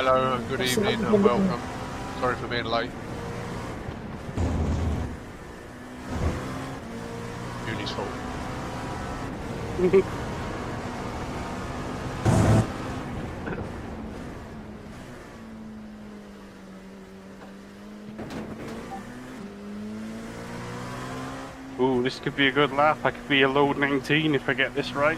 Hello, good evening and welcome. Sorry for being late. Julie's fault. Ooh, this could be a good lap. I could be a low 19 if I get this right.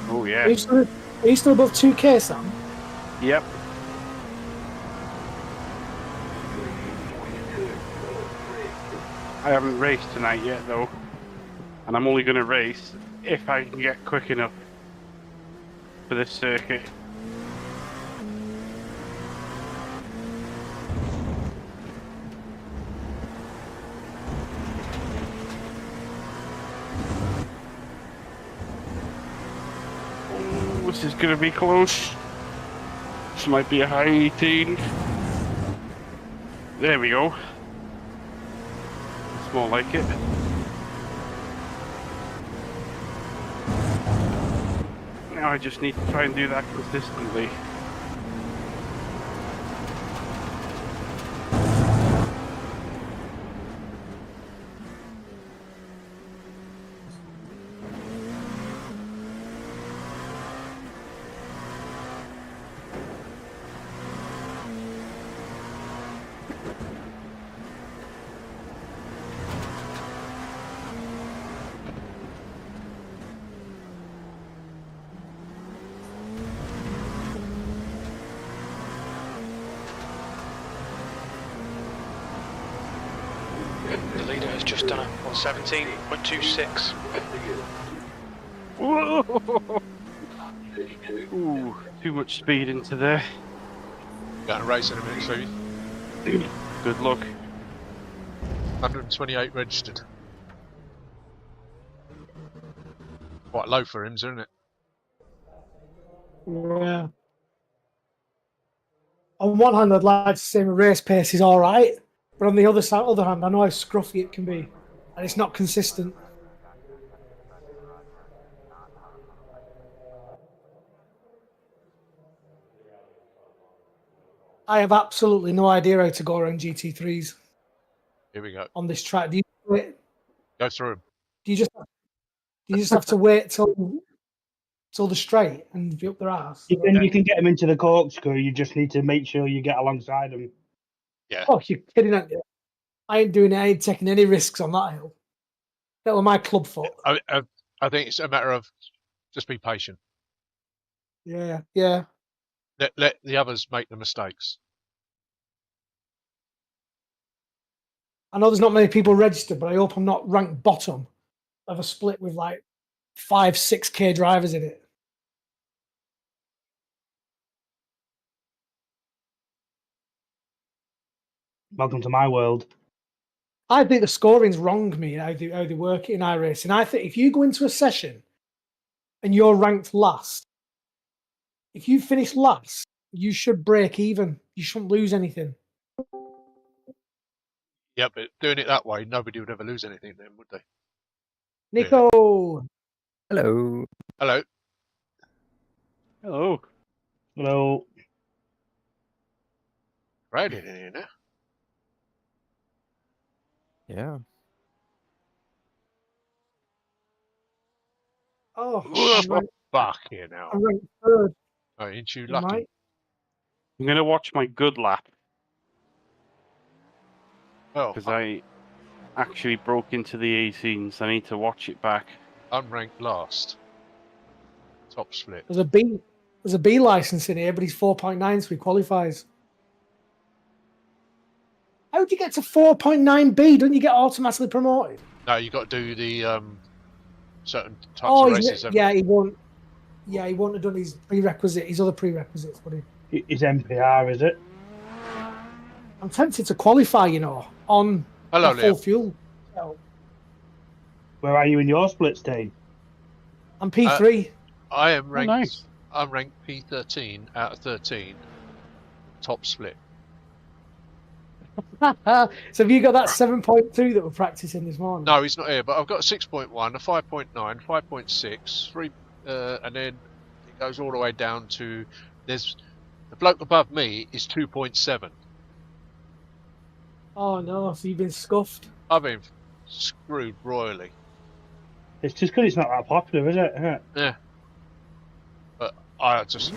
Oh yeah. Are you still above 2k, Sam? Yep. I haven't raced tonight yet though. And I'm only going to race if I can get quick enough for this circuit. Oh, this is going to be close. This might be a high 18. There we go. It's more like it. Now I just need to try and do that consistently. The leader has just done it on 17.26. Whoa! Ooh, too much speed into there. Got a race in a minute, Stevie. Good luck. 128 registered. Quite low for him, isn't it? Yeah. On one hand, I'd like to say my race pace is alright, but on the other hand, I know how scruffy it can be, and it's not consistent. I have absolutely no idea how to go around GT3s Here we go. on this track. Do you Go through him. just have to wait till the straight and be up their ass? You can get them into the corkscrew. You just need to make sure you get alongside them. Yeah. Oh, you're kidding, aren't you? I ain't doing it. I ain't taking any risks on that hill. That was my club foot. I think it's a matter of just be patient. Yeah. Let the others make the mistakes. I know there's not many people registered, but I hope I'm not ranked bottom of a split with like 5-6k drivers in it. Welcome to my world. I think the scoring's wrong, me, how they work it in iRacing. I think if you go into a session and you're ranked last, if you finish last, you should break even. You shouldn't lose anything. Yeah, but doing it that way, nobody would ever lose anything then, would they? Nico! Hello. Hello. Hello. Hello. Right in here now. Yeah. Oh, Fuck you now. I'm ranked third. Oh, ain't you You lucky? might. I'm going to watch my good lap Well, because I actually broke into the 18s. I need to watch it back. I'm ranked last. Top split. There's a B license in here, but he's 4.9, so he qualifies. How do you get to 4.9B? Don't you get automatically promoted? No, you got to do the certain types of races. He won't. Yeah, he won't have done his other prerequisites, would he? His MPR, is it? I'm tempted to qualify, on full fuel. So, Where are you in your splits team? I'm P3. I am ranked. Nice. I'm ranked P13 out of 13. Top split. So have you got that 7.2 that we're practicing this morning? No, he's not here, but I've got a 6.1, a 5.9, 5.6, 3, and then it goes all the way down to, there's, the bloke above me is 2.7. Oh no, so you've been scuffed. I've been screwed royally. It's just because it's not that popular, is it? Huh? Yeah. But I just,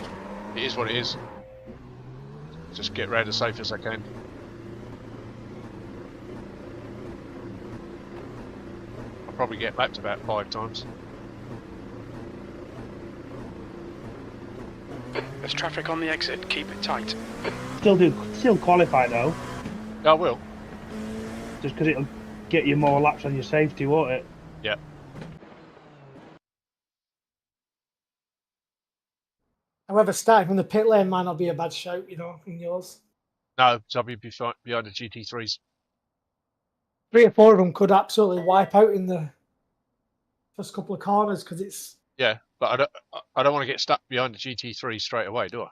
it is what it is. Just get round as safe as I can. I'll probably get lapped about 5 times. There's traffic on the exit, keep it tight. Still qualify though, Yeah, I will. just because it'll get you more laps on your safety, won't it? Yeah. However, starting from the pit lane might not be a bad shout, you know, in yours. No, so I'll be behind the GT3s. 3 or 4 of them could absolutely wipe out in the first couple of corners because it's. Yeah, but I don't want to get stuck behind the GT3 straight away, do I?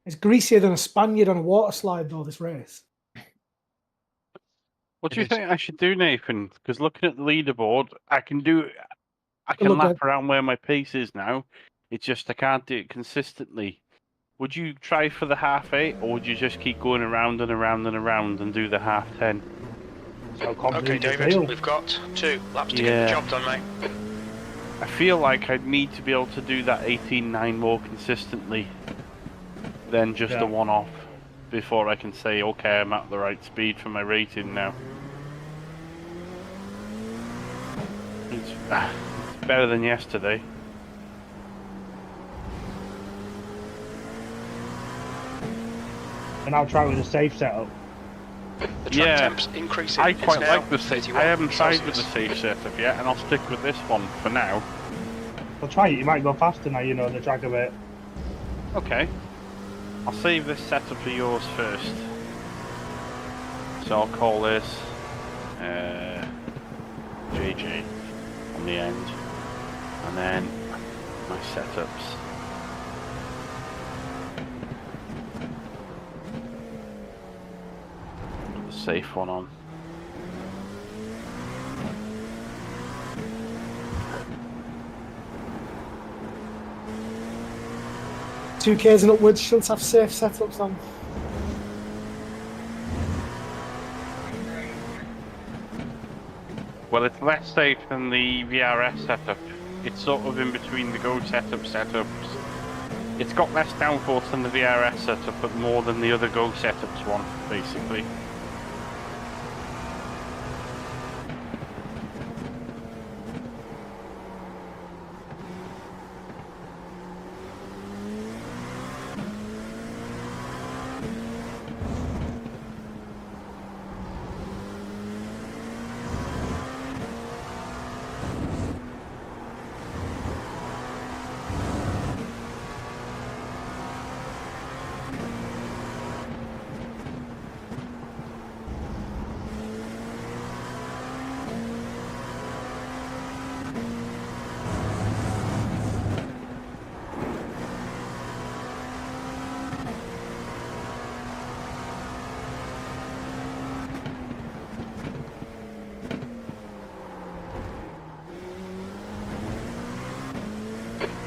It's greasier than a Spaniard on a water slide, though, this race. What do you It is. think I should do, Nathan? Because looking at the leaderboard, I can look lap good. around where my pace is now. It's just I can't do it consistently. Would you try for the half 8, or would you just keep going around and around and around and do the half 10? So confident Okay, you David, feel. we've got 2 laps to get Yeah. the job done, mate. I feel like I'd need to be able to do that 18.9 more consistently than just Yeah. a one-off before I can say, okay, I'm at the right speed for my rating now. It's better than yesterday. And I'll try with a safe setup. The track Yeah. temp's increasing. I It's quite now like the safe. 31 I haven't tried with the Celsius. safe setup yet, and I'll stick with this one for now. Well, try it. You might go faster now. You know the track a bit. Okay. I'll save this setup for yours first. So I'll call this JJ on the end, and then my setups. Put the safe one on. Two Ks and upwards should have safe setups on. Well, it's less safe than the VRS setup. It's sort of in between the Go setups. It's got less downforce than the VRS setup, but more than the other Go setups one, basically.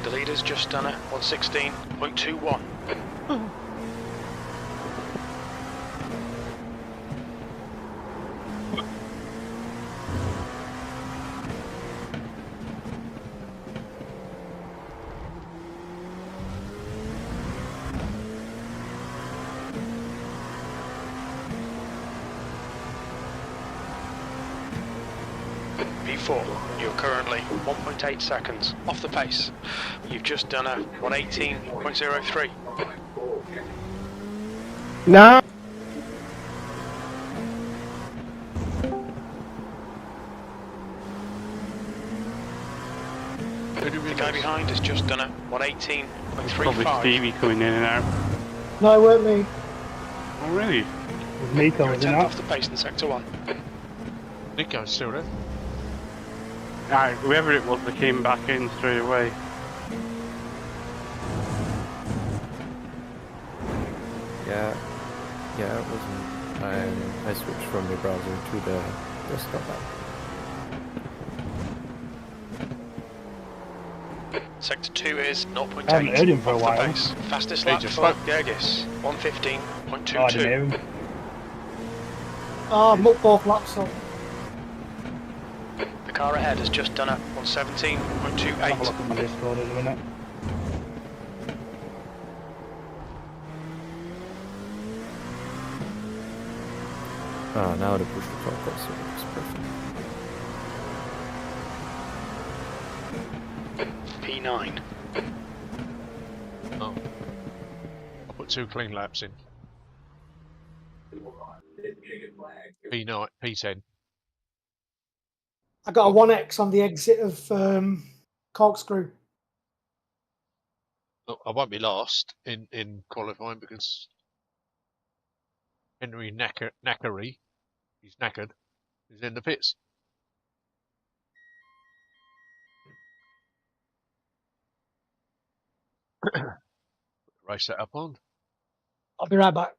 The leader's just done a 116.21. P4, you're currently 1.8 seconds off the pace. You've just done a 118.03. No. The guy behind has just done a Probably 118.35. Stevie coming in and out. No, it weren't me. Oh, really? With Nico, You're a isn't tenth it? off the pace in sector 1. Nico's still there. Alright, whoever it was that came back in straight away. Yeah. Yeah, it wasn't. I switched from the browser to the desktop app. Sector 2 is 0.8 I haven't heard him for a off the while. pace. Fastest He lap just for spoke. Gergis, Oh, I didn't 1:15.22. hear him. Oh, muck both laps up. The car ahead has just done a Have a 1:17.28. look at my Discord in a minute. Ah, now the push to talk also works perfect. P9. Oh. I'll put 2 clean laps in. P9, P10. I got a 1x on the exit of Corkscrew. Look, I won't be last in qualifying because Henry Knackery, he's knackered, is in the pits. Race that up on. I'll be right back.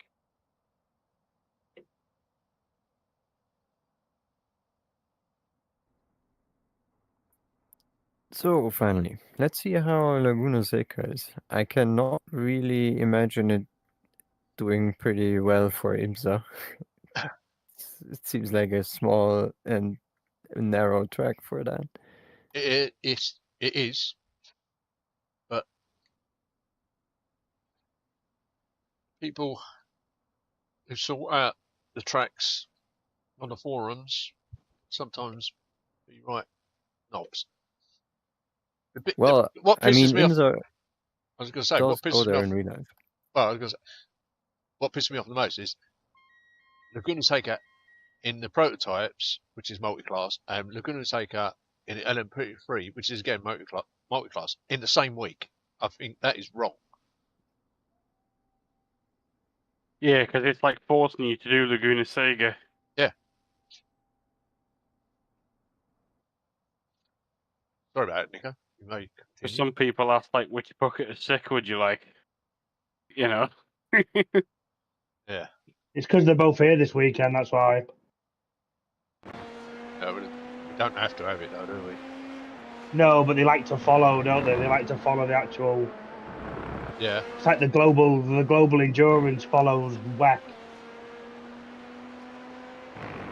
So finally, let's see how Laguna Seca is. I cannot really imagine it doing pretty well for IMSA. It seems like a small and narrow track for that. It is, but people who sort out the tracks on the forums sometimes be right knobs. Well, What I mean, pisses me off? IMSA I was going to say does what go pisses me there off. in real life. Well, I was going to say, what pisses me off the most is Laguna Seca in the prototypes, which is multi-class, and Laguna Seca in the LMP3, which is again multi-class, in the same week. I think that is wrong. Yeah, because it's like forcing you to do Laguna Seca. Sorry about it, Nico. You may For continue. some people, that's like, which bucket of sick would you like? You know? Yeah. It's because they're both here this weekend, that's why. No, we don't have to have it though, do we? No, but they like to follow, don't they? They like to follow the actual. Yeah. It's like the global endurance follows WEC.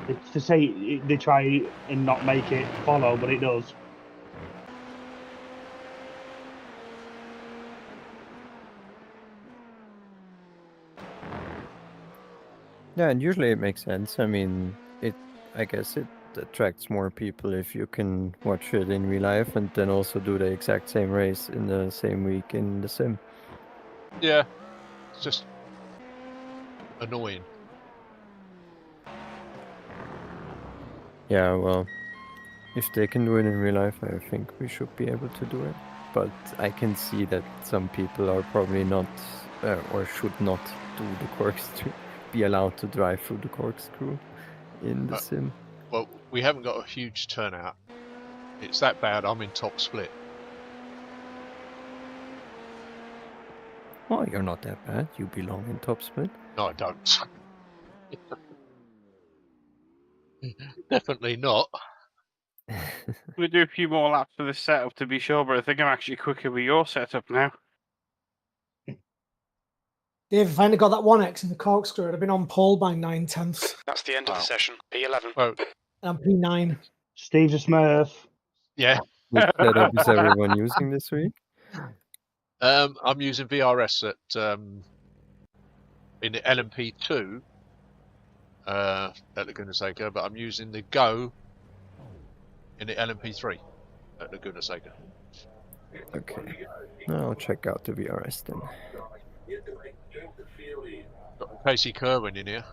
It's to say they try and not make it follow, but it does. Yeah, and usually it makes sense. I mean, I guess it attracts more people if you can watch it in real life and then also do the exact same race in the same week in the sim. Yeah. It's just annoying. Yeah, well, if they can do it in real life, I think we should be able to do it. But I can see that some people are probably not, or should not do the corkscrew, be allowed to drive through the corkscrew in the sim. Well, we haven't got a huge turnout. It's that bad. I'm in top split. Oh, you're not that bad. You belong in top split. No, I don't. Definitely not. We do a few more laps for this setup to be sure, but I think I'm actually quicker with your setup now. Dave, if I hadn't got that 1x in the Corkscrew, I'd have been on pole by 9/10. That's the end of the session. P11. Well, And I'm P9. Steve's a Smurf. yeah. Which setup is everyone using this week? I'm using VRS in the LMP2 at Laguna Seca, but I'm using the Go in the LMP3 at Laguna Seca. Okay. I'll check out the VRS then. Got Casey Kerwin in here.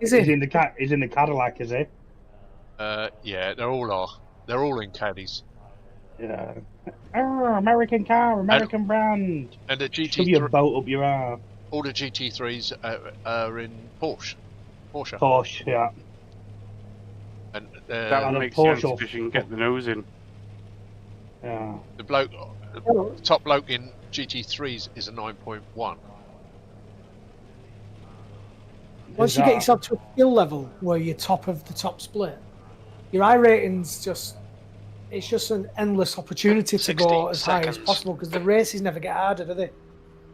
Is He's it? in the Cadillac, is he? Yeah, they're all in caddies. Yeah. Oh, American car, American brand. And the Shove your GT3, boat up your arse. all the GT3s are in Porsche. Porsche, yeah. And That And would a make sense Porsche. because you can get the nose in. Yeah. the top bloke in GT3s is a 9.1. Once you get yourself to a skill level where you're top of the top split, your iRating's it's just an endless opportunity to 60 go as high as seconds. possible because the races never get harder, do they?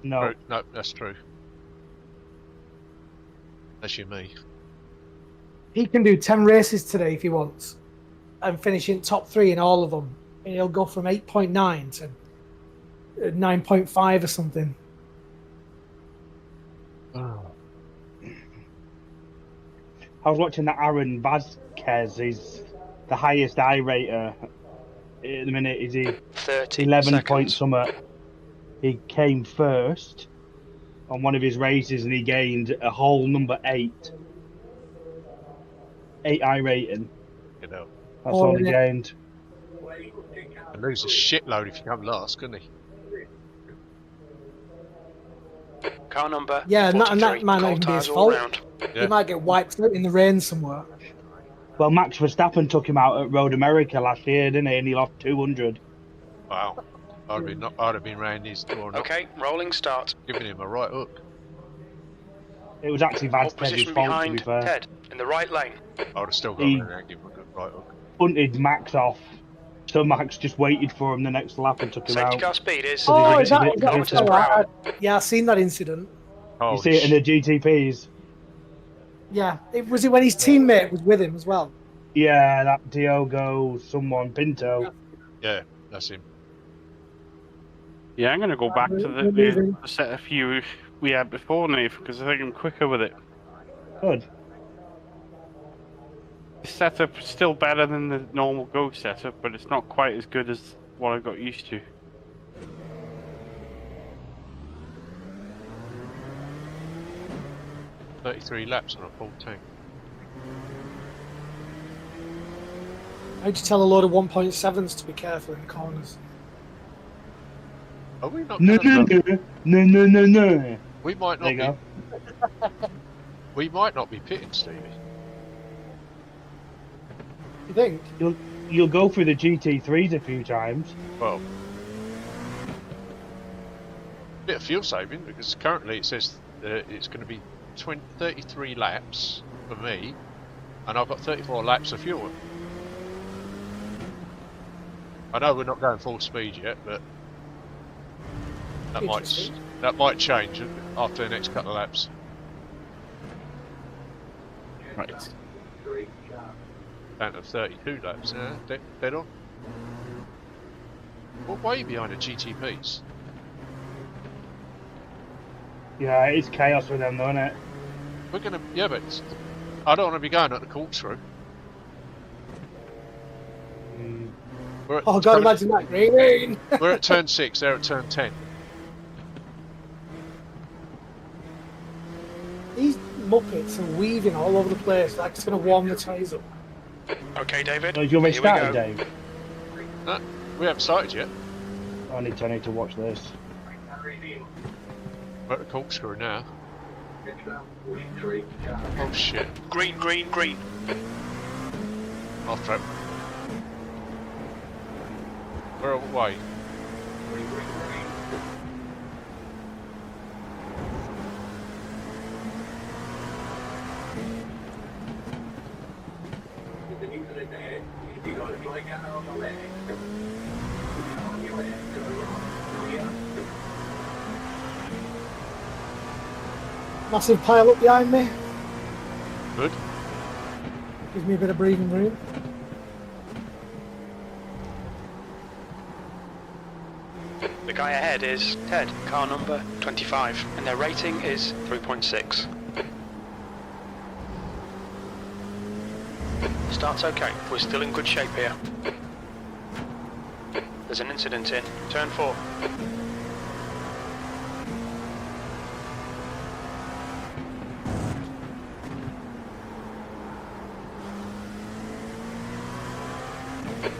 No. True. No, that's true. That's you, me. He can do 10 races today if he wants and finish in top 3 in all of them. And he'll go from 8.9 to 9.5 or something. Oh. I was watching that Aaron Vasquez. He's the highest iRater at the minute. Is he 30 11 seconds. point summer? He came first on one of his races and he gained a whole number 8. 8 iRating. You know, That's all he yeah. gained. and lose a shitload if you come last, couldn't he? Car number Yeah, and 43. that might not Cold even be his tyres all fault. round. Yeah. He might get wiped out in the rain somewhere. Well, Max Verstappen took him out at Road America last year, didn't he? And he lost 200. Wow. I'd have been round his door and Okay, rolling start. giving him a right hook. It was actually Pole Vasquez's position fault, to behind be fair. Ted in the right lane. I would have still got He- him and give him a good right hook. Punted Max off. So Max just waited for him the next lap and took him Safety out. car speed is Oh, Oh, 90 is that, kilometers oh, per hour. yeah, I've seen that incident. Oh, You see it in the GTPs. Yeah, was it when his teammate was with him as well? Yeah, that Diogo someone, Pinto. yeah, that's him. Yeah, I'm going to go back to We're the moving. set of few we had before, Nave, because I think I'm quicker with it. Good. The setup is still better than the normal Go setup, but it's not quite as good as what I got used to. $33 laps on a full tank. How'd you tell a load of 1.7s to be careful in the corners? Are we not? No, gonna- no, no, no, no, no. We might There not you be. go. We might not be pitting, Stevie. You think? You'll go through the GT3s a few times. Well, bit of fuel saving because currently it says it's going to be 33 laps for me, and I've got 34 laps of fuel. I know we're not going full speed yet, but Interesting. that might change after the next couple of laps. Right. Down to 32 laps now, dead on. We're way behind the GTPs. Yeah, it's chaos with them, though, isn't it? We're gonna, yeah, but I don't want to be going at the Corkscrew. Mm. We're at, Oh, God, imagine that. Green. we're at turn 6, they're at turn 10. These Muppets are weaving all over the place. Like it's going to warm the tyres up. Okay, David. So is your race Here we started, go. Dave? No, we haven't started yet. I need to watch this. We're at the Corkscrew now. Oh shit. Green, green, green. Off track. We're away. Massive pile up behind me. Good. Gives me a bit of breathing room. The guy ahead is Ted, car number 25, and their rating is 3.6. Start's okay. We're still in good shape here. There's an incident in turn 4.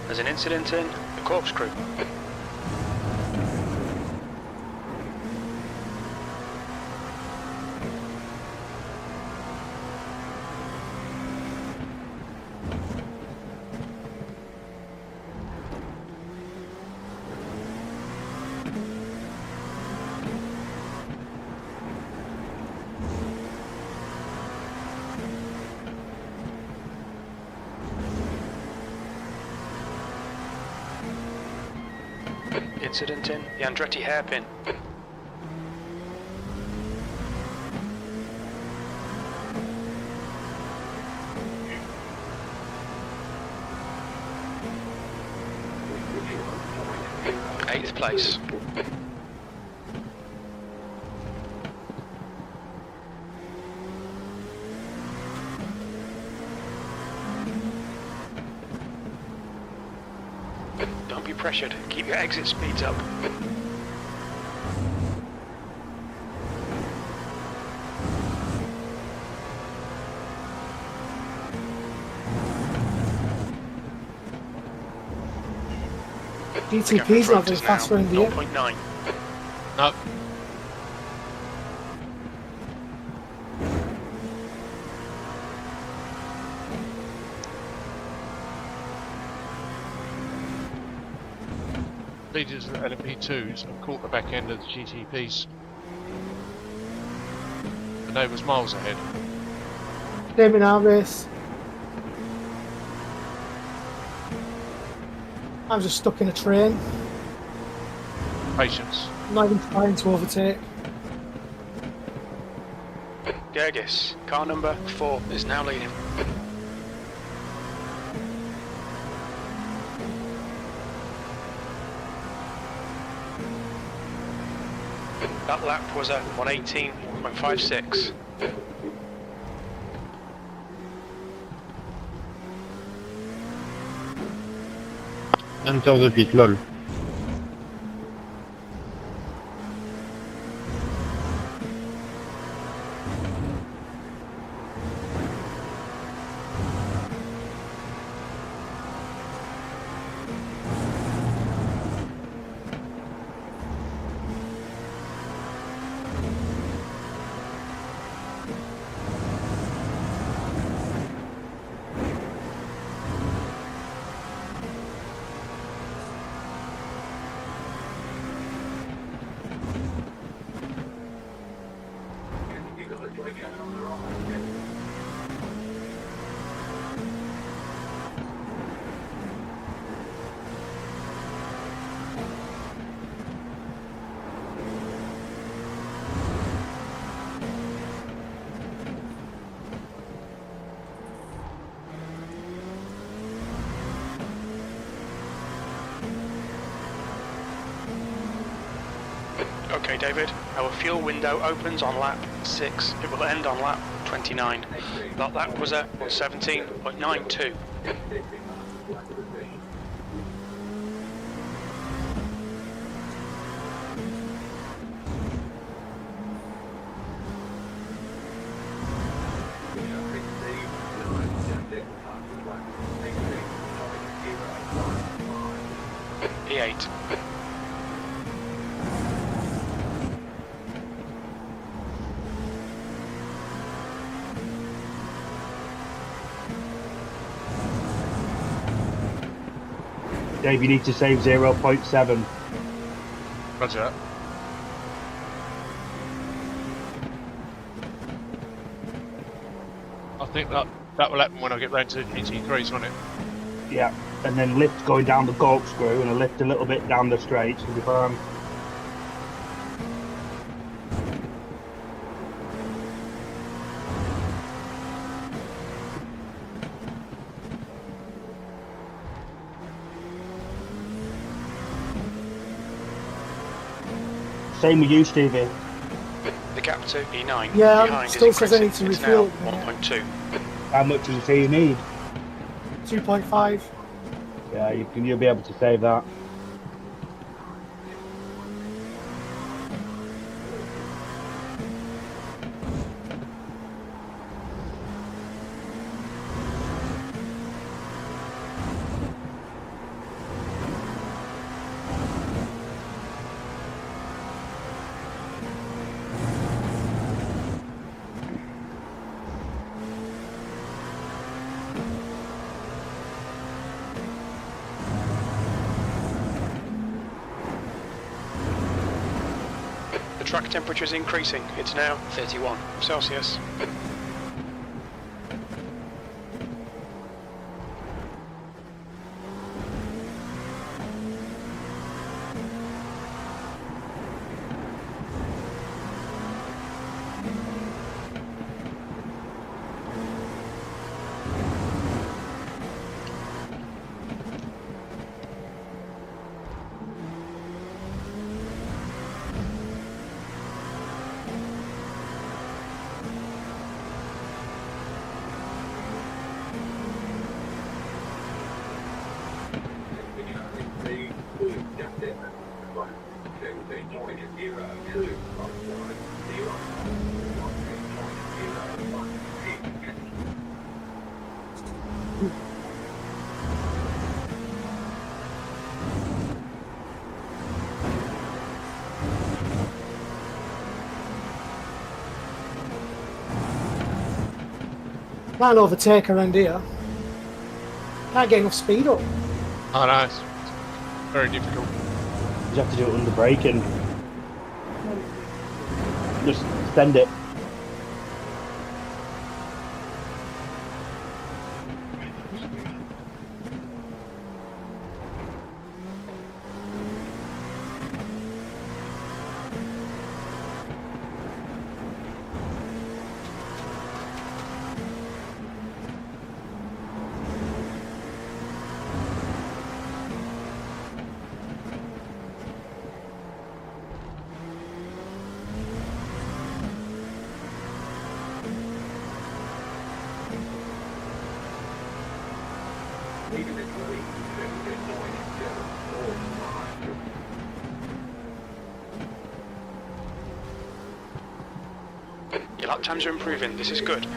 There's an incident in the Corkscrew. Incident in the Andretti hairpin. Eighth place. Don't be pressured. Keep your exit speeds up. GTP's not very fast around the 0.9. No. Leaders of the LMP2s have caught the back end of the GTPs. And they was miles ahead. Same in our race. I'm just stuck in a train. Patience. I'm not even trying to overtake. Gergis, car number 4 is now leading. That lap was a 118.56. Enter the pit, lol. Okay, David, our fuel window opens on lap 6. It will end on lap 29. That lap was a 17.92. E8. Dave, you need to save 0.7. Roger that. I think that will happen when I get round to the GT3s, won't it? Yeah, and then lift going down the corkscrew and a lift a little bit down the straight will be fine. Same with you, Stevie. The gap to E9 Yeah, behind still is says I need increasing. to It's now refuel. 1.2. How much does it say you need? 2.5. Yeah, you'll be able to save that. The track temperature is increasing. It's now 31 Celsius. Can't overtake around here. Can't get enough speed up. Oh no, it's very difficult. You have to do it under braking. Just send it. Your lap times are improving, this is good.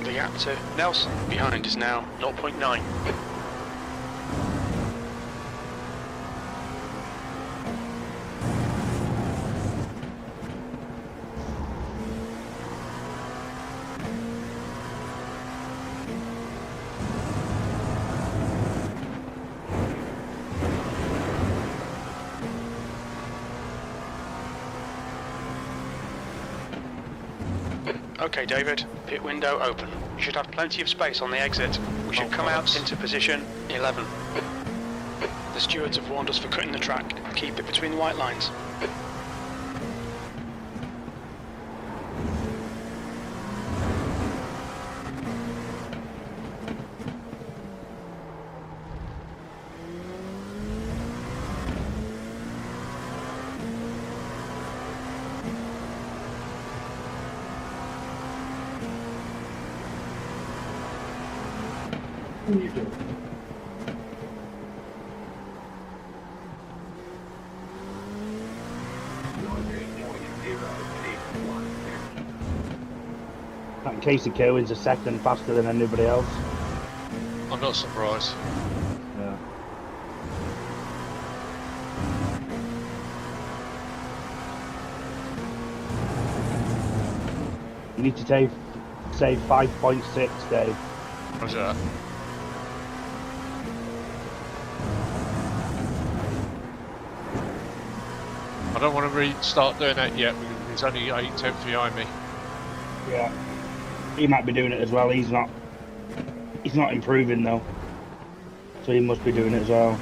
The gap to Nelson behind is now 0.9. Okay, David, pit window open. You should have plenty of space on the exit. We should come out into position 11. The stewards have warned us for cutting the track. Keep it between the white lines. That Casey Kerwin's a second faster than anybody else. I'm not surprised. Yeah. You need to save 5.6, Dave. What's that? I don't want to start doing that yet because he's only 8 tenths behind me. Yeah. He might be doing it as well. He's not improving though. So he must be doing it as well.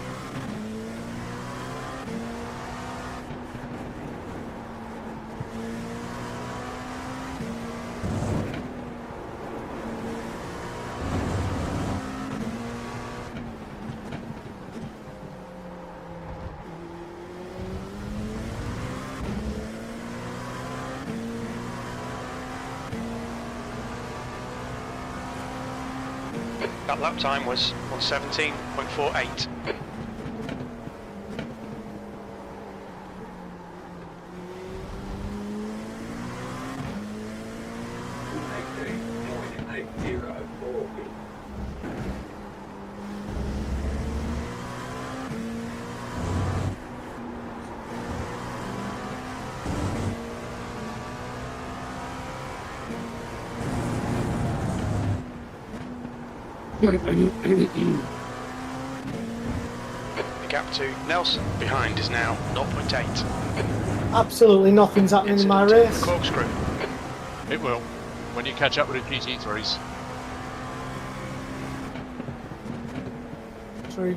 That lap time was 1:17.48. The gap to Nelson behind is now 0.8. Absolutely nothing's happening in my Incident race. Corkscrew. It will when you catch up with the GT3s. True.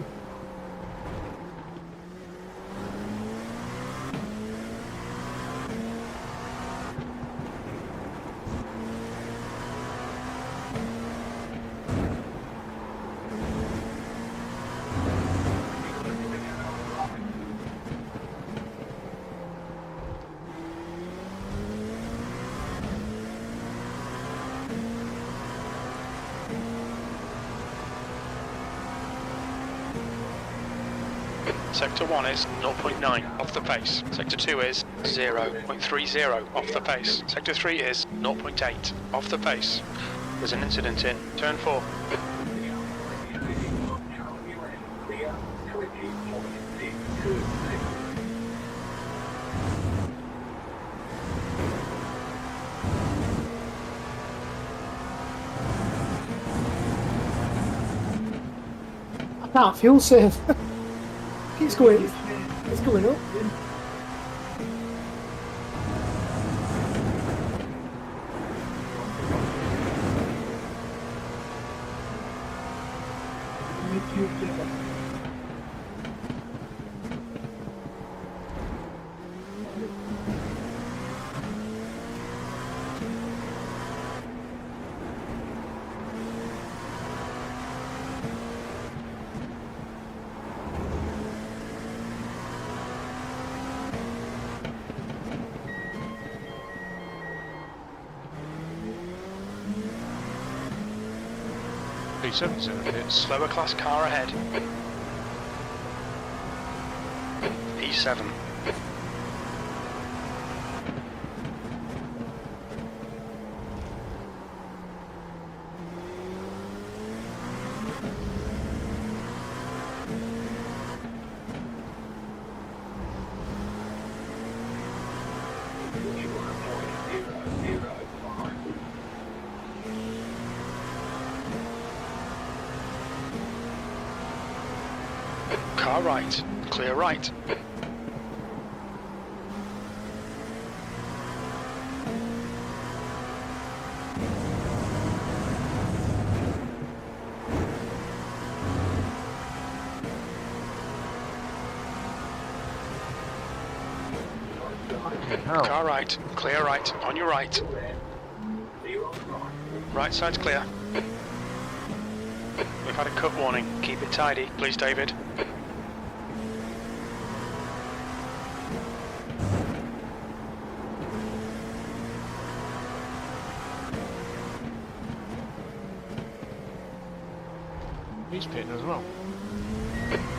Sector 1 is 0.9 off the pace. Sector 2 is 0.30 off the pace. Sector 3 is 0.8 off the pace. There's an incident in turn 4. I can't fuel save. It's going up. P7's in a pit. Slower class car ahead. P7. Car right, clear right. Car right, clear right, on your right. Right side's clear. We've had a cut warning, keep it tidy, please David. He's pitting as well.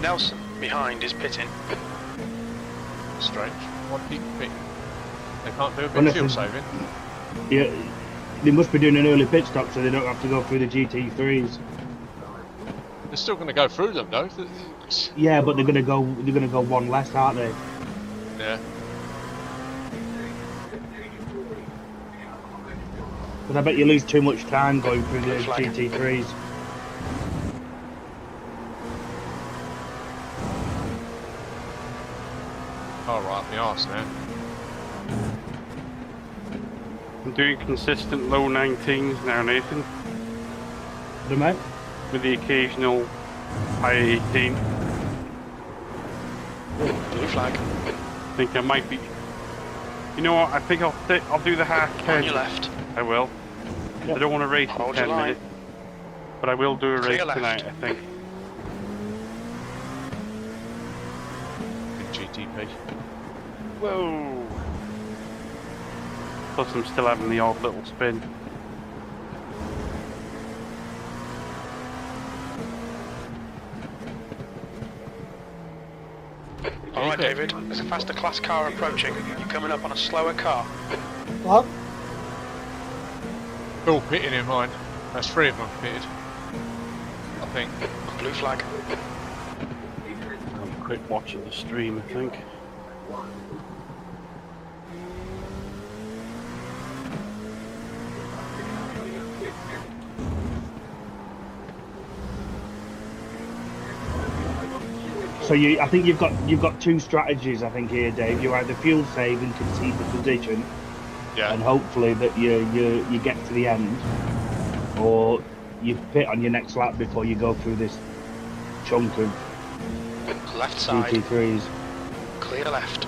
Nelson, behind, is pitting. Strange. Why do people pit? They can't do a bit Unless of fuel they- saving. Yeah, they must be doing an early pit stop so they don't have to go through the GT3s. They're still going to go through them though. Yeah, but they're gonna go one less, aren't they? Yeah. Because I bet you lose too much time going through the Flag. GT3s. Oh right, my arse now. I'm doing consistent low 19s now, Nathan, The mate? with the occasional high 18. Blue flag, I think I might be. You know what? I think I'll do the half on 10. your left. I will. I don't want to race in Hold your 10 line. minutes, but I will do a Clear race left. tonight, I think. Good GTP. Whoa! Plus I'm still having the odd little spin. Alright David, there's a faster class car approaching. You're coming up on a slower car. What? All pitting in mine. That's 3 of them pitted. I think. Blue flag. I'll quick watch of the stream, I think. So I think you've got two strategies. I think here, Dave. You either fuel save and concede the position, Yeah. and hopefully that you get to the end, or you pit on your next lap before you go through this chunk of Left side, GT3s. clear left.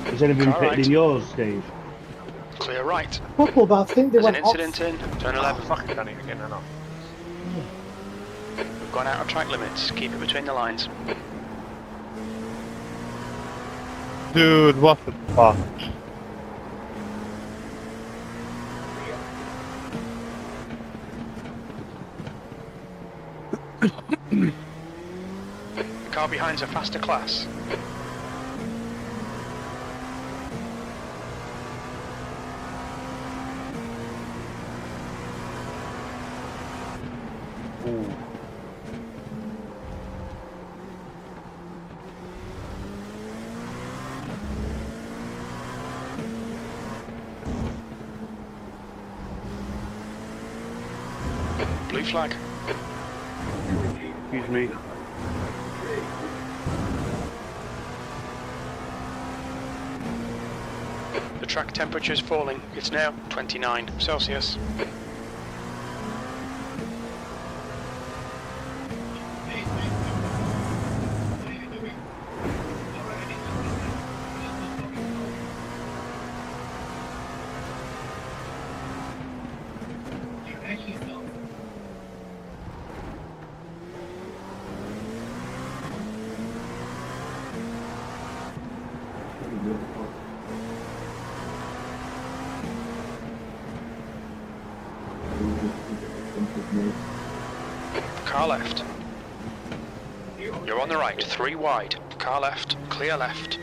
Has anyone Car pitted right. in yours, Steve? Clear right. Couple, but I think they There's an went off. incident in turn Oh, 11. fucking done it again, haven't I? We've gone out of track limits. Keep it between the lines. Dude, what the fuck? The car behind's a faster class. Ooh. Blue flag. Excuse me. The track temperature is falling. It's now 29 Celsius. Car left. You're on the right, 3 wide. Car left, clear left.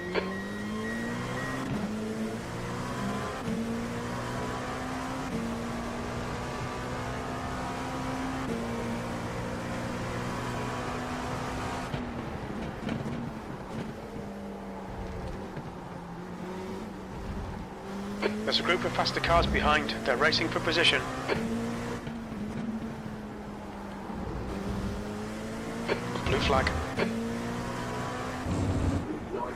There's a group of faster cars behind. They're racing for position. Blue flag.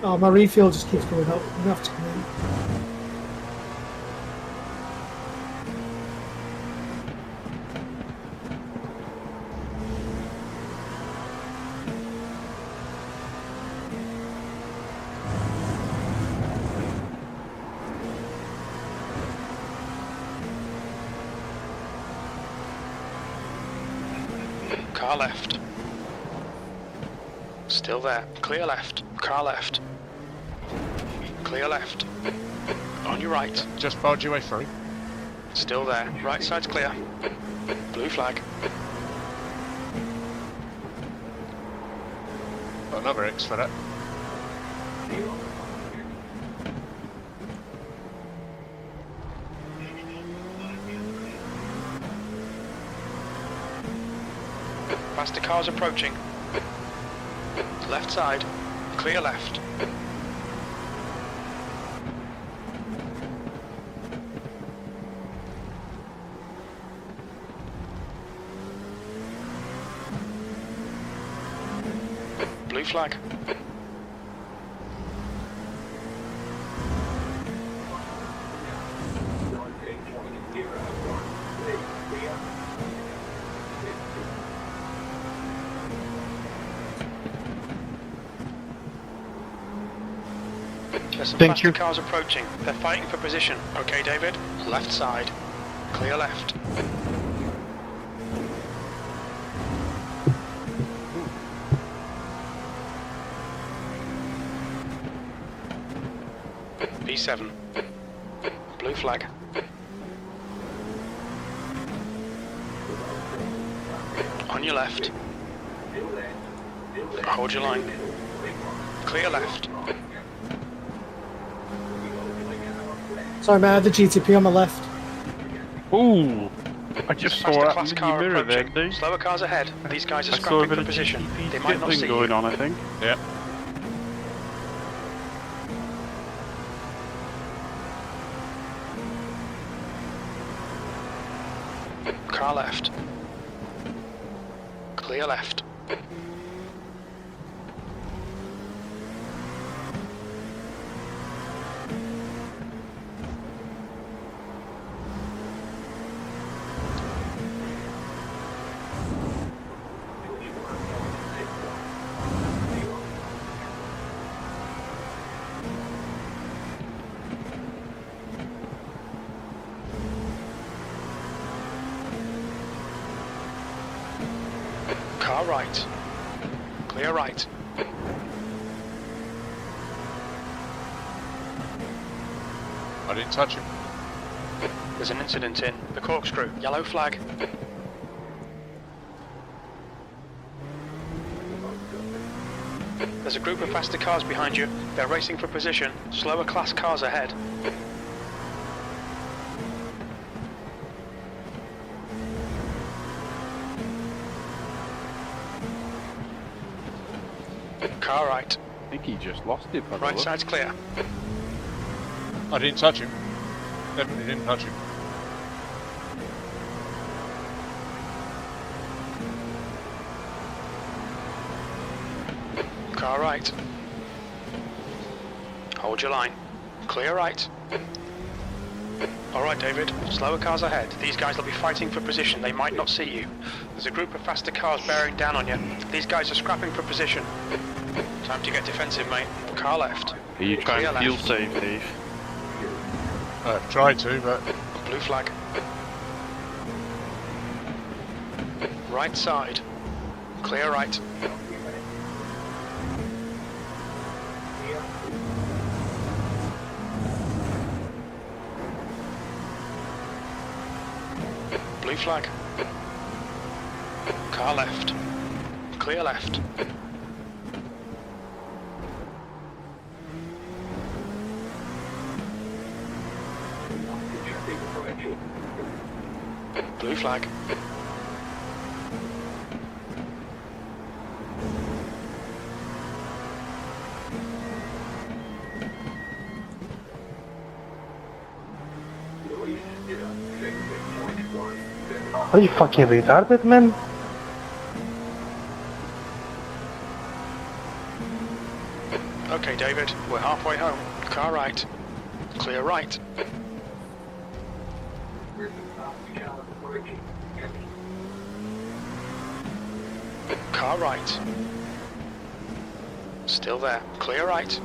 Oh, my refuel just keeps going up. I'm gonna have to come in. Car left. Still there. Clear left. Car left. Clear left. On your right. Just barge your way through. Still there. Right side's clear. Blue flag. Got another X for that. Faster cars approaching. Left side. Clear left. Blue flag. There's some faster cars approaching. They're fighting for position. Okay, David. Left side. Clear left. B7. Blue flag. On your left. Hold your line. Clear left. Sorry, mate, I had the GTP on my left. Ooh! I just saw that class in the car mirror there, approaching. dude. Slower cars ahead. These guys are I saw a scrapping bit for of position. They might not thing see going you. on, I think. Yeah. Car left. Clear left. Car right. Clear right. I didn't touch him. There's an incident in the Corkscrew. Yellow flag. There's a group of faster cars behind you. They're racing for position. Slower class cars ahead. Car right. I think he just lost it. by the Right look. side's clear. I didn't touch him. Definitely didn't touch him. Car right. Hold your line. Clear right. Alright David, slower cars ahead. These guys will be fighting for position, they might not see you. There's a group of faster cars bearing down on you. These guys are scrapping for position. Time to get defensive, mate. Car left. Are you trying Clear to fuel left. save, Dave? I've tried to, but Blue flag. Right side. Clear right. Blue flag. Car left. Clear left. Blue flag. Are you fucking retarded, man? Okay, David, we're halfway home. Car right. Clear right. Car right. Still there. Clear right.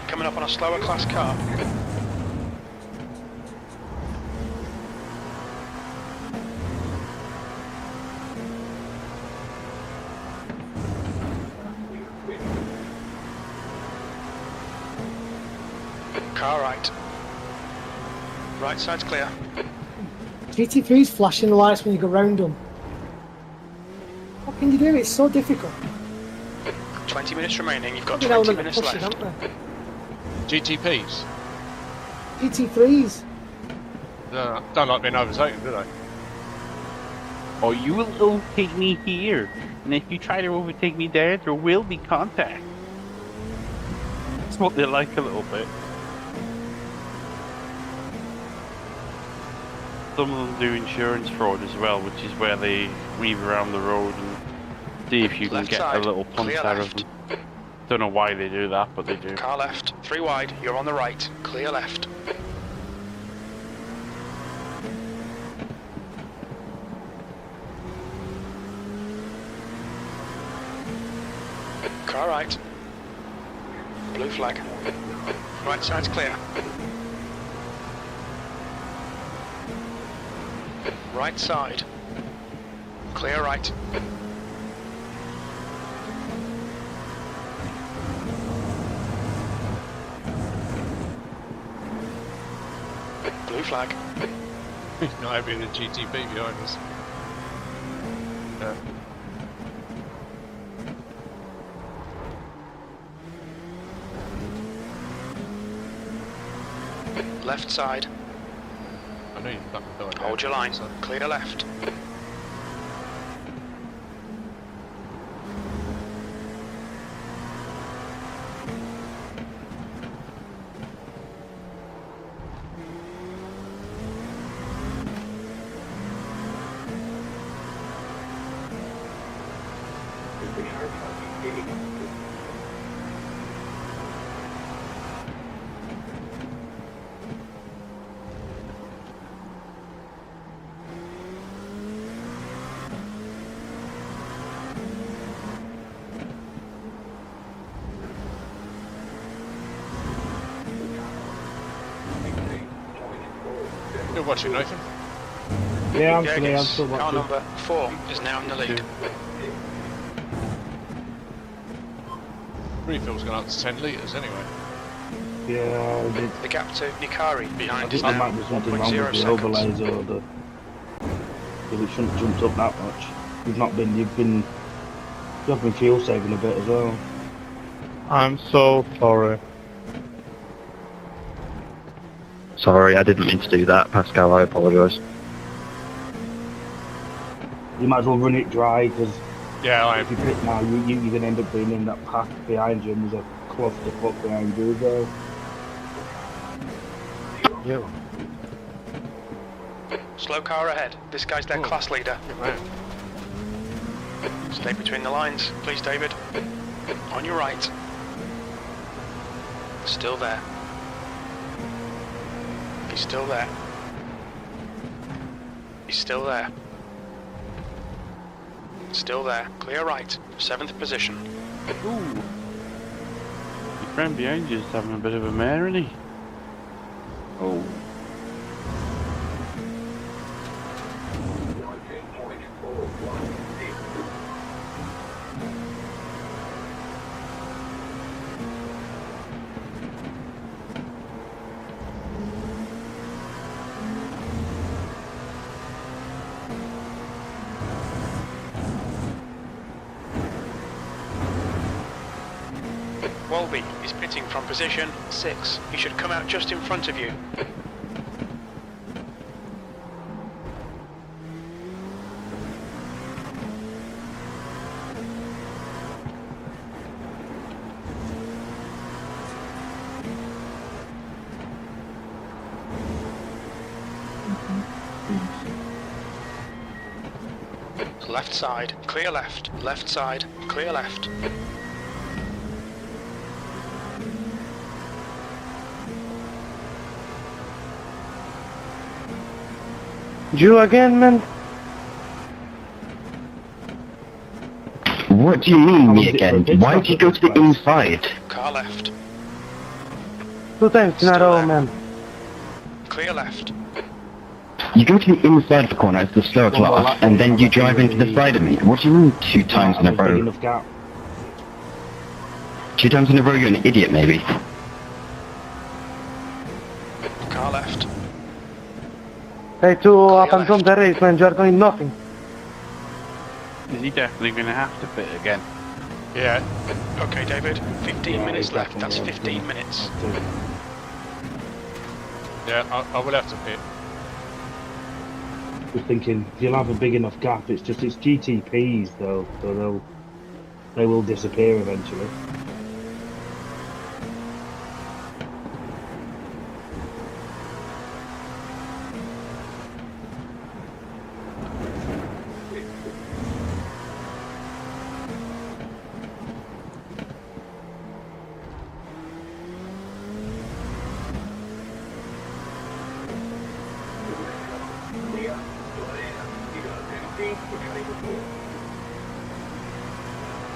Coming up on a slower class car. Car right. Right side's clear. GT3's flashing the lights when you go round them. What can you do? It's so difficult. 20 minutes remaining. You've got Fucking 20 element of minutes pushing, left. aren't there? GTPs GT3s. don't like being overtaken, do they? Oh, you will overtake me here, and if you try to overtake me there will be contact. That's what they like a little bit. Some of them do insurance fraud as well, which is where they weave around the road and see if you can Left get side, a little punch clear out of left. them. Don't know why they do that, but they do. Car left. 3 wide. You're on the right. Clear left. Car right. Blue flag. Right side's clear. Right side. Clear right. Blue flag. Not having a GTP behind us. Yeah. Left side. I know you fucking died. Hold your line. Clear left. You're watching, Nathan? Yeah, I'm Jurgens, still car watching. number 4 is now in the lead. Refill's gone up to 10 litres anyway. Yeah, The gap to Nikari I behind think is there now might be something wrong 1.0 with the seconds. overlays or the... Because it shouldn't have jumped up that much. You have been fuel saving a bit as well. I'm so sorry. Sorry, I didn't mean to do that, Pascal. I apologise. You might as well run it dry, because Yeah, if you pit now, you're going to end up being in that path behind you, and there's a clusterfuck behind you as well. Yo. Slow car ahead. This guy's their class leader. Stay between the lines, please, David. On your right. Still there. He's still there. He's still there. Still there. Clear right. 7th position. Ooh. Your friend behind you is having a bit of a mare, isn't he? Oh. Walby is pitting from position 6. He should come out just in front of you. Left side, clear left. Left side, clear left. You again, man? What do you mean, me again? Why did you go to the inside? Car left. 2 times in a row, man. Clear left. You go to the inside of the corner as the slower class, and then you drive into the side of me. What do you mean 2 times in a row? 2 times in a row, you're an idiot, maybe. Car left. Hey, 2 up and down the race, man. You are doing nothing. Is he definitely going to have to pit again? yeah. Okay, David. 15 minutes left. That's 15 minutes. Yeah, I will have to pit. Just thinking, if you'll have a big enough gap, it's GTPs though, so they will disappear eventually.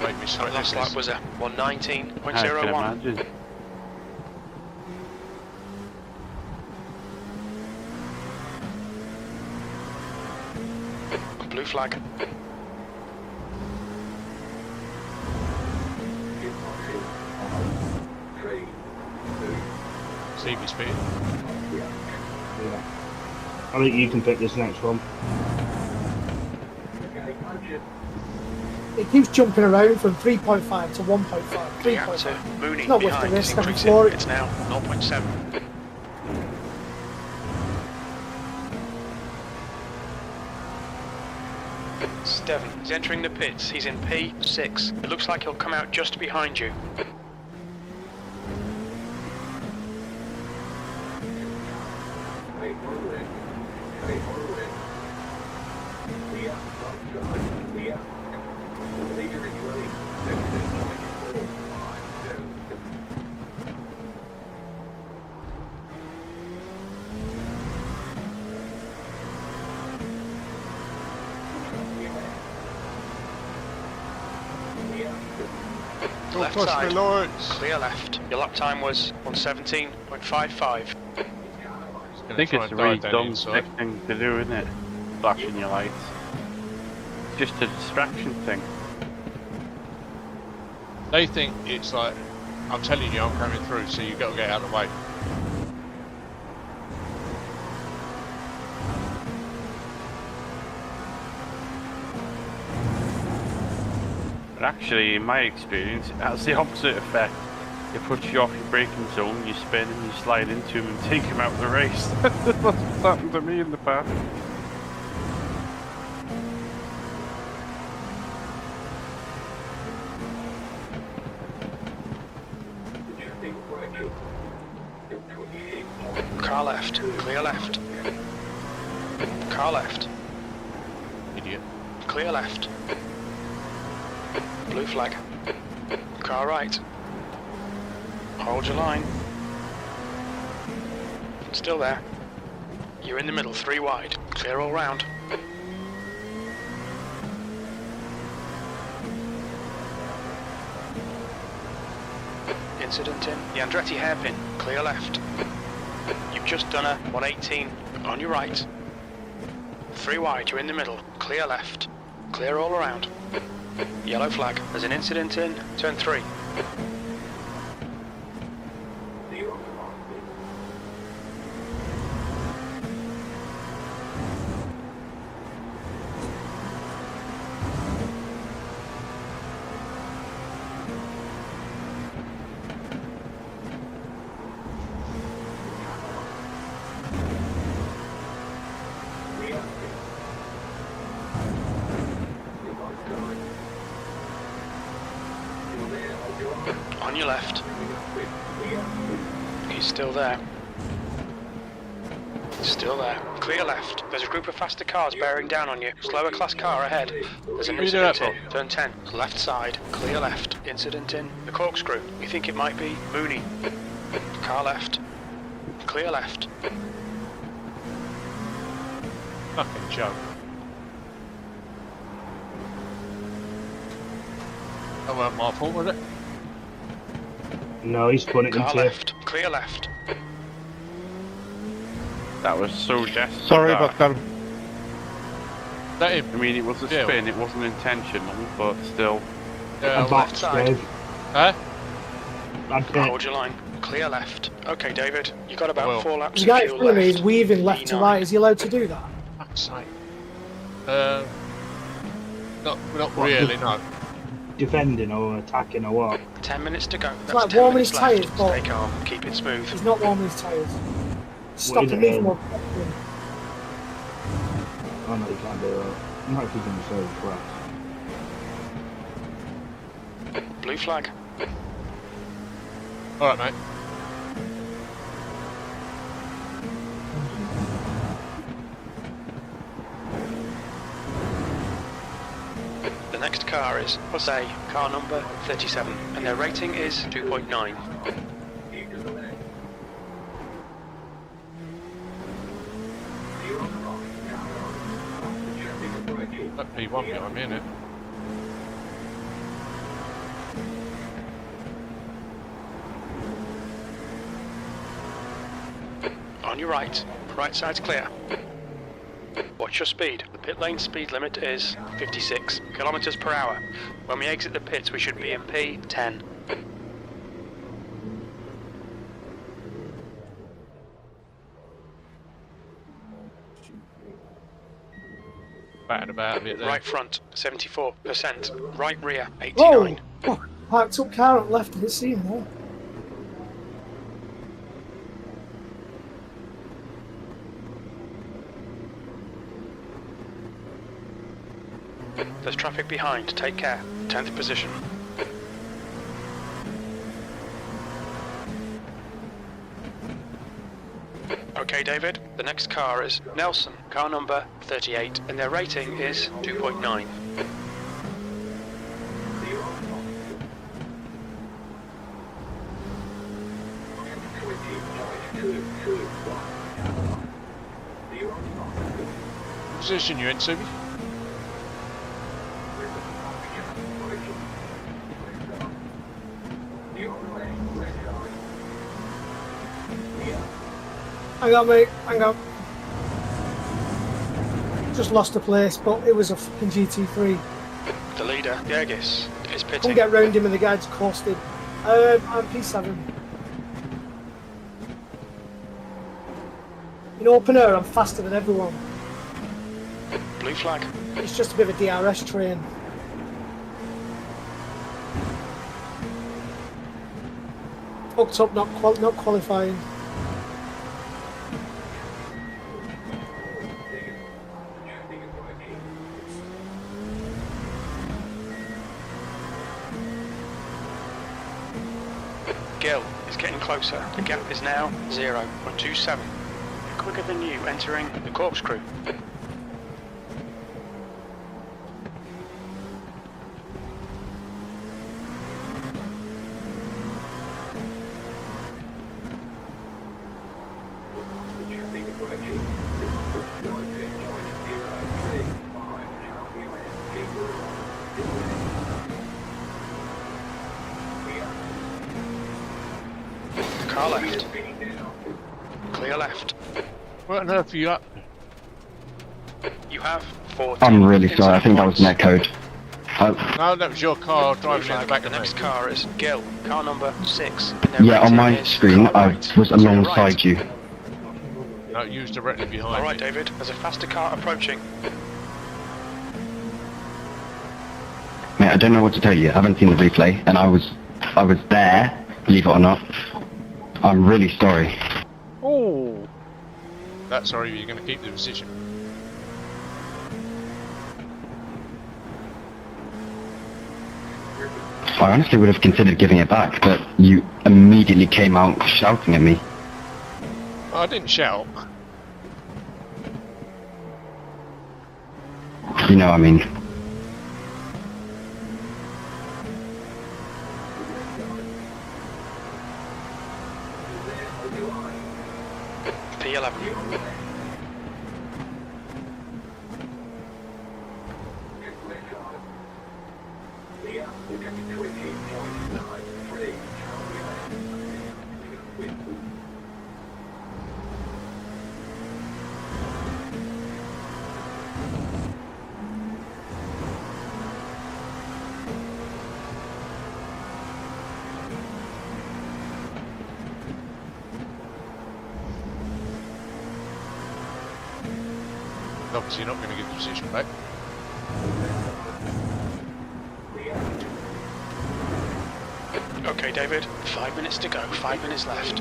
Wait, me sorry, Last lap was a I can 119.01. imagine. Blue flag. see me speed. Yeah. I think you can pick this next one. It keeps jumping around from 3.5 to 1.5. The gap to 3.5. Mooney It's not worth the behind is risk, I'm increasing. for it. It's now 0.7. Steven is entering the pits. He's in P6. It looks like he'll come out just behind you. Left push side, me, Lawrence. clear left. Your lap time was 117.55. I think it's a really dumb thing to do, isn't it? Flashing your lights. It's just a distraction thing. They think it's like I'm telling you, I'm coming through, so you got to get out of the way. But actually, in my experience, it has the opposite effect. It puts you off your braking zone, you spin and you slide into him and take him out of the race. That's what's happened to me in the past. Car left, clear left. Car left, Idiot. clear left. Blue flag. Car right. Hold your line. Still there. You're in the middle, 3 wide. Clear all round. Incident in the Andretti hairpin. Clear left. You've just done a 118 on your right. 3 wide, you're in the middle. Clear left. Clear all around. Yellow flag. There's an incident in turn 3. On your left. He's still there. Still there. Clear left. There's a group of faster cars bearing down on you. Slower class car ahead. There's an incident in turn 10. Left side. Clear left. Incident in the Corkscrew. We think it might be Mooney. Car left. Clear left. Fucking joke. That weren't my fault, was it? No, he's put it Car into... left. Clear left. That was so desperate. Sorry that. about that. That him? I mean, it was a Yeah. spin, it wasn't intentional, but still. Yeah, I'm left back, side. Dave. Huh? I'm Hold your line. Clear left. Okay, David. You got about Well. 4 laps The of guy in fuel front of me is left. weaving left to E9. right. Is he allowed to do that? Fuck's sake. Not really, no. defending or attacking or what? 10 minutes to go. It's like warming his tyres, Stay but calm. Keep it smooth. he's not warming his tyres. What Stopping is it, me from overtaking. Oh no, you can't do that. Not if he's in the service class. Blue flag. Alright, mate. The next car is, say, car number 37, and their rating is 2.9. That P1 behind me, innit? On your right. Right side's clear. Watch your speed. The pit lane speed limit is 56 kilometers per hour. When we exit the pits, we should be in P10. Batting about a bit there. Right front, 74%. Right rear, Whoa! 89. Oh, parked up car up left, I didn't see him there. There's traffic behind. Take care. 10th position. Okay, David. The next car is Nelson, car number 38, and their rating is 2.9. Position you in, Subi? Hang on, mate, hang on. Just lost a place, but it was a fucking GT3. The leader, Yergis, is Couldn't pitting. get round him and the guy just coasted. I'm P7. In open air, I'm faster than everyone. Blue flag. It's just a bit of a DRS train. Fucked up, not qualifying. Gil is getting closer. The gap is now 0.27. Quicker than you entering the Corkscrew. Car left. Clear left. What on earth are you up? You have 40. I'm really sorry, I think that was netcode. No, that was your car driving in the back The of me. next car is Gil, car number 6. Yeah, on my screen, I was alongside you. No, you was directly behind Alright, me. David, there's a faster car approaching. Mate, I don't know what to tell you. I haven't seen the replay, and I was there, believe it or not. I'm really sorry. Oh, That's sorry, you're going to keep the position. I honestly would have considered giving it back, but you immediately came out shouting at me. I didn't shout. You know what I mean. P11. Obviously, you're not going to get the position back. Okay, David, 5 minutes to go, 5 minutes left.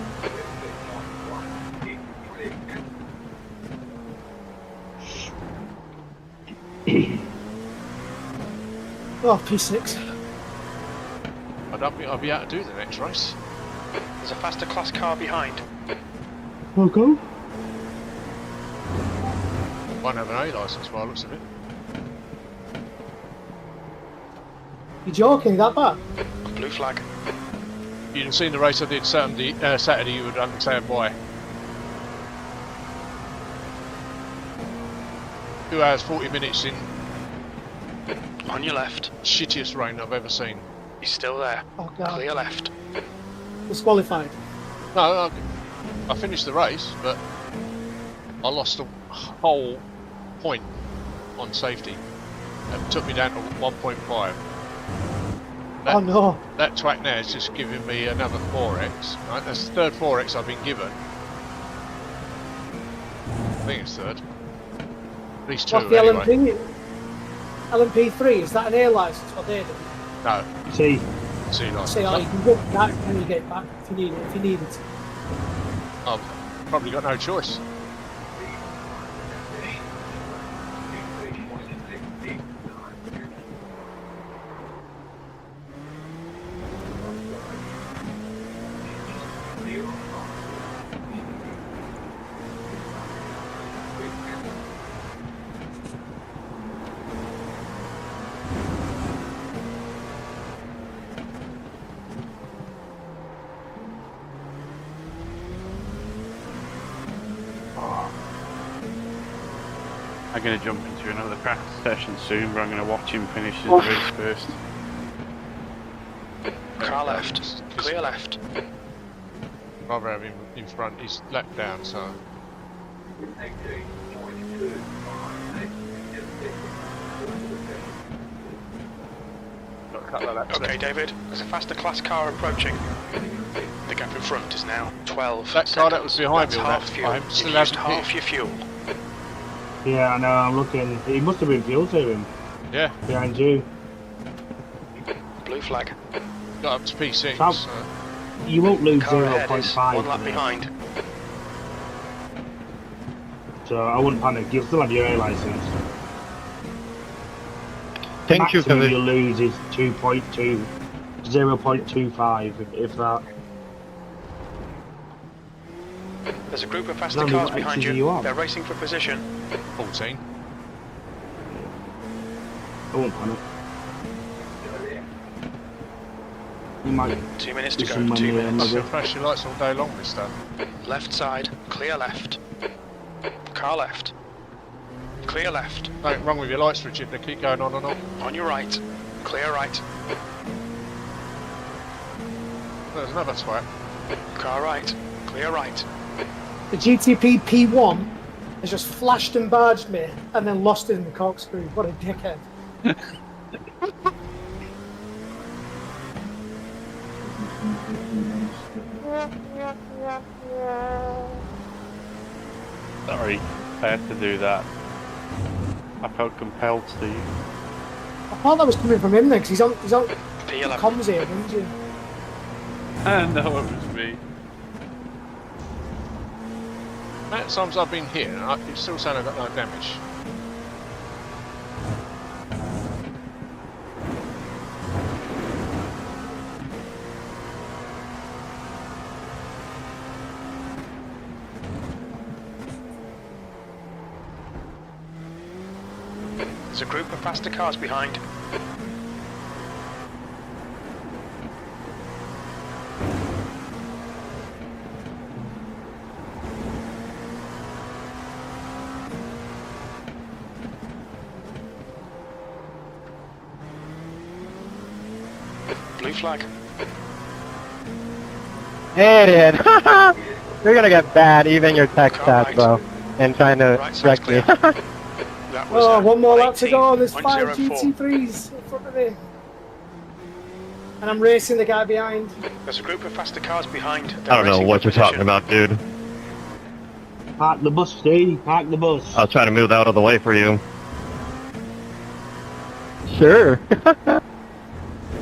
Oh, P6. I don't think I'll be able to do the next race. There's a faster class car behind. Okay. Won't have an A licence by the looks of it. You joking? That bad? Blue flag. You'd have seen the race I did Saturday, you would understand why. 2 hours 40 minutes in On your left. shittiest rain I've ever seen. He's still there. Oh god. Clear left. Disqualified. No, I finished the race, but I lost a whole point on safety. It took me down to 1.5. Oh no. That twat now is just giving me another 4x. Right? That's the third 4x I've been given. I think it's third. At least 2 What's the anyway. LMP3? Is that an A license? What they do? No, See, C license. Say, oh, you can book that when you get back if you need it. If you need it. I've probably got no choice. I'm going to jump into another practice session soon, but I'm going to watch him finish his race first. Car left. Clear left. Rather have him in front. He's lapped down, so. Got couple of laps Okay, left. David, there's a faster class car approaching. The gap in front is now 12 That car that was seconds. behind That's me on half that fuel. time You've still used hasn't half hit. your fuel. Yeah, I know, I'm looking. He must have been fuel saving Yeah, behind you. Blue flag. got up to P6. South. So. You won't lose Car ahead is 0.5. 1 lap behind. So I wouldn't panic. You'll still have your A license. Thank you, Maximum Kevin. you'll lose is 2.2, 0.25, if that. There's a group of faster Randy, cars what behind XC are you. you on? They're racing for position. 14. I won't panic. You might 2 minutes to do go. some 2 money minutes. and You'll flash your lights all day long this time. Left side, clear left. Car left. Clear left. Nothing wrong with your lights, Richard. They keep going on and on. On your right. Clear right. There's another twat. Car right. Clear right. The GTP P1 has just flashed and barged me and then lost it in the corkscrew. What a dickhead. Sorry, I had to do that. I felt compelled to. I thought that was coming from him then, because he's on P11. comms here, didn't you? I know it was me. Amount of times I've been here, and it's still saying I've got no damage. There's a group of faster cars behind. Blue flag. Idiot! You're gonna get bad, even your tech Car stats, right. bro. And trying to Right side's wreck me. clear. That was, Oh, one more lap to go. There's 5 18.04. GT3s in front of me. And I'm racing the guy behind. There's a group of faster cars behind. I don't know what you're talking about, dude. park the bus, Steve. Park the bus. I was trying to move out of the way for you. Sure.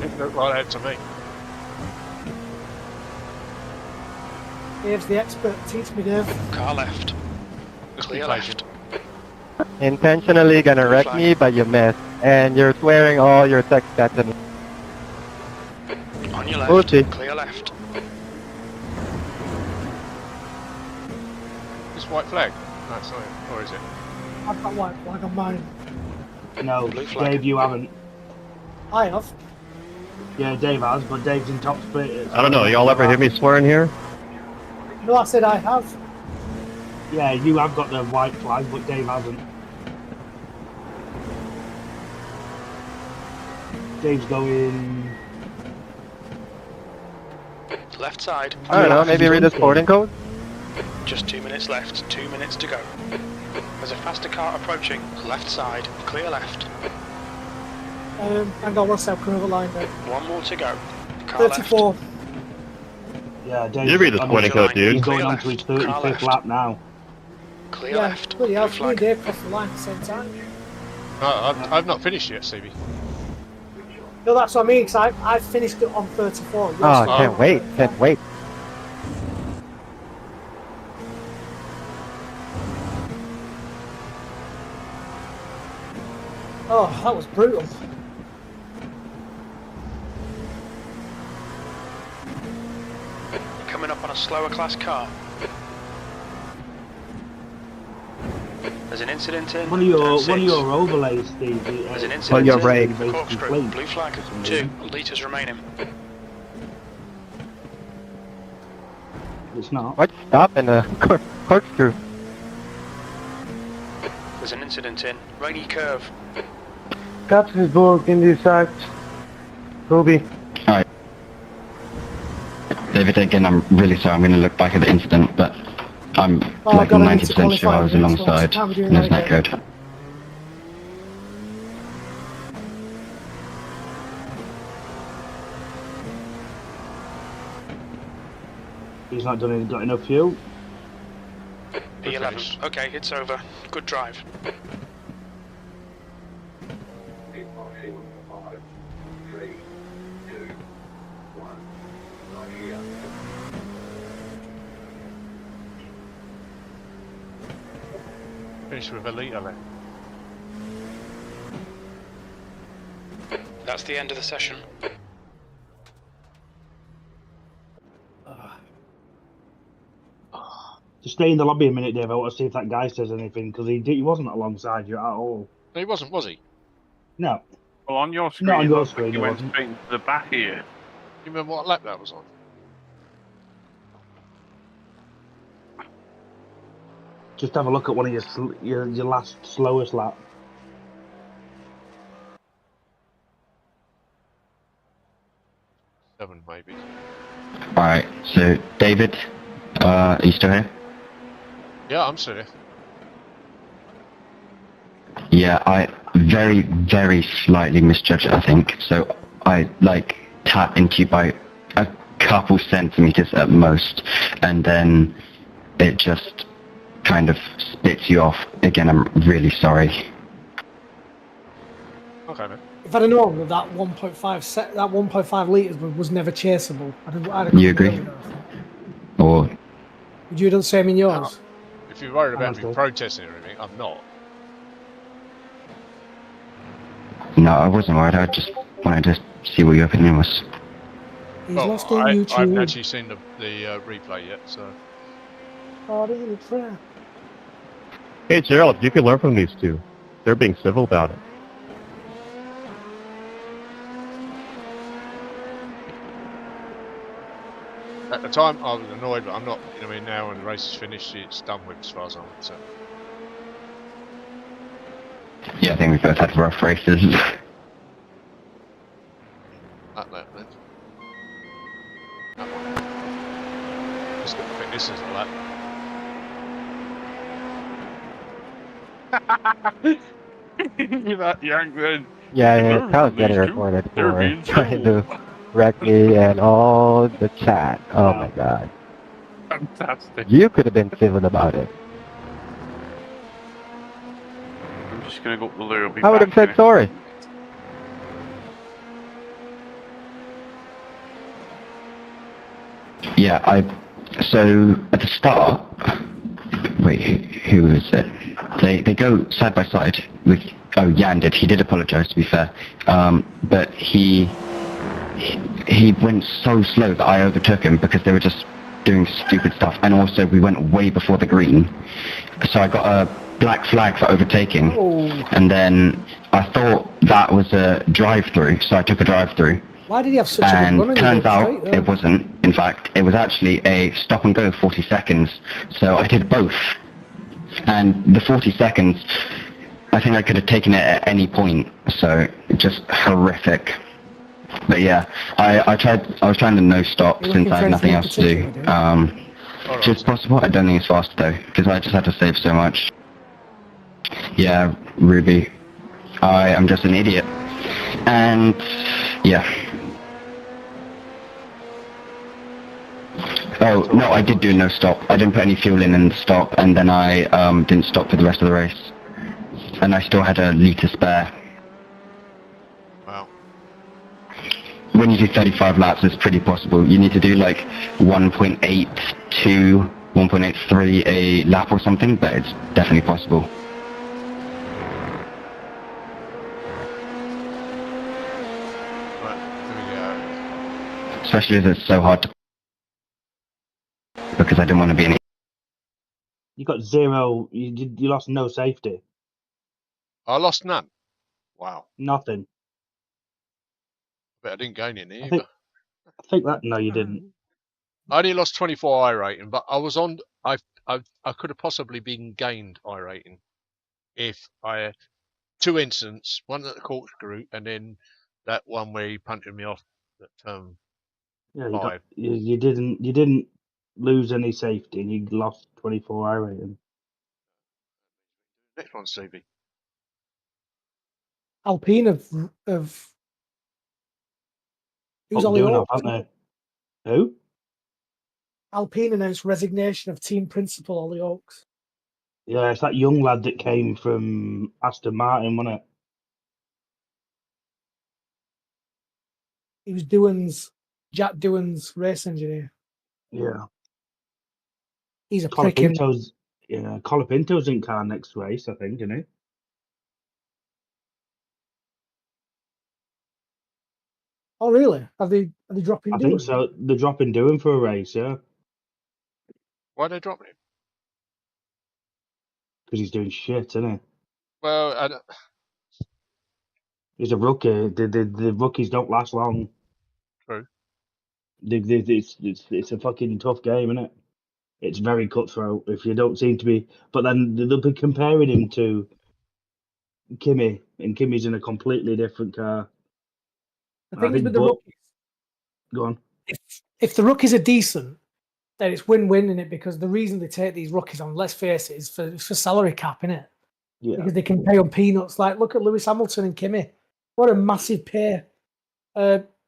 It looked like that to me. Dave's the expert. Teach me, Dave. Car left. Just be Clear patient. left. Intentionally gonna wreck me, but you missed. And you're swearing all your tech stats at me. On your left. We'll see. Clear left. This white flag? No, it's not it. Or is it? I've got white flag on mine. No, Blue flag. Dave, you haven't. I have. Yeah, Dave has, but Dave's in top split. I don't know, y'all ever hear me swearing here? No, I said I have. Yeah, you have got the white flag, but Dave hasn't. Dave's going. Left side. I don't know, maybe read the sporting code? Just 2 minutes left. 2 minutes to go. There's a faster car approaching. Left side. Clear left. Hang on, what's that curve line there? One more to go. Car 34. Yeah, Dave. You read the sporting code, He's dude. going on to his Clear 35th left. lap now. left. Clear Yeah, left. bloody hell, Blue me and flag. Dave crossed the line at the same time. No, I've not finished yet, CB. No, that's what I mean, because I finished it on 34. Yours Oh, was can't on wait, 35. can't wait. Oh, that was brutal. Coming up on a slower class car. There's an incident in. One of your turn 6. overlays, Steve. There's an uh, incident your in. brake. basically Corkscrew. clean. Blue flag. For some 2 reason. litres remaining. It's not. What? Stop in the corkscrew. There's an incident in. Rainy curve. Captain's book in this act. Ruby. Alright. David, again, I'm really sorry, I'm going to look back at the incident, but I'm Oh, like God, I need to 90% sure I was qualify for this one, so alongside can't be doing and there's that that again. code. He's not got enough fuel. P11. Okay, it's over. Good drive. Finish with a litre then. That's the end of the session. Just stay in the lobby a minute, Dave. I want to see if that guy says anything, because he wasn't alongside you at all. No, he wasn't, was he? No. Well, on your screen, Not on it your looks screen, like you it went wasn't. straight into the back here. You remember what lap that was on? Just have a look at one of your last slowest lap. Seven, maybe. Alright, so David, are you still here? Yeah, I'm still here. Yeah, I very, very slightly misjudged it, I think. So I tap into you by a couple centimeters at most, and then it just kind of spits you off. Again, I'm really sorry. Okay, man. If I'd have known that 1.5 litres was never chaseable, I'd have You agree? Or Would you have done the same in yours? If you're worried about me Honestly. protesting or anything, I'm not. no, I wasn't worried. I just wanted to see what your opinion was. He's Well, lost on I haven't YouTube. actually seen the replay yet, so. Oh, really? Fair. Hey, Gerald, you can learn from these two. They're being civil about it. At the time, I was annoyed, but I'm not. You know, I mean, now when the race is finished, it's done with as far as I'm concerned. Yeah, I think we both had rough races. That then. That one. I think this is a lap. That yank then. Yeah, Kyle's getting These two, recorded they're for being trying civil. to wreck me and all the chat. Oh my god. Fantastic. You could have been civil about it. I'm just gonna go up the loo. I'll be I would have back said in a- sorry. Yeah, so at the start, wait, who was it? They go side by side with, Jan did, he did apologise to be fair, but he went so slow that I overtook him because they were just doing stupid stuff, and also we went way before the green, so I got a black flag for overtaking, and then I thought that was a drive-through, so I took a drive-through. Why did he have such a And good run? turns out it wasn't. In fact, it was actually a stop and go 40 seconds. So I did both. And the 40 seconds, I think I could have taken it at any point. So just horrific. But yeah, I was trying to no stop You're since looking I had for nothing anything else to do. particular, If it's possible, I don't think it's fast though, because I just had to save so much. Yeah, Ruby, I am just an idiot. And yeah. Oh, no, I did do no stop. I didn't put any fuel in the stop, and then I didn't stop for the rest of the race. And I still had a litre spare. Wow. When you do 35 laps, it's pretty possible. You need to do like 1.82, 1.83 a lap or something, but it's definitely possible. Right, here we go. Especially as it's so hard to... because I didn't want to be an... You got zero. You lost no safety. I lost none. Wow. Nothing. But I didn't gain any I either. think that. No, you didn't. I only lost 24 I rating, but I was on. I could have possibly been gained I rating if I two incidents, one at the Corkscrew and then that one where he punching me off at Yeah, 5. you didn't lose any safety, and you lost 24 I rating. Next one, Stevie. Alpine of who's Up Ollie doing Hope? off, aren't they? Who? Alpine announced resignation of team principal Ollie Oakes. Yeah, it's that young lad that came from Aston Martin, wasn't it? He was Jack Doohan's race engineer. Yeah. He's a prick. Colapinto's in car next race, I think, isn't he? Oh, really? Are they dropping I Doohan? think so. They're dropping Doohan for a race, yeah. Why are they dropping him? Because he's doing shit, isn't he? Well, He's a rookie. The rookies don't last long. True. It's a fucking tough game, isn't it? It's very cutthroat if you don't seem to be. But then they'll be comparing him to Kimi, and Kimi's in a completely different car. The thing is with the rookies, Go on. if the rookies are decent, then it's win-win in it, because the reason they take these rookies on, let's face it, is for salary cap, innit? Yeah. Because they can pay on peanuts. Like, look at Lewis Hamilton and Kimi. What a massive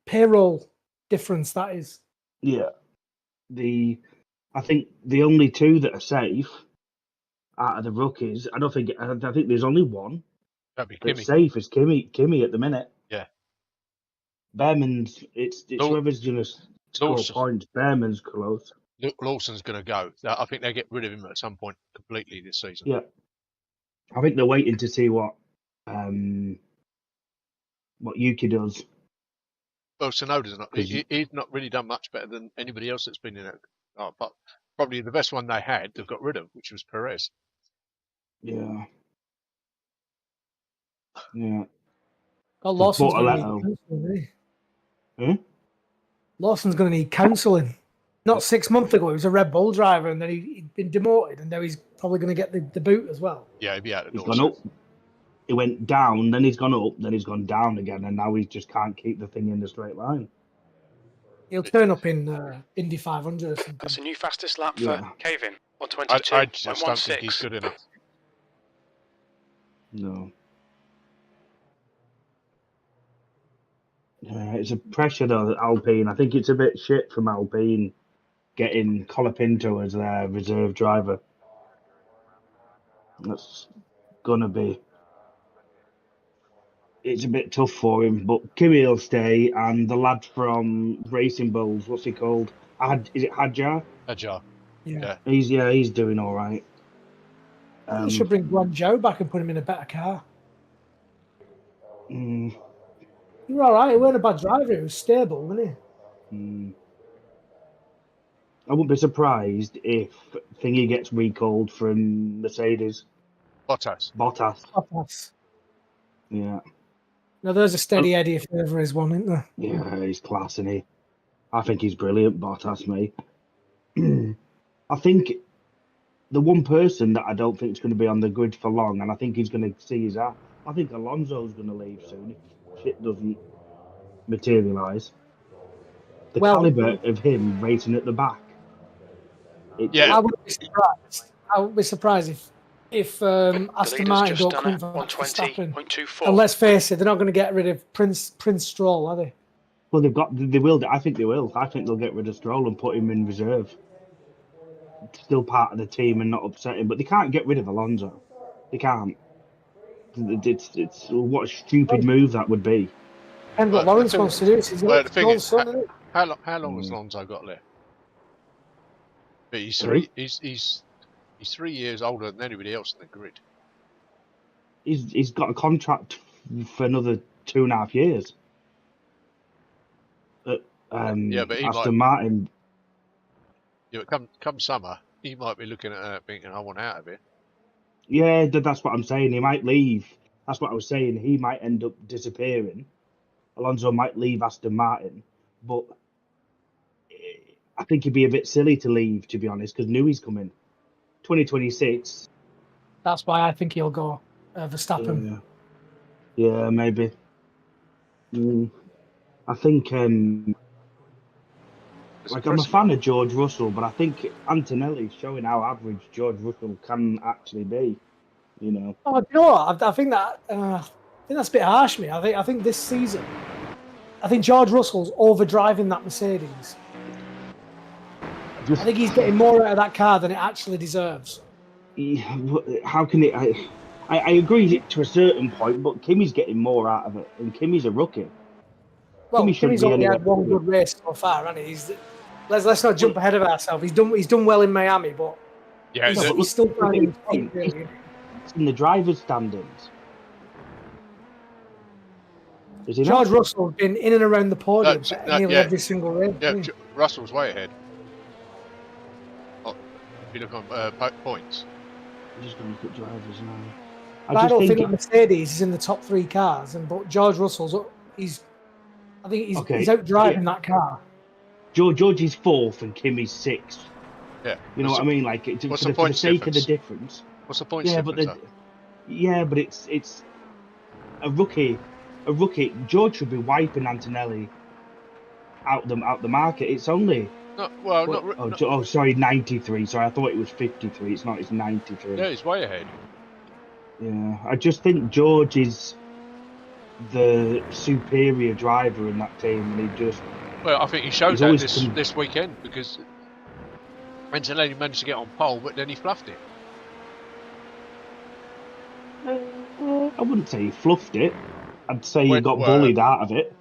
payroll difference that is. Yeah. I think the only two that are safe out of the rookies, I think there's only one that'd be that's Kimi. safe is Kimi at the minute. Yeah. Behrman's it's whoever's gonna score Lawson. points. Behrman's close. Lawson's going to go. I think they'll get rid of him at some point completely this season. Yeah. I think they're waiting to see what Yuki does. Well, Tsunoda's not. He's not really done much better than anybody else that's been in it. But probably the best one they had, they've got rid of, which was Perez. Yeah. Yeah. Oh, Lawson's going to need counselling, Lawson's going to need counselling. Not 6 months ago, he was a Red Bull driver, and then he'd been demoted, and now he's probably going to get the boot as well. Yeah, he'd be out the door. He's gone up. He went down, then he's gone up, then he's gone down again, and now he just can't keep the thing in the straight line. He'll turn up in Indy 500 or something. That's a new fastest lap for Kevin on 22. I just don't think he's good enough. No. Yeah, it's a pressure though, Alpine. I think it's a bit shit from Alpine getting Colapinto as their reserve driver. That's gonna be. It's a bit tough for him, but Kimi will stay, and the lad from Racing Bulls, what's he called? Is it Hadjar? Hadjar. Yeah. He's doing all right. You should bring Guangzhou back and put him in a better car. Mm. He was all right. He wasn't a bad driver. He was stable, wasn't he? Mm. I wouldn't be surprised if Thingy gets recalled from Mercedes. Bottas. Yeah. Now, there's a steady Eddie if there ever is one, isn't there? Yeah, he's class, isn't he? I think he's brilliant, Bottas, mate. I think the one person that I don't think is going to be on the grid for long, and I think he's going to see his ass, I think Alonso's going to leave soon if shit doesn't materialise. The calibre of him racing at the back. I wouldn't be surprised. I would be surprised if Aston Martin don't come for Verstappen. And let's face it, they're not going to get rid of Prince Stroll, are they? Well, they will. I think they will. I think they'll get rid of Stroll and put him in reserve. Still part of the team and not upset him, but they can't get rid of Alonso. They can't. It's what a stupid move that would be. And what Lawrence wants to do is he's the thing is, how long has Alonso got left? But he's 3 years older than anybody else in the grid. He's got a contract for another 2.5 years. But Aston Martin. Yeah, but come summer, he might be looking at it thinking, "I want out of it." Yeah, that's what I'm saying. He might leave. That's what I was saying. He might end up disappearing. Alonso might leave Aston Martin, but I think he'd be a bit silly to leave, to be honest, because Newey's coming. 2026. That's why I think he'll go Verstappen. Yeah, maybe. I think I'm a fan of George Russell, but I think Antonelli's showing how average George Russell can actually be. You know. Oh, you know what? I think that's a bit harsh, mate. I think this season, I think George Russell's overdriving that Mercedes. I think he's getting more out of that car than it actually deserves. How can it? I agree to a certain point, but Kimmy's getting more out of it, and Kimmy's a rookie. Well, shouldn't Kimmy's be only anywhere had one near good race so far, hasn't he? Let's not jump ahead of ourselves. He's done well in Miami, but Yeah, he's still finding his feet, really. It's in the driver's standings. Is he George not? Russell's been in and around the podium nearly yeah. every single race. yeah, Russell's way ahead. Oh, if you look on points. I'm just going to look at drivers now. I don't think Mercedes is in the top 3 cars, but George Russell's he's out driving that car. George is 4th and Kimmy's 6th. Yeah. You know what I mean? Like, what's for the sake of the difference. What's the point difference? But it's a rookie. A rookie. George should be wiping Antonelli out the market. It's only. Sorry, 93. Sorry, I thought it was 53. It's not. It's 93. Yeah, he's way ahead. Yeah, I just think George is the superior driver in that team, and he just. Well, I think he showed that this weekend because Antonelli managed to get on pole, but then he fluffed it. I wouldn't say he fluffed it. I'd say he got bullied out of it.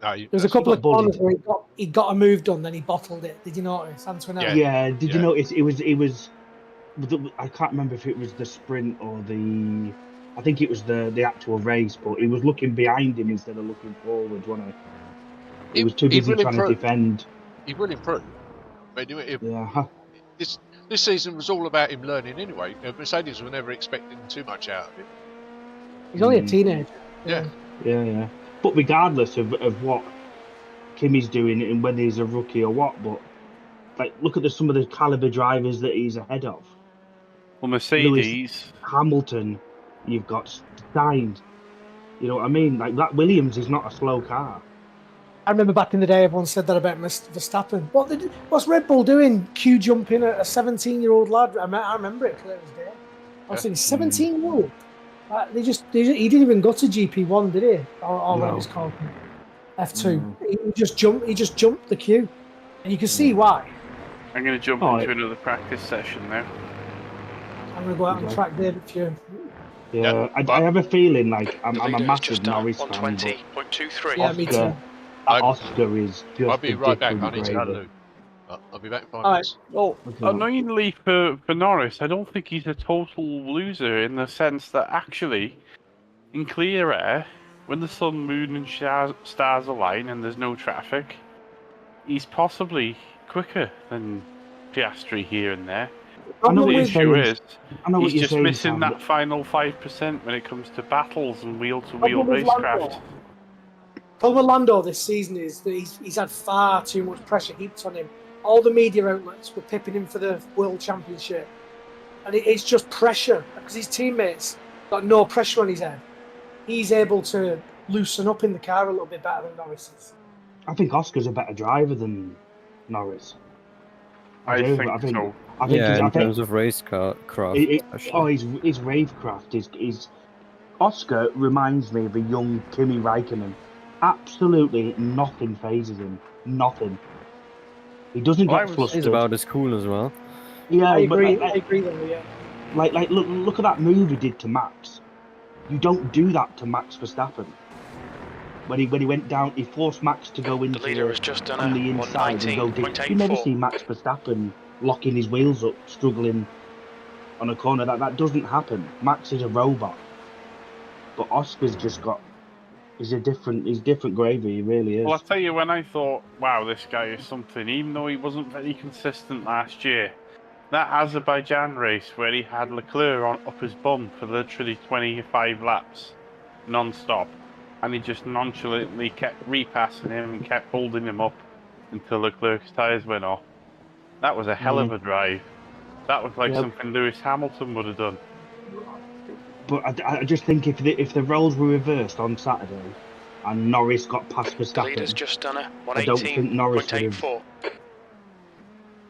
No, There's a couple of corners where he got a move done, then he bottled it. Did you notice, Antonelli? Yeah. Did you notice it was? I can't remember if it was the sprint or the. I think it was the actual race, but he was looking behind him instead of looking forward, wasn't he? He was too busy trying to defend. He will improve. But this season was all about him learning anyway. Mercedes were never expecting too much out of him. He's only a teenager. Yeah. But regardless of what Kimmy's doing and whether he's a rookie or what, but like look at some of the caliber drivers that he's ahead of. Well, Mercedes, Hamilton, you've got Stein. You know what I mean? Like that Williams is not a slow car. I remember back in the day, everyone said that about Verstappen. What's Red Bull doing? Q jumping at a 17-year-old lad. I remember it clear as day. I was thinking 17-year-old. He didn't even go to GP1, did he? Or what it was called, F2. He just jumped the queue, and you can see why. I'm going to jump into another practice session now. I'm going to go out on track, David. Yeah, I have a feeling like I'm a massive Norris fan. 120.23. Yeah, me too. Oscar is just. I'll be right back. I need to go to Lou. I'll be back in 5 minutes. Well, annoyingly for Norris, I don't think he's a total loser in the sense that actually, in clear air, when the sun, moon, and stars align and there's no traffic, he's possibly quicker than Piastri here and there. The issue is, he's just missing that final 5% when it comes to battles and wheel-to-wheel racecraft. The problem with Lando this season is that he's had far too much pressure heaped on him. All the media outlets were pipping him for the World Championship. And it's just pressure, because his teammates got no pressure on his head. He's able to loosen up in the car a little bit better than Norris is. I think Oscar's a better driver than Norris. I think so. In terms of race craft. His ravecraft is Oscar reminds me of a young Kimi Räikkönen. Absolutely nothing phases him. Nothing. He doesn't get flustered. He's about as cool as well. Yeah, I agree. I agree with you. Like look at that move he did to Max. You don't do that to Max Verstappen. When he went down, he forced Max to go into the leader has just done on the inside and go deep. You never see Max Verstappen locking his wheels up, struggling on a corner. That doesn't happen. Max is a robot, but Oscar's just got. He's different gravy. He really is. Well, I'll tell you, when I thought, wow, this guy is something, even though he wasn't very consistent last year, that Azerbaijan race where he had Leclerc up his bum for literally 25 laps, non-stop, and he just nonchalantly kept repassing him and kept holding him up until Leclerc's tyres went off. That was a hell of a drive. That was like something Lewis Hamilton would have done. But I just think if the roles were reversed on Saturday and Norris got past Verstappen, just done a I don't think Norris would have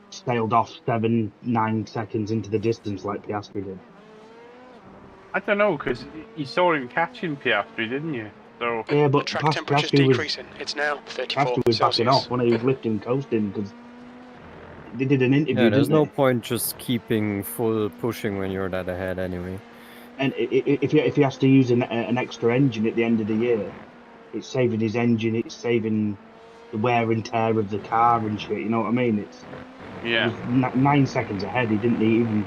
sailed off 7-9 seconds into the distance like Piastri did. I don't know, because you saw him catching Piastri, didn't you? So yeah, but the track temperature's decreasing. It's now 34 Piastri was backing off when he was lifting, coasting. Cause they did an interview. Yeah, there's didn't no they? point just keeping full pushing when you're that ahead anyway. And if he has to use an extra engine at the end of the year, it's saving his engine. It's saving the wear and tear of the car and shit. You know what I mean? It was 9 seconds ahead. He didn't even.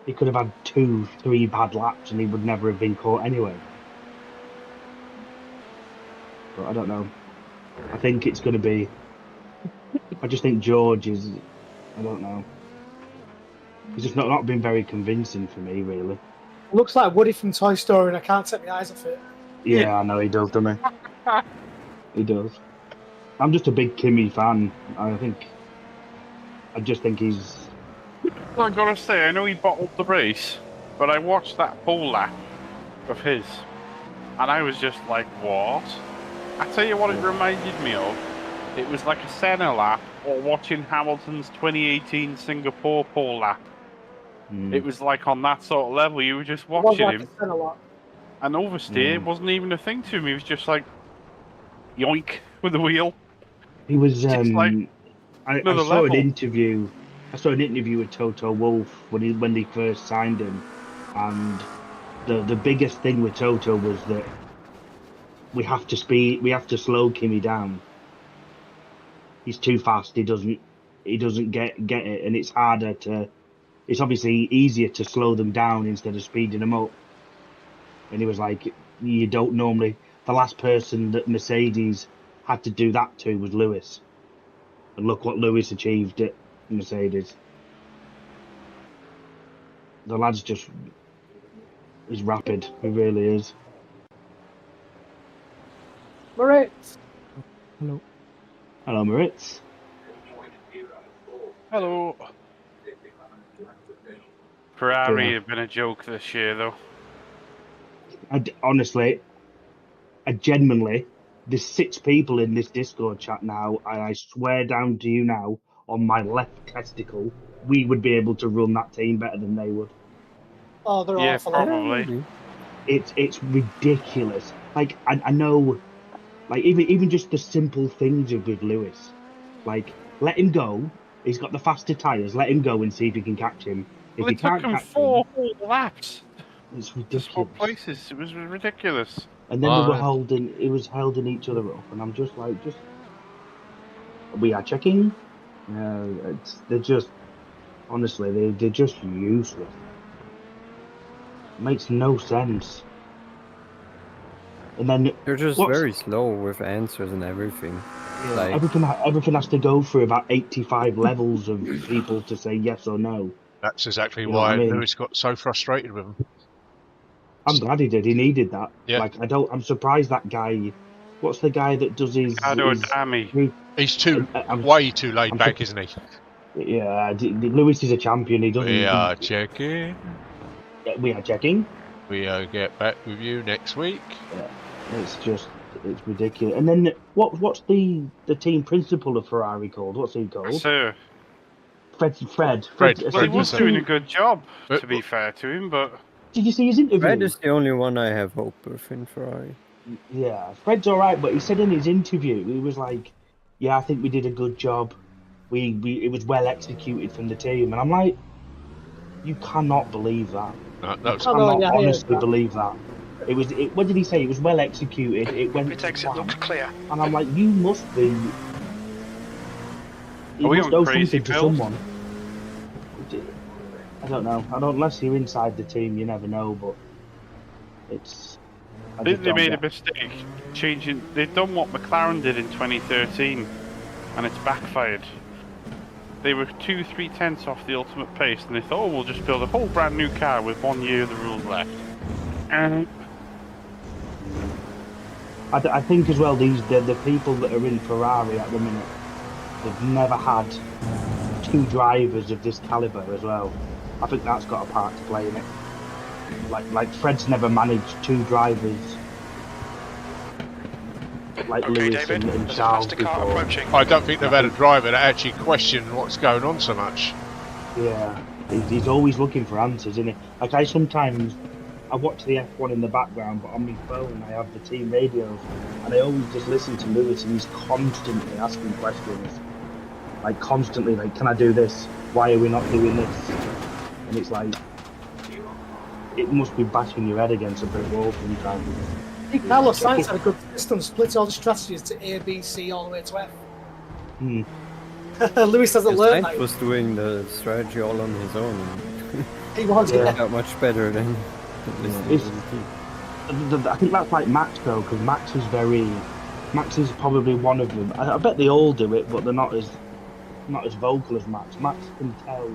He could have had 2-3 bad laps, and he would never have been caught anyway. But I don't know. I think it's going to be. I just think George is. I don't know. He's just not been very convincing for me, really. Looks like Woody from Toy Story, and I can't take my eyes off it. Yeah, I know he does, doesn't he? He does. I'm just a big Kimmy fan. I just think he's. I gotta say, I know he bottled the race, but I watched that pole lap of his, and I was just like, what? I tell you what it reminded me of. It was like a Senna lap, or watching Hamilton's 2018 Singapore pole lap. It was like on that sort of level. You were just watching him, and oversteer wasn't even a thing to him. He was just like, yoink, with the wheel. He was. I saw an interview. I saw an interview with Toto Wolff when they first signed him, and the biggest thing with Toto was that we have to slow Kimi down. He's too fast. He doesn't get it, and it's harder to. It's obviously easier to slow them down instead of speeding them up. And he was like, you don't normally. The last person that Mercedes had to do that to was Lewis, and look what Lewis achieved at Mercedes. The lad's just is rapid. He really is. Moritz. Hello. Hello, Moritz. Hello. Ferrari have been a joke this year, though. Honestly, genuinely, there's 6 people in this Discord chat now, and I swear down to you now, on my left testicle, we would be able to run that team better than they would. Oh, they're awful. Probably. It's ridiculous. Like I know, like even just the simple things with Lewis, like let him go. He's got the faster tyres. Let him go and see if you can catch him. If It took him 4 whole laps. It's Just ridiculous. swap places. It was ridiculous. And then they were holding. It was holding each other up, and I'm just like, we are checking. They're just honestly, they're just useless. It makes no sense. And then They're just very slow with answers and everything. Like everything has to go through about 85 levels of people to say yes or no. That's exactly You know why what I mean? Lewis got so frustrated with him. I'm glad he did. He needed that. Yeah. Like I'm surprised that guy. What's the guy that does his? He's way too laid back, isn't he? Yeah, Lewis is a champion. He doesn't. We are checking. We are checking. We'll get back with you next week. Yeah, it's ridiculous. And then what's the team principal of Ferrari called? What's he called? Sir. Fred. Well, he was doing a good job, to be fair to him, but... Did you see his interview? Fred is the only one I have hope with in Ferrari. Yeah, Fred's alright, but he said in his interview, he was like, yeah, I think we did a good job. It was well executed from the team. And I'm like, you cannot believe that. No, that was... I cannot honestly believe that. What did he say? It was well executed. It looked clear. And I'm like, you must be... You must owe something to someone. I don't know. Unless you're inside the team, you never know, but it's... They made a mistake changing... They've done what McLaren did in 2013, and it's backfired. They were 2-3 tenths off the ultimate pace, and they thought, oh, we'll just build a whole brand new car with 1 year of the rules left. And... I think as well, the people that are in Ferrari at the minute, they've never had 2 drivers of this caliber as well. I think that's got a part to play in it. Like Fred's never managed 2 drivers like Lewis and Charles before. I don't think they've had a driver that actually questioned what's going on so much. Yeah, he's always looking for answers, isn't he? Like I watch the F1 in the background, but on my phone I have the team radios, and I always just listen to Lewis, and he's constantly asking questions. like constantly, like, can I do this? Why are we not doing this? And it's like, it must be bashing your head against a brick wall sometimes. Carlos Sainz had a good system, split all the strategies to A, B, C, all the way to F. Lewis hasn't learned that. Sainz was doing the strategy all on his own. And He was, it turned out much better than listening to the team. I think that's like Max though, because Max is probably one of them. I bet they all do it, but they're not as vocal as Max. Max can tell.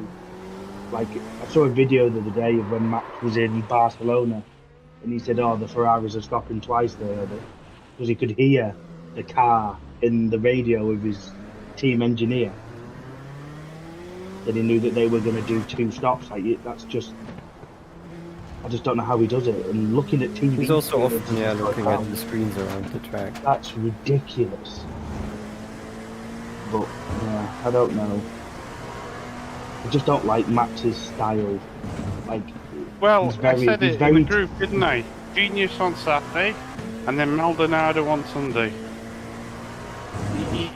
Like, I saw a video the other day of when Max was in Barcelona, and he said, "Oh, the Ferraris are stopping twice there," because he could hear the car in the radio of his team engineer. That he knew that they were going to do 2 stops. Like, that's just. I just don't know how he does it. And looking at TV, he's also often looking at the screens around the track. That's ridiculous. But yeah, I don't know. I just don't like Max's style. Like, Well, very, I said it very in the group, didn't I? Genius on Saturday, and then Maldonado on Sunday.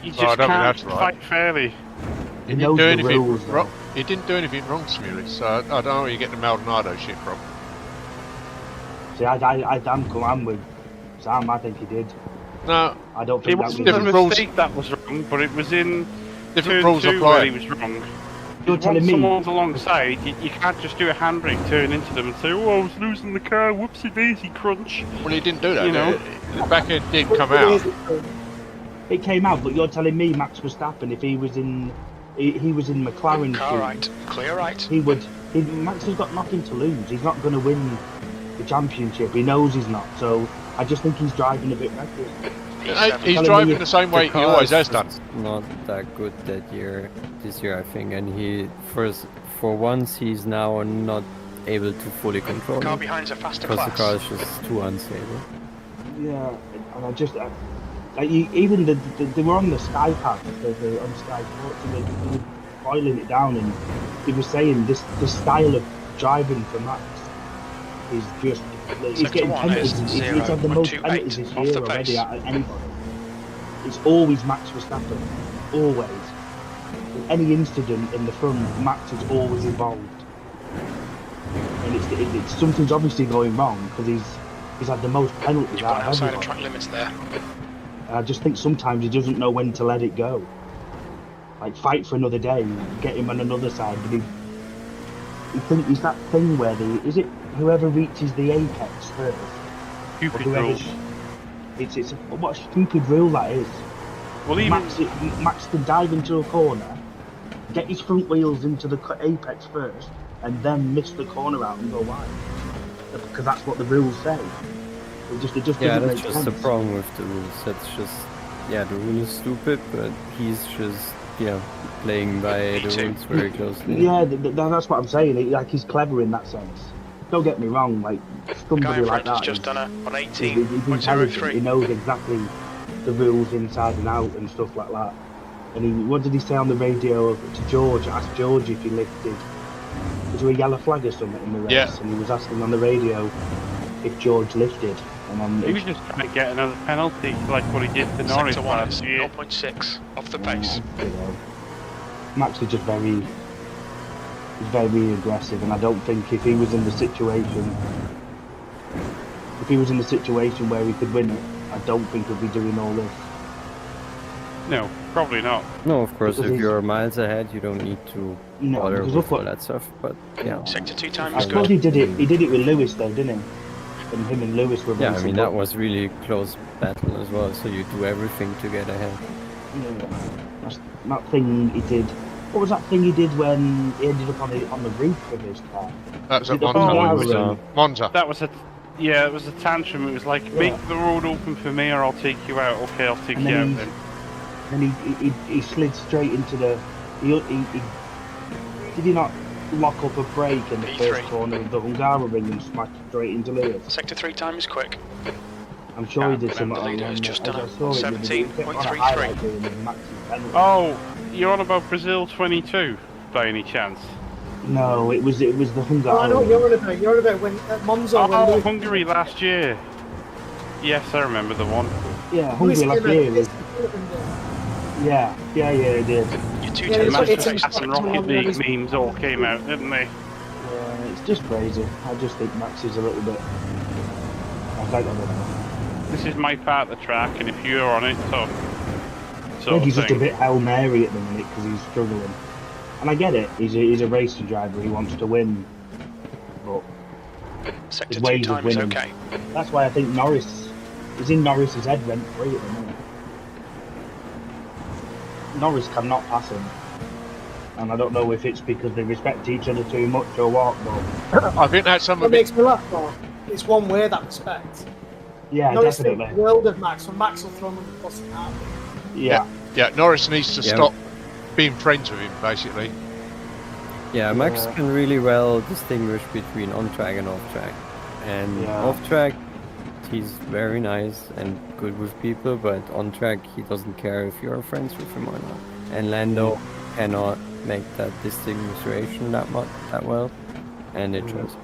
You just can't fight fairly. He didn't do anything wrong. He didn't do anything wrong, Smuley. So I don't know where you get the Maldonado shit from. See, I'm with Sam. I think he did. No, I don't think it wasn't a mistake that was wrong, but it was in different rules apply. Where he was wrong. You're telling me someone's alongside, you can't just do a handbrake, turn into them and say, "Oh, I was losing the car, whoopsie daisy crunch." Well, he didn't do that. You know, the back end did come out. It came out, but you're telling me Max Verstappen, if he was in McLaren, car right, clear right. Max has got nothing to lose. He's not going to win the championship. He knows he's not. So I just think he's driving a bit reckless. He's driving the same way he always has done. Not that good this year, I think, and he for once he's now not able to fully control The car it behind's a faster because class. the car is just too unstable. Yeah, and I just like even they were on the Sky Pass, on Sky Sports, and they were boiling it down, and he was saying this style of driving for Max is just. He's getting penalties. He's had the most penalties this year already out of anybody. It's always Max Verstappen. Always. Any incident in the front, Max is always involved. And it's something's obviously going wrong because he's had the most penalties out of outside everybody. of track limits there. I just think sometimes he doesn't know when to let it go. Like, fight for another day, get him on another side, but he think it's that thing where whoever reaches the apex first. Stupid rule. It's what a stupid rule that is. Well, Max can dive into a corner, get his front wheels into the apex first, and then miss the corner out and go wide. Because that's what the rules say. It just that's doesn't make just sense. the problem with the rules. That's just the rule is stupid, but he's just playing by the rules very closely. Yeah, that's what I'm saying. Like, he's clever in that sense. Don't get me wrong. Like, somebody like that. Just done on 18.03. He knows exactly the rules inside and out and stuff like that. And what did he say on the radio to George? Asked George if he lifted. Was there a yellow flag or something in the race? Yeah. And he was asking on the radio if George lifted. And he was just trying to get another penalty, like what he did to Norris last year. 0.6 off the pace. Max is just very aggressive, and I don't think if he was in the situation where he could win it, I don't think he'd be doing all this. No, probably not. No, of course, Because if you're miles ahead, you don't need to bother with all that stuff. But Sector 2 time I is suppose good. he did it with Lewis though, didn't he? And him and Lewis were I mean that was really close battle as well. So you do everything to get ahead. That's that thing he did. What was that thing he did when he ended up on the roof of his car? That's Was at it the Monza. Hungarian? Monza. That was it was a tantrum. It was like, make the road open for me or I'll take you out. Okay, I'll take you out then. And he slid straight into the. Did he not lock up a brake in the first corner of the Hungaroring and smash straight into Lewis? Sector 3 time is quick. I'm sure he did the some. leader has just done I it. saw it, 17.33. Oh, you're on about Brazil 22 by any chance? No, it was the Hungaroring. Oh, I know what you're on about. You're on about when at Monza. Oh, Hungary last year. Yes, I remember the one. Yeah, Hungary last year. Yeah, it did. Your two Yeah, turns it's- left it's of a- Sector And 1. Rocket League memes all came out, didn't they? Yeah, it's just crazy. I just think Max is a little bit. I don't know. This is my part of the track, and if you're on it, so. I think he's just a bit Hail Mary at the minute because he's struggling. And I get it. He's a racing driver. He wants to win. But Sector his 2 ways of time is winning. okay. That's why I think Norris is in Norris's head rent free at the minute. Norris cannot pass him. And I don't know if it's because they respect each other too much or what, but I think that's some What of it. makes me laugh, though, it's one way, that respect. yeah, Norris thinks definitely. the world of Max, and Max will throw him under the bus and out. Yeah. Yeah, Norris needs to Yeah. stop being friends with him, basically. Yeah, Max Yeah. can really well distinguish between on track and off track. And Yeah. off track, he's very nice and good with people, but on track, he doesn't care if you're friends with him or not. And Lando cannot make that distinguishation that well, and it shows.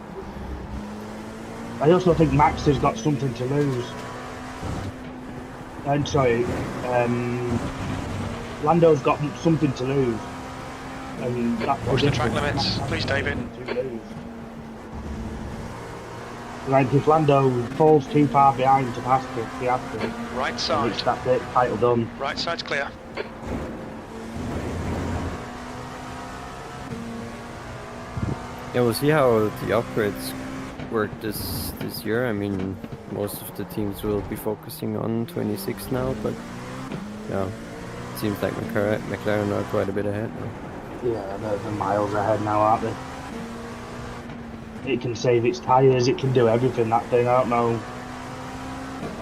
I also think Max has got something to lose. I'm sorry, Lando's got something to lose. And that's Watch the track difference. limits, Max please, has David. something to lose. Like if Lando falls too far behind to pass it, he has to. Right And side. that's it, title done. Right side's clear. Yeah, we'll see how the upgrades work this year. I mean, most of the teams will be focusing on 26 now, but yeah, it seems like McLaren are quite a bit ahead now. Yeah, they're miles ahead now, aren't they? It can save its tyres, it can do everything, that thing. I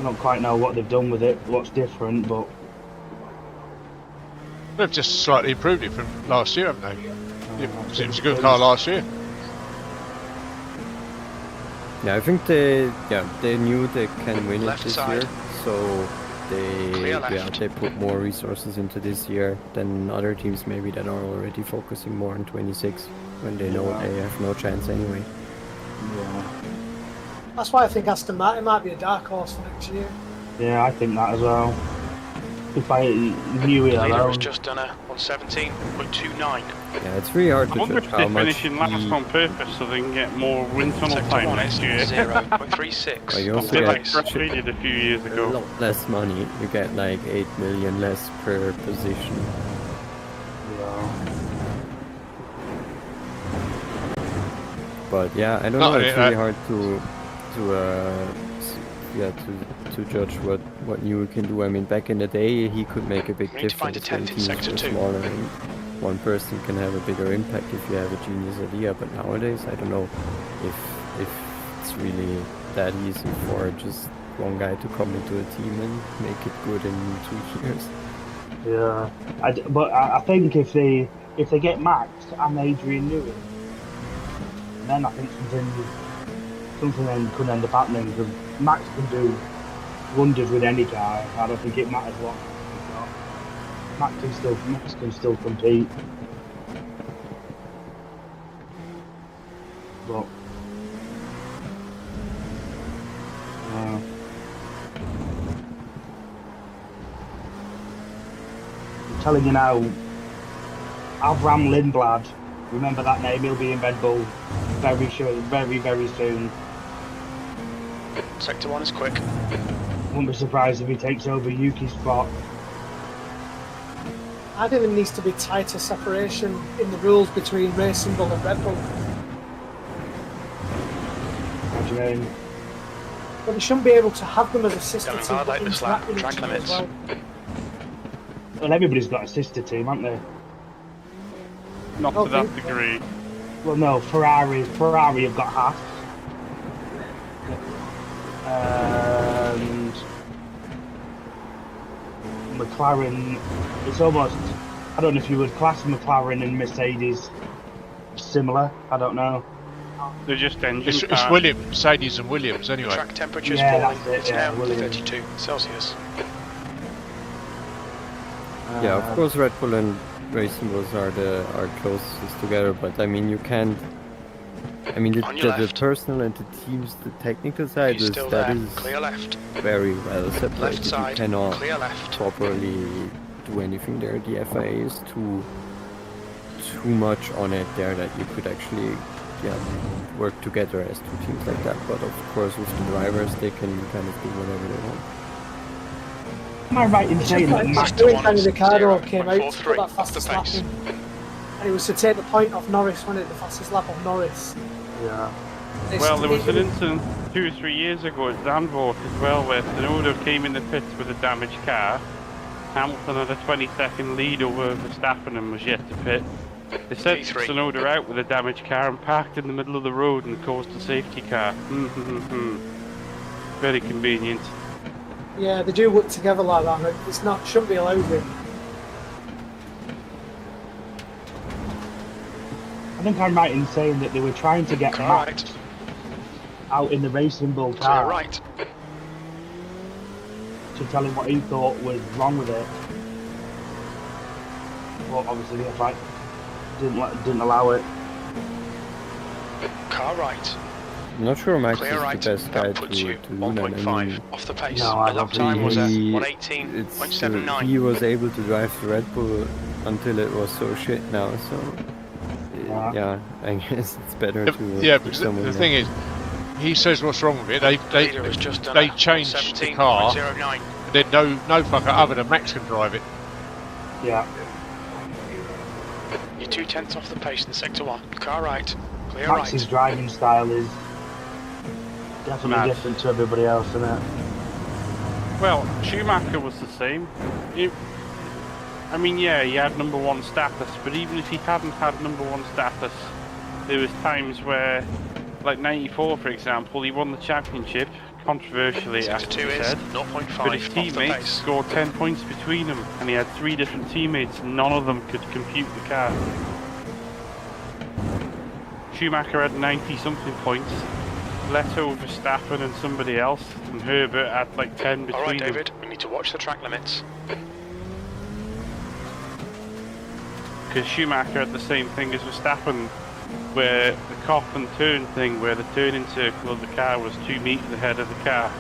don't quite know what they've done with it, what's different, but They've just slightly improved it from last year, haven't they? It was a good car last year. Yeah, I think they knew they can win Left it this side. year, so Clear left. they put more resources into this year than other teams maybe that are already focusing more on 26 when they know they have no chance anyway. yeah. That's why I think Aston Martin might be a dark horse for next year. Yeah, I think that as well. If I knew it The leader alone. has just done a 117.29. Yeah, it's really hard I to wonder judge if how they're much finishing last on purpose so they can get more wind tunnel Sector time 1 next is year. 0.36. Well, you A also bit get like Ferrari did a few years a ago. lot less money. You get like 8 million less per position. Yeah. But yeah, I don't No, know. It's I- really hard to judge what Newey can do. I mean, back in the day, he could make a big Need to find difference a when tent in teams sector were 2. smaller and one person can have a bigger impact if you have a genius idea. But nowadays, I don't know if it's really that easy for just one guy to come into a team and make it good in 2 years. Yeah. But I think if they get Max and Adrian Newey, then I think something then could end up happening, because Max can do wonders with any car. I don't think it matters what he's got. Max can still compete. But I'm telling you now, Avram Lindblad, remember that name, he'll be in Red Bull very soon. Sector 1 is quick. Wouldn't be surprised if he takes over Yuki's spot. I think there needs to be tighter separation in the rules between Racing Bull and Red Bull. What do you mean? But they shouldn't be able to have them as a sister Going team, hard but like this lap, interact with track each other as limits. well. Well, everybody's got a sister team, haven't they? Not to that degree. Well, no, Ferrari have got Haas. And McLaren, it's almost, I don't know if you would class McLaren and Mercedes similar, I don't know. They're just engine It's parts. Williams, Mercedes and Williams anyway. Track temperature's Yeah, falling. that's it, It's yeah, now Williams. 32 Celsius. Yeah, of course, Red Bull and Racing Bulls are closest together, but I mean, you can't. I mean, On your the left. personal and the teams, the technical side He's still that there. is Clear left. very well separated. Left You side. cannot Clear left. properly do anything there. The FIA is too too much on it there that you could actually work together as two teams like that. But of course, with the drivers, they can kind of do whatever they want. Am I right in saying that Max doing kind of Ricardo came out to put that 0.43 fastest off the lap pace. in. And it was to take the point off Norris, wasn't it? The fastest lap of Norris. Yeah. Well, there was an incident 2 or 3 years ago at Zandvoort as well, where Tsunoda came in the pits with a damaged car. Hamilton had a 20-second lead over Verstappen and was yet to pit. They sent P3. Tsunoda out with a damaged car and parked in the middle of the road and caused a safety car. Very convenient. Yeah, they do work together like that. But it's not, shouldn't be allowed. Really. I think I'm right in saying that they were trying to get Car Max right. out in the racing bull Clear car right. to tell him what he thought was wrong with it. But obviously the FI didn't allow it. Car right. I'm not sure Max Clear is right. the best guy That puts you to win. I 1.5 mean, off the pace. No, I The lap don't time was at he 118.79. he was able to drive the Red Bull until it was so shit now. So yeah, I guess it's better to Yeah, put because someone the there. thing is, he says what's wrong with it. Leader has just done they a changed the car, 17.09. and then no fucker other than Max can drive it. Yeah. You're 2/10 off the pace in sector 1. Car right. Clear Max's right. driving style is definitely Mad. different to everybody else, isn't it? Well, Schumacher was the same. I mean, yeah, he had number 1 status, but even if he hadn't had number 1 status, there was times where, like 94 for example, he won the championship, controversially as Sector he 2 is said, 0.5 but his off the teammates pace. scored 10 points between them, and he had 3 different teammates, and none of them could compute the car. Schumacher had 90-something points, Leto, Verstappen and somebody else, and Herbert had like 10 between Alright, them. David, we need to watch the track limits. Because Schumacher had the same thing as Verstappen, where the cop and turn thing, where the turning circle of the car was 2 meters ahead of the car.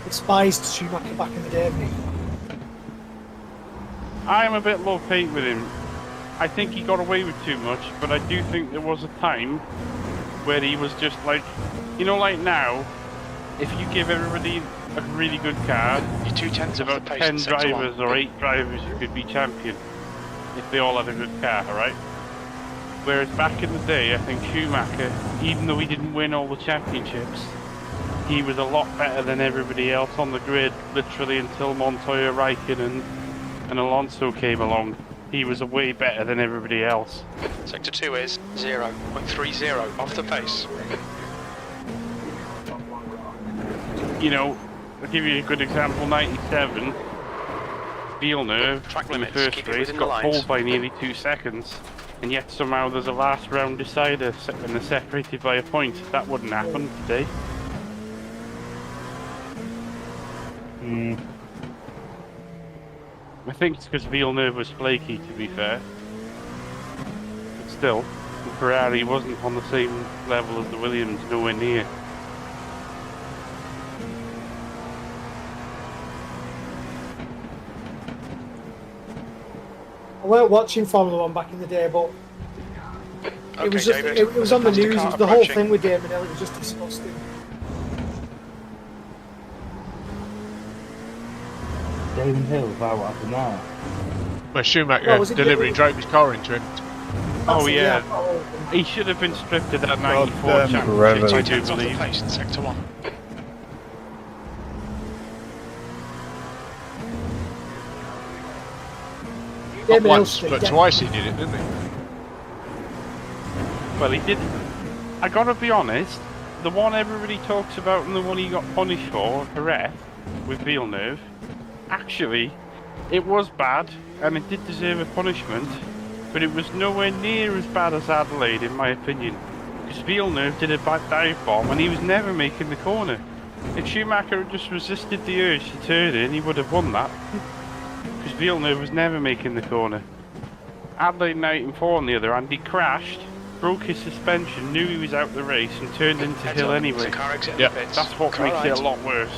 Despised Schumacher back in the day, didn't he? I'm a bit low paint with him. I think he got away with too much, but I do think there was a time where he was just like, you know, like now, if you give everybody a really good car, You're 2/10 there's off the about pace 10 in sector 1. drivers or 8 drivers who could be champion if they all had a good car, right? Whereas back in the day, I think Schumacher, even though he didn't win all the championships, he was a lot better than everybody else on the grid, literally until Montoya, Raikkonen and Alonso came along. He was way better than everybody else. Sector 2 is 0.30 off the pace. You know, I'll give you a good example, 97, Villeneuve Track in the limits, first keep it race within the got lines. pulled by nearly 2 seconds, and yet somehow there's a last round decider and they're separated by a point. That wouldn't happen today. I think it's because Villeneuve was flaky, to be fair. But still, the Ferrari wasn't on the same level as the Williams, nowhere near. I weren't watching Formula 1 back in the day, but Okay, it was just David, it was on the there's a news. It car was the whole approaching. thing with Damon Hill. It was just disgusting. David Hill, what happened there? Well, Schumacher Well, was it deliberately David- drove his car into him. Oh That's it, yeah, Oh, he should have been stripped of that 94 damn championship, Revel. I do 2/10 off the believe. pace in sector 1. Damon Hill Once, Street, but yeah. twice he did it, didn't he? Well, he did. I gotta be honest, the one everybody talks about and the one he got punished for, Perez, with Villeneuve, actually, it was bad and it did deserve a punishment, but it was nowhere near as bad as Adelaide, in my opinion. Because Villeneuve did a bad dive bomb and he was never making the corner. If Schumacher had just resisted the urge to turn in, he would have won that. Because Villeneuve was never making the corner. Adelaide 94 on the other hand, he crashed, broke his suspension, knew he was out the race, and turned into Heads hill up, anyway. there's a car exiting Yeah. the pits. That's what Car makes right. it a lot worse.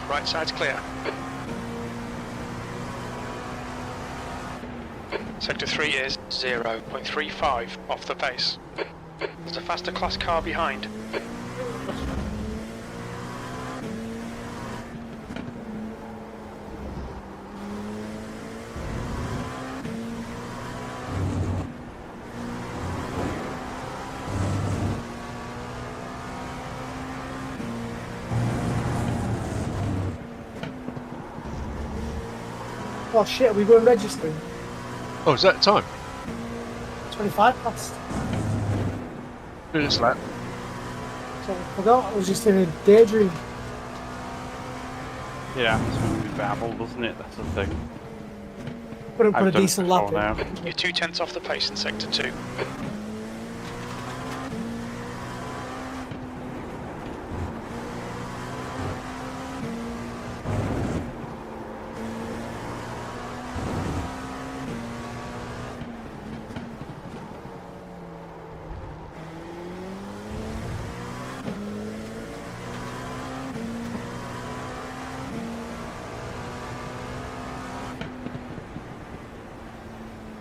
Right side's clear. Sector 3 is 0.35 off the pace. There's a faster class car behind. Oh shit, are we going registering? Oh, is that the time? 25 past. Minutes lap. So I forgot, I was just in a daydream. Yeah, it's when we babble, doesn't it? That's the thing. Couldn't put I've a done it decent lap before in. now. You're 2/10 off the pace in Sector 2.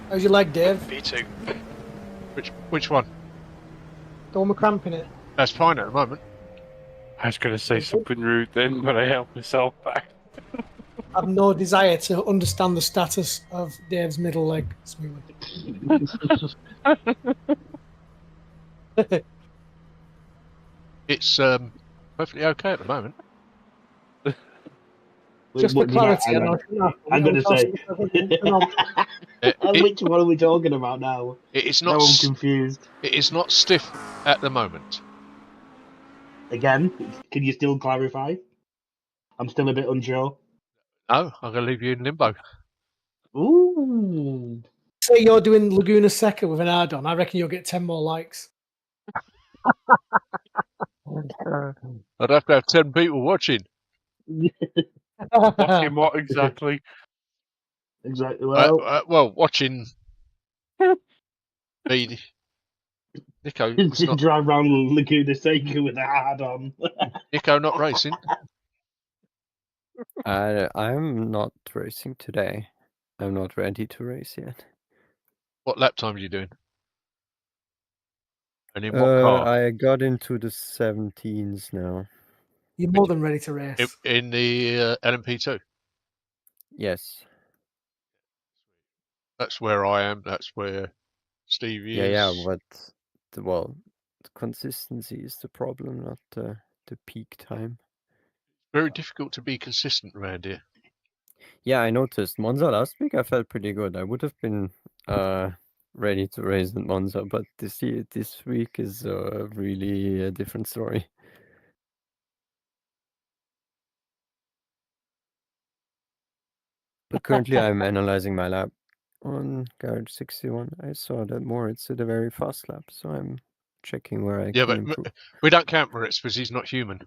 How's your leg, Dave? B2. Which one? Don't want cramping it. That's fine at the moment. I was going to say something rude then, but I held myself back. I have no desire to understand the status of Dave's middle leg. Smooth. It's perfectly okay at the moment. Just for clarity, I'm going to say. It, Which one are we talking about now? it's Now not. I'm confused. It is not stiff at the moment. Again, can you still clarify? I'm still a bit unsure. No, I'm going to leave you in limbo. Ooh. Say you're doing Laguna Seca with an add-on, I reckon you'll get 10 more likes. I'd have to have 10 people watching. Watching what exactly? Exactly. Well, Watching me, Nico. drive around Laguna Seca with a hat on. Nico not racing. I'm not racing today. I'm not ready to race yet. What lap time are you doing? And in what car? I got into the 17s now. You're more than ready to race. In the LMP2. Yes. That's where I am. That's where Stevie is. Yeah, but the consistency is the problem, not the peak time. Very difficult to be consistent around here. Yeah, I noticed. Monza last week I felt pretty good. I would have been ready to race at Monza, but this week is really a different story. But currently I'm analyzing my lap on Garage 61. I saw that Moritz did a very fast lap, so I'm checking where I can improve. We don't count Moritz because he's not human.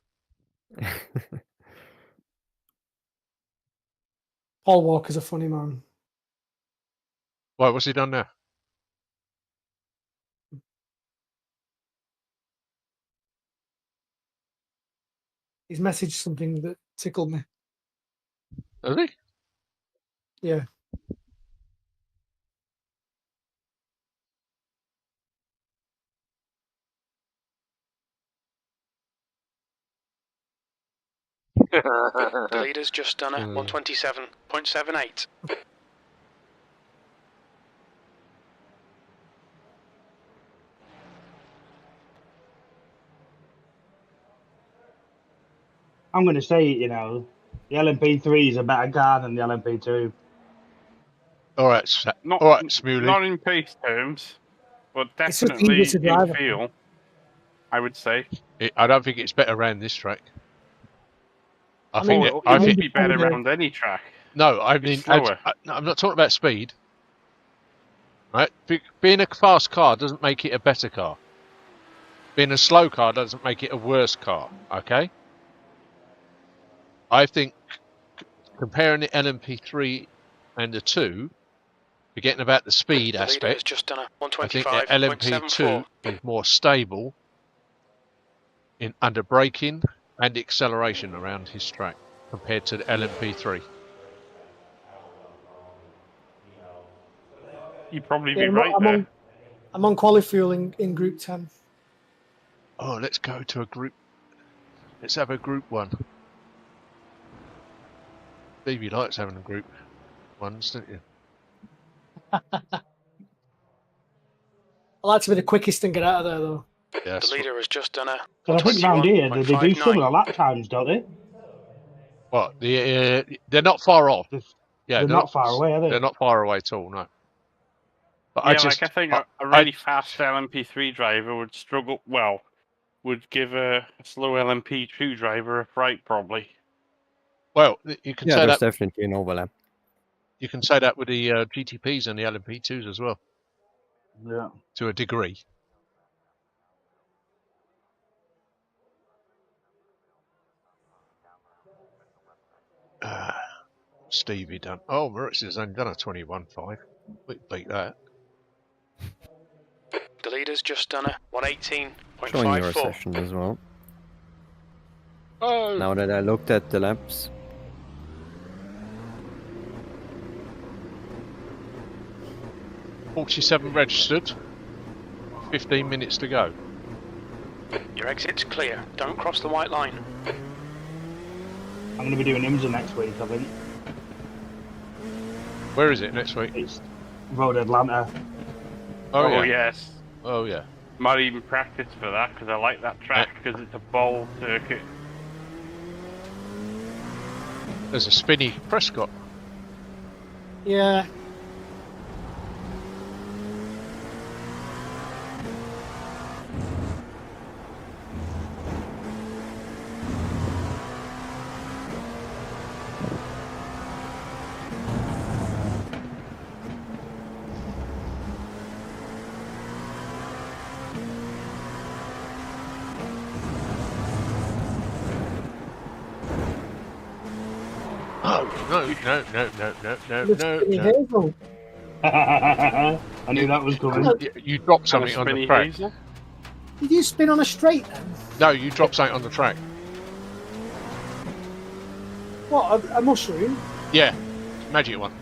Paul Walker's a funny man. Why? What's he done now? He's messaged something that tickled me. Has he? Yeah. The leader's just done a 127.78. I'm going to say, the LMP3 is a better car than the LMP2. All right, Smoothie. Not in pace terms, but It's just definitely easier to drive, in feel, I would say. I don't think it's better around this track. I think think it would be better around any track. No, I mean, I'm not talking about speed. Right? Being a fast car doesn't make it a better car. Being a slow car doesn't make it a worse car. Okay? I think comparing the LMP3 and the 2, Forgetting about the speed The leader has aspect, just done a I think the 125.74. LMP2 is more stable under braking and acceleration around his track compared to the LMP3. You'd probably Yeah, be right there. I'm on qualifying in Group 10. Oh, let's go to a group. Let's have a group one. Stevie likes having a group ones, don't you? I like to be the quickest and get out of there, though. Yeah, The leader has just done a But I think round here, they do some of 121.59. the lap times, don't they? what? They're not far off. Yeah, They're not far away, are they? They're not far away at all, no. But Yeah, I think a really fast LMP3 driver would struggle. Well, would give a slow LMP2 driver a fright, probably. well, you can Yeah, say there's that. definitely an overlap. You can say that with the GTPs and the LMP2s as well, Yeah. to a degree. Stevie done. Oh, Moritz has only done a 21.5. We beat that. The leader's just done a Showing your 118.54. session as well. Oh, Now that I looked at the laps, 47 registered. 15 minutes to go. Your exit's clear. Don't cross the white line. I'm going to be doing IMSA next week, I think. Where is it next week? It's Road Atlanta. Oh, yeah. Yes. Oh, yeah. Might even practice for that because I like that track because it's a bowl circuit. There's a spinny Prescott. Yeah. No. Hazel. I knew that was coming. You dropped something on the Spinny track. Hazel. Did you spin on a straight then? No, you dropped something on the track. What, a mushroom? Yeah, magic one.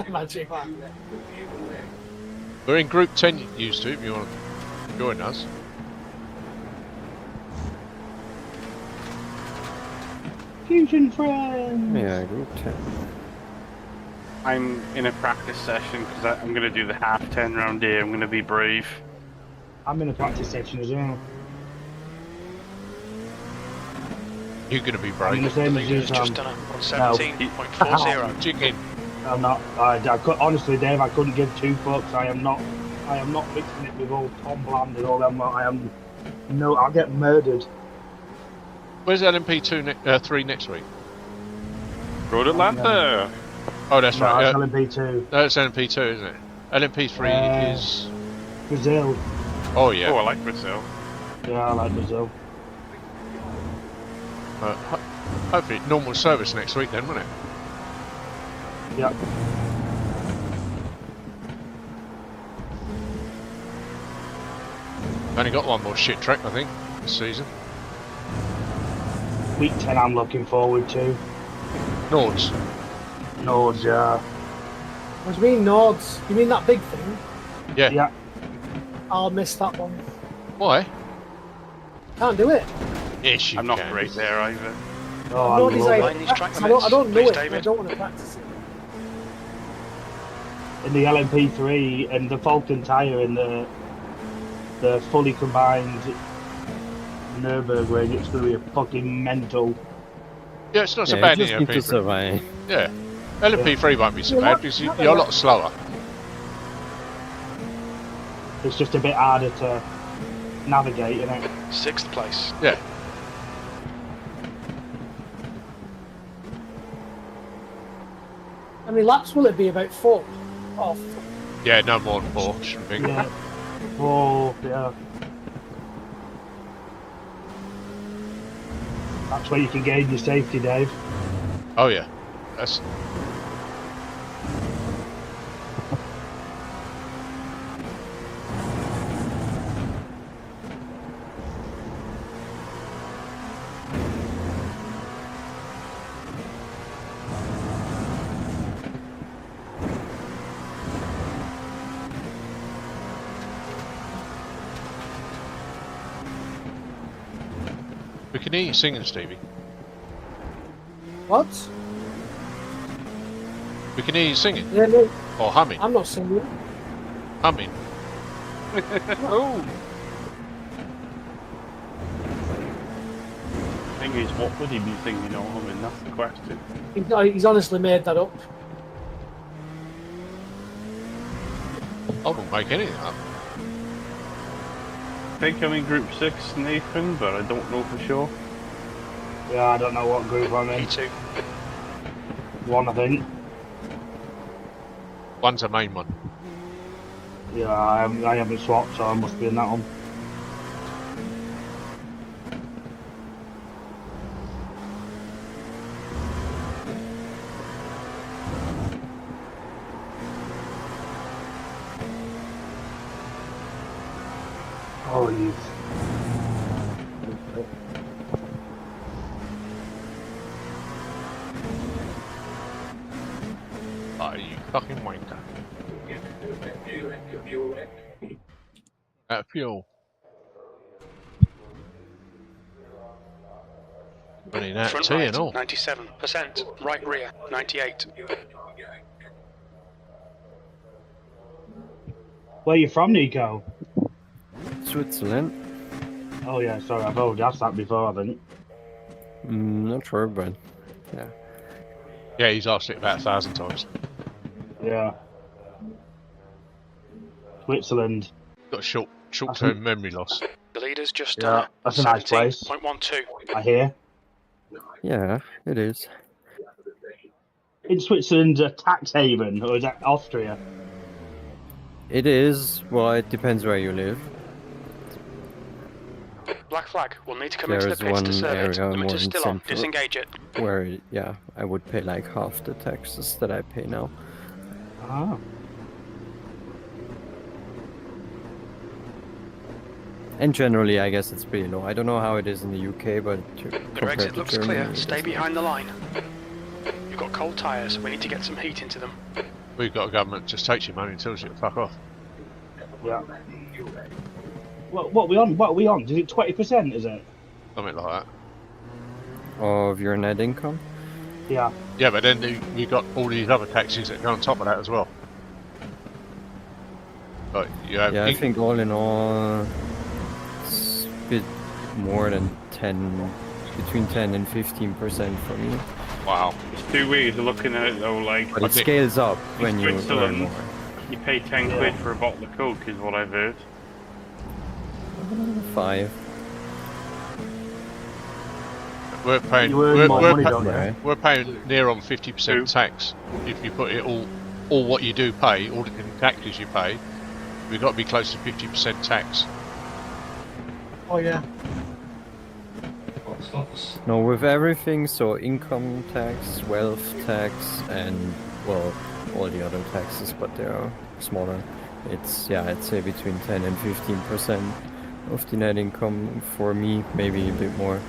Magic one. We're in Group 10 used to, if you want to join us. Fusion friends! yeah, group 10. I'm in a practice session because I'm going to do the half 10 round here. I'm going to be brave. I'm in a practice section as well. You're going to be I'm in the brave. same The as you, leader's just Sam. done a 117.40. Chicken. I'm not. Honestly, Dave, I couldn't give two fucks. I am not mixing it with all Tom Bland and all them. I'll get murdered. Where's LMP2 3 next week? Road Atlanta. Oh, that's No, right. it's Yeah. LMP2. No, it's LMP2, isn't it? LMP3 is. Brazil. Oh, yeah. Oh, I like Brazil. Yeah, I like Brazil. Hopefully, normal service next week then, won't it? Yeah. Only got one more shit track, I think, this season. Week 10 I'm looking forward to. Nords. Nords, yeah. What do you mean, Nords? You mean that big thing? Yeah. Yeah. I'll miss that one. Why? Can't do it. Yes, you I'm not can. great there either. Oh, No I desire love to Mind these practice. track I don't know limits, it. please, I David. don't want to practice it. in the LMP3 and the Falcon tyre in the fully combined Nürburgring, it's going to be a fucking mental. Yeah, it's not so Yeah, bad you in just need to LMP3. survive. Yeah. LMP3 won't be so Yeah, bad what- because what you're a about- lot slower. It's just a bit harder to navigate, isn't it? 6th place. Yeah. How many laps will it be? About 4? Oh, Yeah, no more than 4, shouldn't be. Yeah. Oh, yeah. That's where you can gain your safety, Dave. Oh, yeah. That's we can hear you singing, Stevie. What? We can hear you singing Yeah, no, or humming. I'm not singing. Humming. Oh! Thing is, what would he be singing or humming? That's the question. He's honestly made that up. I wouldn't make anything up. I think I'm in Group 6, Nathan, but I don't know for sure. Yeah, I don't know what group I'm in. P2. One, I think. One's a main one. Yeah, I haven't swapped, so I must be in that one. Oh, you. Oh, you fucking wanker. Fuel. Running out of Front tea right, and all. 97%. Right rear, 98. Where you from, Nico? Switzerland. Oh yeah, sorry, I've already asked that before, I think. Not sure, but yeah. Yeah, he's asked it about 1,000 times. Yeah. Switzerland. Got a short-term memory loss. The leader's just Yeah, that's a nice place. 17.12. I hear. Yeah, it is. In Switzerland, a tax haven, or is that Austria? It is. Well, it depends where you live. Black flag. We'll need to come into the There's pits to one serve it. area more Limiter's in still on. central. Disengage it. Where, yeah, I would pay like half the taxes that I pay now. Ah. And generally, I guess it's pretty low. I don't know how it is in the UK, but Your compared exit to looks Germany, clear. it Stay is behind the line. You've got cold tyres. We need to get some heat into them. We've got a government just takes your money and tells you to fuck off. Yeah. What are we on? Is it 20%, is it? Something like that. of your net income. Yeah. Yeah, but then you've got all these other taxes that go on top of that as well. But you have Yeah, I think all in all, it's a bit more than 10, between 10 and 15% for me. Wow. There's two ways of looking at it though, like... But it scales up when you earn Switzerland, more. you pay 10 quid for a bottle of Coke, is what I've heard. 5. We're paying You earn more money, don't you? Right. we're paying near on 50% tax. If you put it all what you do pay, all the taxes you pay, we've got to be close to 50% tax. Oh yeah. No, with everything, so income tax, wealth tax, and, well, all the other taxes, but they are smaller. It's, yeah, I'd say between 10 and 15% of the net income for me, maybe a bit more.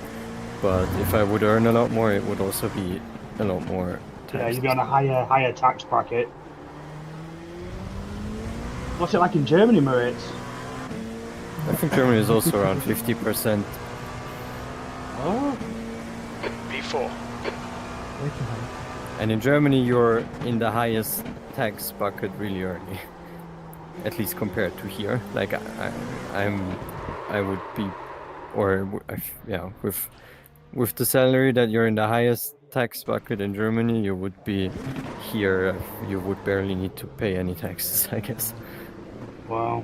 But if I would earn a lot more, it would also be a lot more tax. Yeah, you'd be on a higher tax bracket. What's it like in Germany, Moritz? I think Germany is also around 50%. Oh. P4. And in Germany, you're in the highest tax bucket really early. At least compared to here. Like, I would be, or, yeah, with the salary that you're in the highest tax bucket in Germany, you would be here, you would barely need to pay any taxes, I guess. Wow.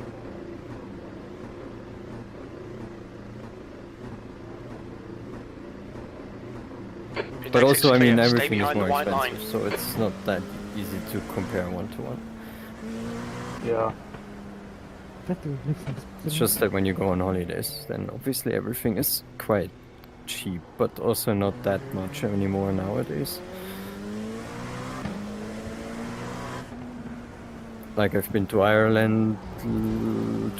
But also, I mean, Stay everything is behind the more white line. expensive, so it's not that easy to compare one to one. Yeah. It's just that when you go on holidays, then obviously everything is quite cheap, but also not that much anymore nowadays. Like I've been to Ireland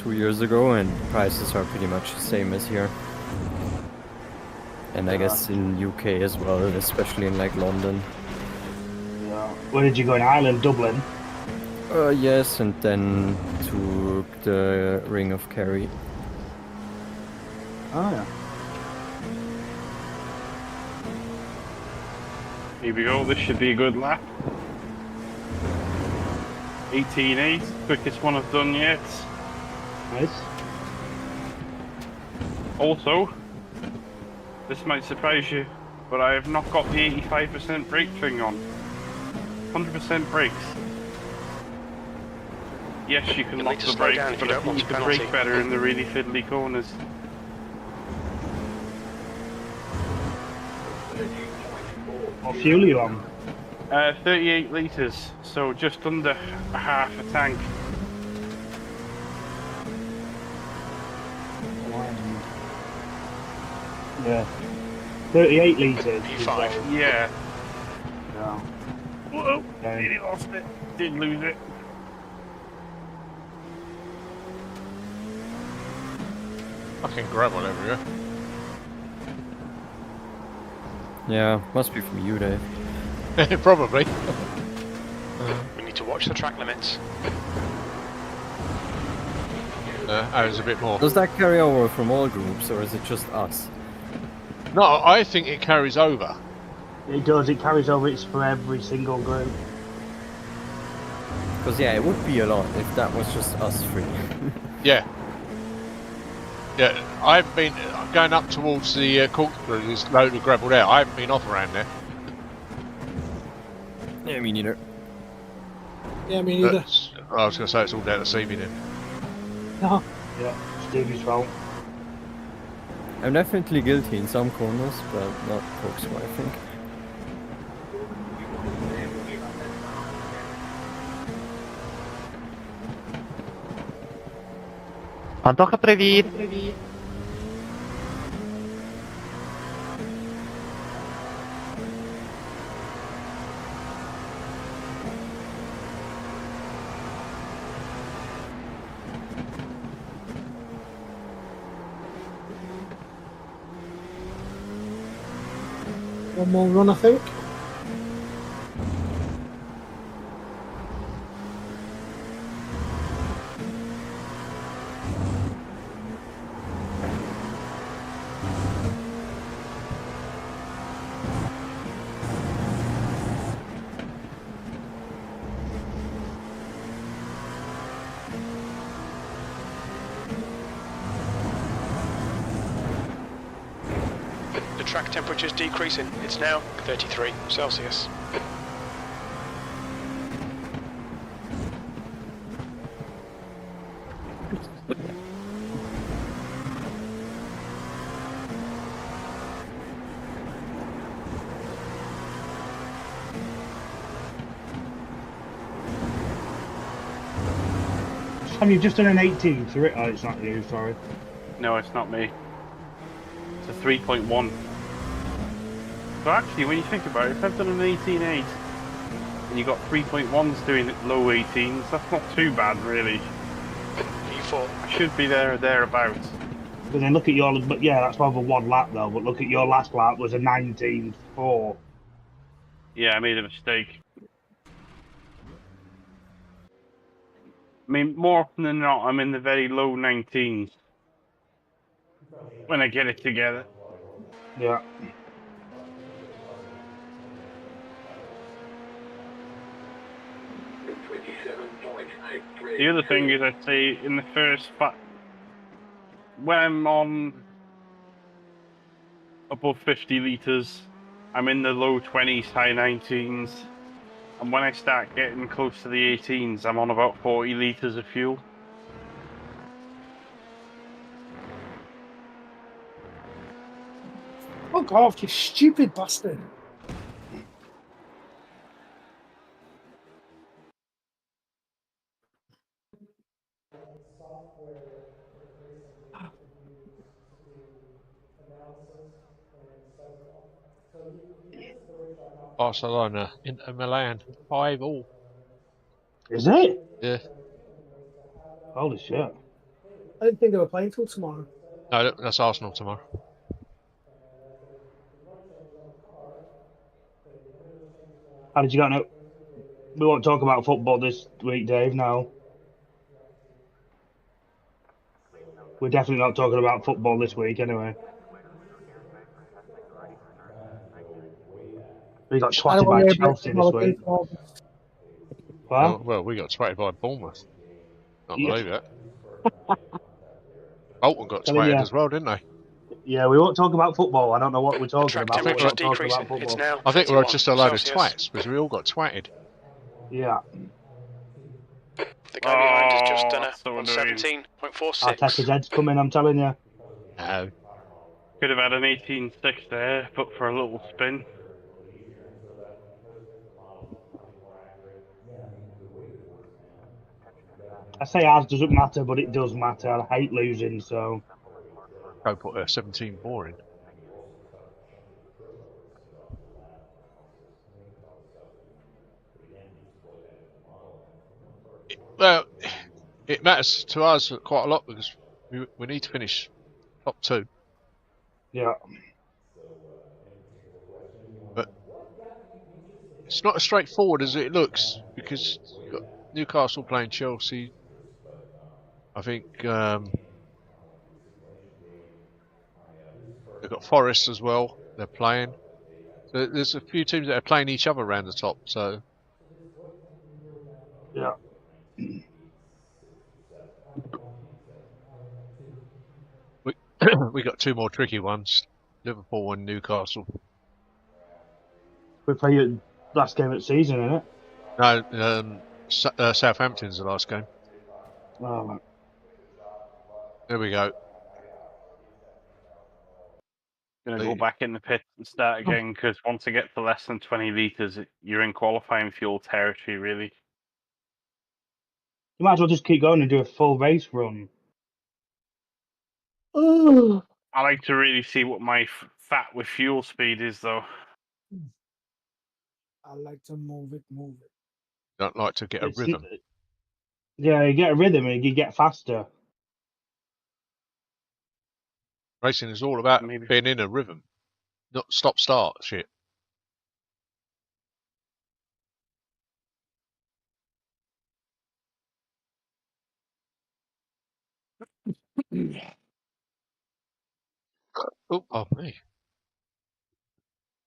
2 years ago, and prices are pretty much the same as here. And I guess in UK as well, especially in like London. Yeah. Where did you go in Ireland? Dublin? Yes, and then to the Ring of Kerry. Oh, yeah. Here we go, this should be a good lap. 18.8, quickest one I've done yet. Nice. Also, this might surprise you, but I have not got the 85% brake thing on. 100% brakes. Yes, you can You'll lock need to the slow brakes, down if you but I don't think want you a can penalty. brake better in the really fiddly corners. What fuel are you on? 38 litres, so just under a half a tank. Yeah. 38 litres. P5. Yeah. Yeah. Whoa, Okay. nearly lost it. Did lose it. Fucking gravel everywhere. Yeah, must be from you, Dave. Probably. We need to watch the track limits. Aaron's a bit more. Does that carry over from all groups, or is it just us? No, I think it carries over. It does, it carries over, it's for every single group. Because yeah, it would be a lot if that was just us three. Yeah. Yeah, I haven't been going up towards the Corkscrew, this load of gravel there. I haven't been off around there. Yeah, me neither. Yeah, me neither. I was going to say it's all down to Stevie then. No. Yeah, Stevie's fault. I'm definitely guilty in some corners, but not Corkscrew, I think. Антоха, привіт! One more run, I think. The track temperature's decreasing. It's now 33 Celsius. Sam, you've just done an 18 to it. Oh, it's not you, sorry. No, it's not me. It's a 3.1. So actually, when you think about it, if I've done an 18.8 and you got 3.1s doing low 18s, that's not too bad, really. P4. I should be there or thereabouts. But then look at your, but yeah, that's over one lap though. But look at your last lap was a 19.4. Yeah, I made a mistake. I mean, more often than not, I'm in the very low 19s when I get it together. Yeah. The other thing is, I'd say in the first when I'm on above 50 litres, I'm in the low 20s, high 19s. And when I start getting close to the 18s, I'm on about 40 litres of fuel. Fuck off, you stupid bastard. Barcelona into Milan, 5-5. Is it? Yeah. Holy shit. I didn't think they were playing till tomorrow. No, that's Arsenal tomorrow. How did you get it? We won't talk about football this week, Dave, now. We're definitely not talking about football this week, anyway. We got I don't twatted want by to hear about Chelsea this week. What? Well, we got twatted by Bournemouth. Can't Yeah. believe it. Bolton got Telling twatted ya. as well, didn't they? Yeah, we won't talk about football. I don't know what we're talking Track about. But we're temperature's not talking decreasing. about It's football. now I think we're 31 just a load of Celsius. twats because we all got twatted. Yeah. The guy behind has just Oh, done that's so on annoying. 17.46. Arteta's head's coming, I'm telling you. No. Could have had an 18.6 there, but for a little spin. I say ours doesn't matter, but it does matter. I hate losing, so... Go put a 17 boring. Well, it matters to us quite a lot because we need to finish top 2. Yeah. But it's not as straightforward as it looks because you've got Newcastle playing Chelsea. I think they've got Forest as well. They're playing. So there's a few teams that are playing each other around the top. So Yeah. we got 2 more tricky ones: Liverpool and Newcastle. We play your last game of the season, isn't it? No, Southampton's the last game. Oh, man. There we go. Gonna go back in the pit and start again because once I get to less than 20 litres, you're in qualifying fuel territory, really. You might as well just keep going and do a full race run. Oh, I like to really see what my fat with fuel speed is, though. I like to move it. Don't like to get a It's- rhythm. Yeah, you get a rhythm and you get faster. Racing is all about Maybe. being in a rhythm, not stop-start shit. Oh me.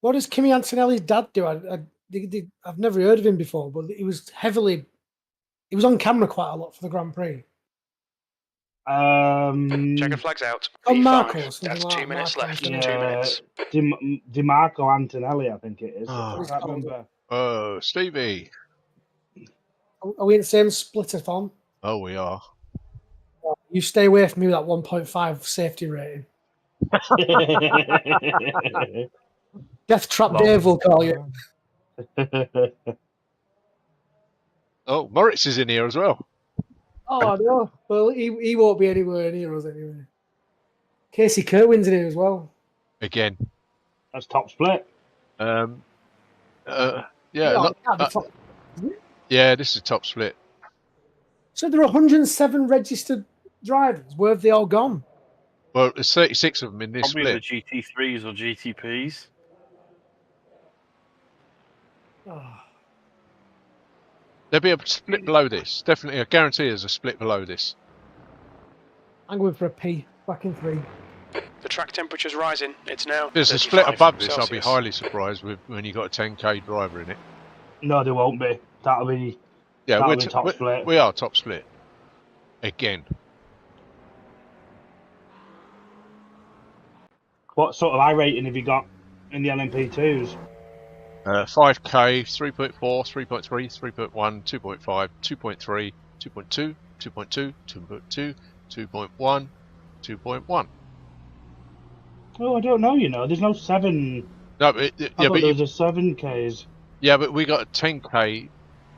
What does Kimi Antonelli's dad do? I've never heard of him before, but he was on camera quite a lot for the Grand Prix. Checker flags out. Oh, P5. Marcos, That's something 2 like minutes Marco left. Yeah. 2 minutes. DiMarco Antonelli, I think it is. Oh. I can't remember. Oh, Stevie. Are we in the same splitter form? Oh, we are. You stay away from me with that 1.5 safety rating. Death Trap Dave will call you. Oh, Moritz is in here as well. Oh, no. Well, he won't be anywhere near us anyway. Casey Kerwin's in here as well. Again. That's top split. Yeah. Yeah, it can't be top. Yeah, this is top split. So there are 107 registered drivers. Where have they all gone? Well, there's 36 of them in this Probably split. the GT3s or GTPs. Oh. There'll be a split below this. Definitely, I guarantee there's a split below this. I'm going for a P. Back in 3. The track temperature's rising. It's now. There's a 35 split above this. I'll be Celsius. highly surprised when you got a 10k driver in it. No, there won't be. That'll be top split. We are top split. Again. What sort of iRating have you got in the LMP2s? 5k, 3.4, 3.3, 3.1, 2.5, 2.3, 2.2, 2.2, 2.2, 2.1, 2.1. Oh, I don't know, you know. There's no 7. No, but I thought there was a 7Ks. Yeah, but we got a 10k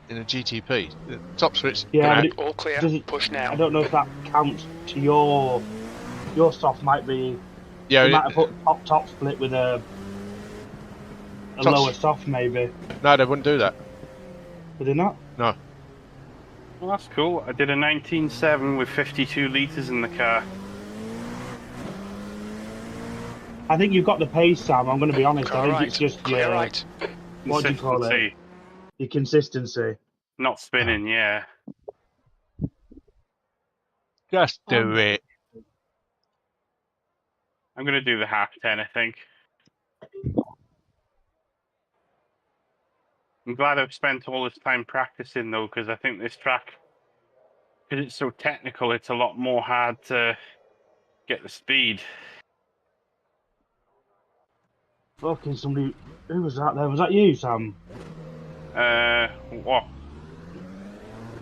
in a GTP. The top split's Yeah, gonna but All clear. Push now. I don't know if that counts to your soft might be. yeah, You might have put top split with a Top- lower soft maybe. no, they wouldn't do that. Would they not? No. Well, that's cool. I did a 19.7 with 52 litres in the car. I think you've got the pace, Sam. I'm going to be honest. Car I think right. it's just Clear your, right. what do you call it? Consistency, Your consistency. not spinning, yeah. Just do it. I'm going to do the half 10, I think. I'm glad I've spent all this time practicing, though, because I think this track, because it's so technical, it's a lot more hard to get the speed. Fucking somebody. Who was that there? Was that you, Sam? What?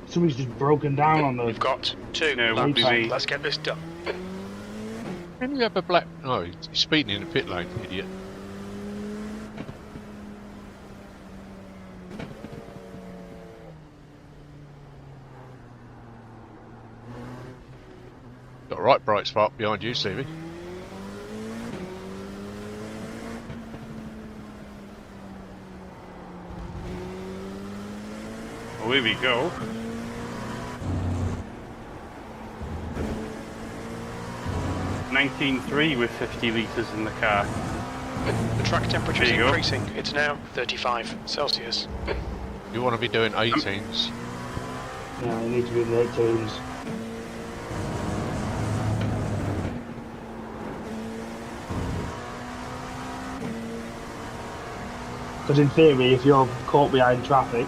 Somebody's just broken down on the. We've got 2 No, it won't laps. be me. Let's get this done. Can you have a black... Oh, he's speeding in the pit lane, idiot. Got a right bright spot behind you, Stevie. Well, here we go. $19.3 with 50 litres in the car. The track temperature is There you go. increasing. It's now 35 Celsius. You want to be doing 18s. Yeah, you need to be in the 18s. Because in theory, if you're caught behind traffic,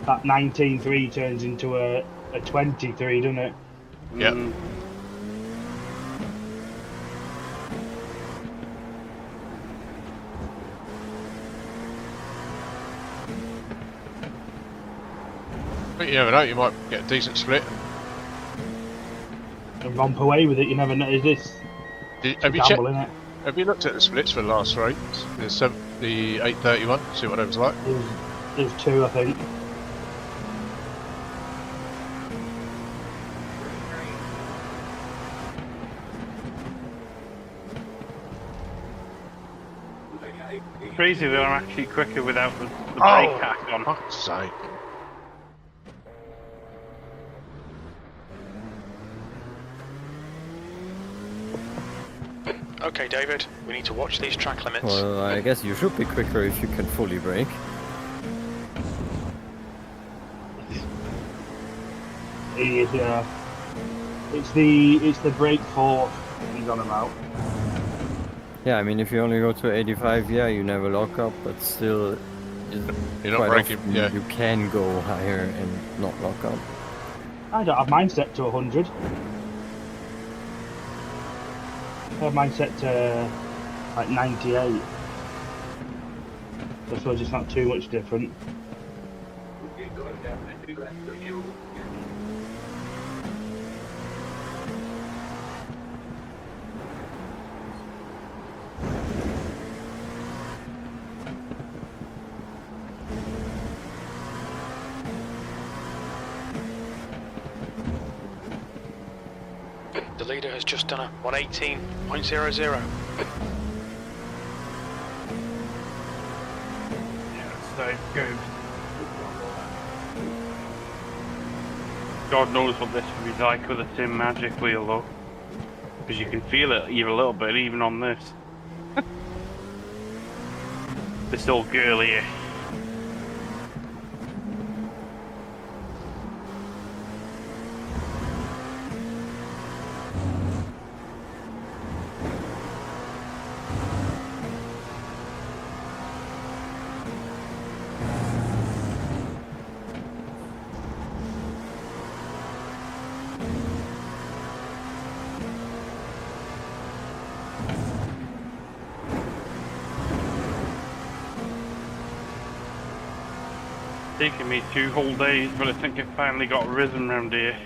that 19.3 turns into a 23, doesn't it? Yep. But you never know, you might get a decent split. And romp away with it, you never know. Is this Have you checked? gamble, innit? Have you looked at the splits for the last race? The 831, see what it was like? There's 2, I think. Crazy that I'm actually quicker without the brake hack on. Fuck's sake. Okay, David, we need to watch these track limits. Well, I guess you should be quicker if you can fully brake. Yeah. It's the brake force he's on about. Yeah, I mean, if you only go to 85, yeah, you never lock up, but still, You're not quite braking, often yeah. you can go higher and not lock up. I don't have mine set to 100. I have mine set to like 98. So I suppose it's not too much different. The leader has just done a 118.00. So good. God knows what this would be like with a Sim Magic wheel, though. Because you can feel it even a little bit, even on this. This old girl here. Taken me 2 whole days, but I think I finally got rhythm round here.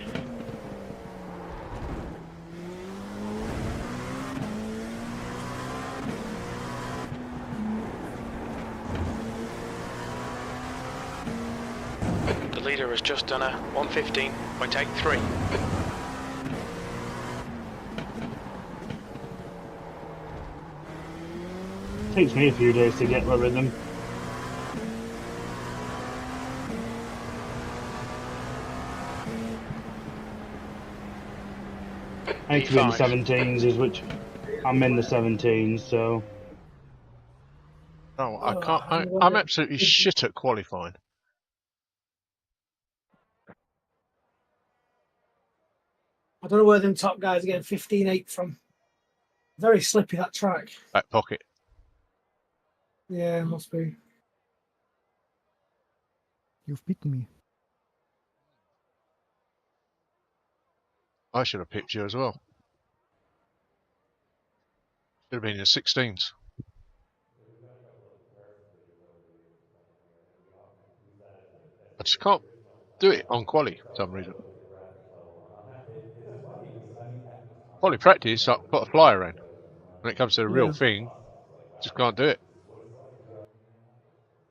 The leader has just done a 115.83. Takes me a few days to get my rhythm. I need to be in the P5. 17s, is which I'm in the 17s, so. Oh, I can't. I'm absolutely shit at qualifying. I don't know where them top guys are getting 15.8 from. Very slippy, that track. Back pocket. Yeah, it must be. You've beaten me. I should have picked you as well. Should have been in the 16s. I just can't do it on quali for some reason. Quali practice, I put a flyer in. When it comes to the real thing, just can't do it.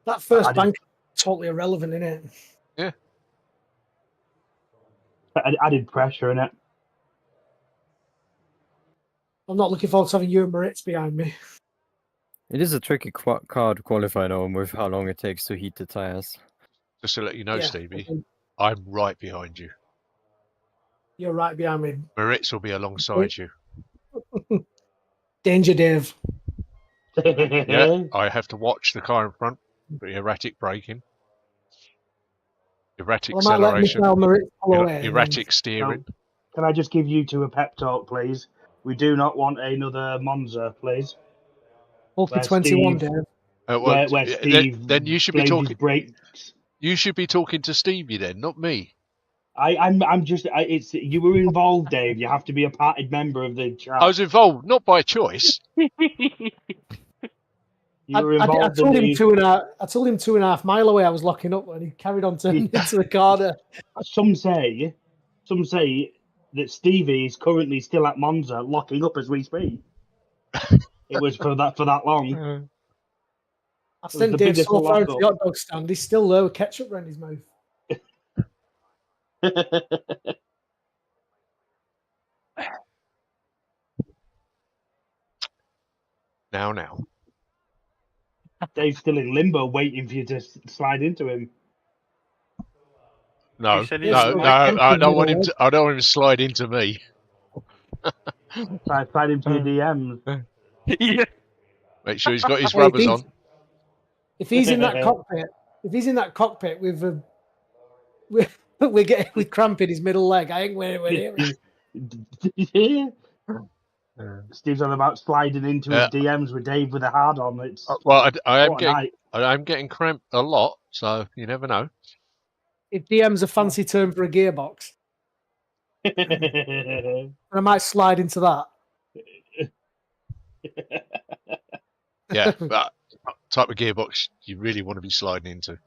That first bank is totally irrelevant, isn't it? Yeah. Added pressure in it. I'm not looking forward to having you and Moritz behind me. It is a tricky car to qualify though, with how long it takes to heat the tires. Just to let you know, Yeah, Stevie, okay. I'm right behind you. You're right behind me. Moritz will be alongside you. Danger, Dave. Yeah, I have to watch the car in front for erratic braking, erratic Well, I might let acceleration, Michael Moritz pull away. erratic steering. Can I just give you two a pep talk, please? We do not want another Monza, please. Ultra 21, Dave. Well, where Steve then you should be blamed his talking. brakes. You should be talking to Stevie then, not me. I'm just. It's you were involved, Dave. You have to be a parted member of the chat. I was involved, not by choice. You were involved. I told him 2.5 mile away. I was locking up, and he carried on turning into the corner. Some say that Stevie is currently still at Monza, locking up as we speak. It was for that long. I sent Dave so far into the hot dog stand. He's still there with ketchup around his mouth. Now. Dave's still in limbo, waiting for you to slide into him. No, I don't want him to. I don't want him to slide into me. Slide into your DMs. Yeah. Make sure he's got his rubbers on. If he's in that cockpit, we're cramping his middle leg. I ain't wearing it. Steve's on about sliding into his DMs with Dave with a hard on. It's I am getting cramped a lot, so you never know. If DM's a fancy term for a gearbox, I might slide into that. Yeah, but type of gearbox you really want to be sliding into.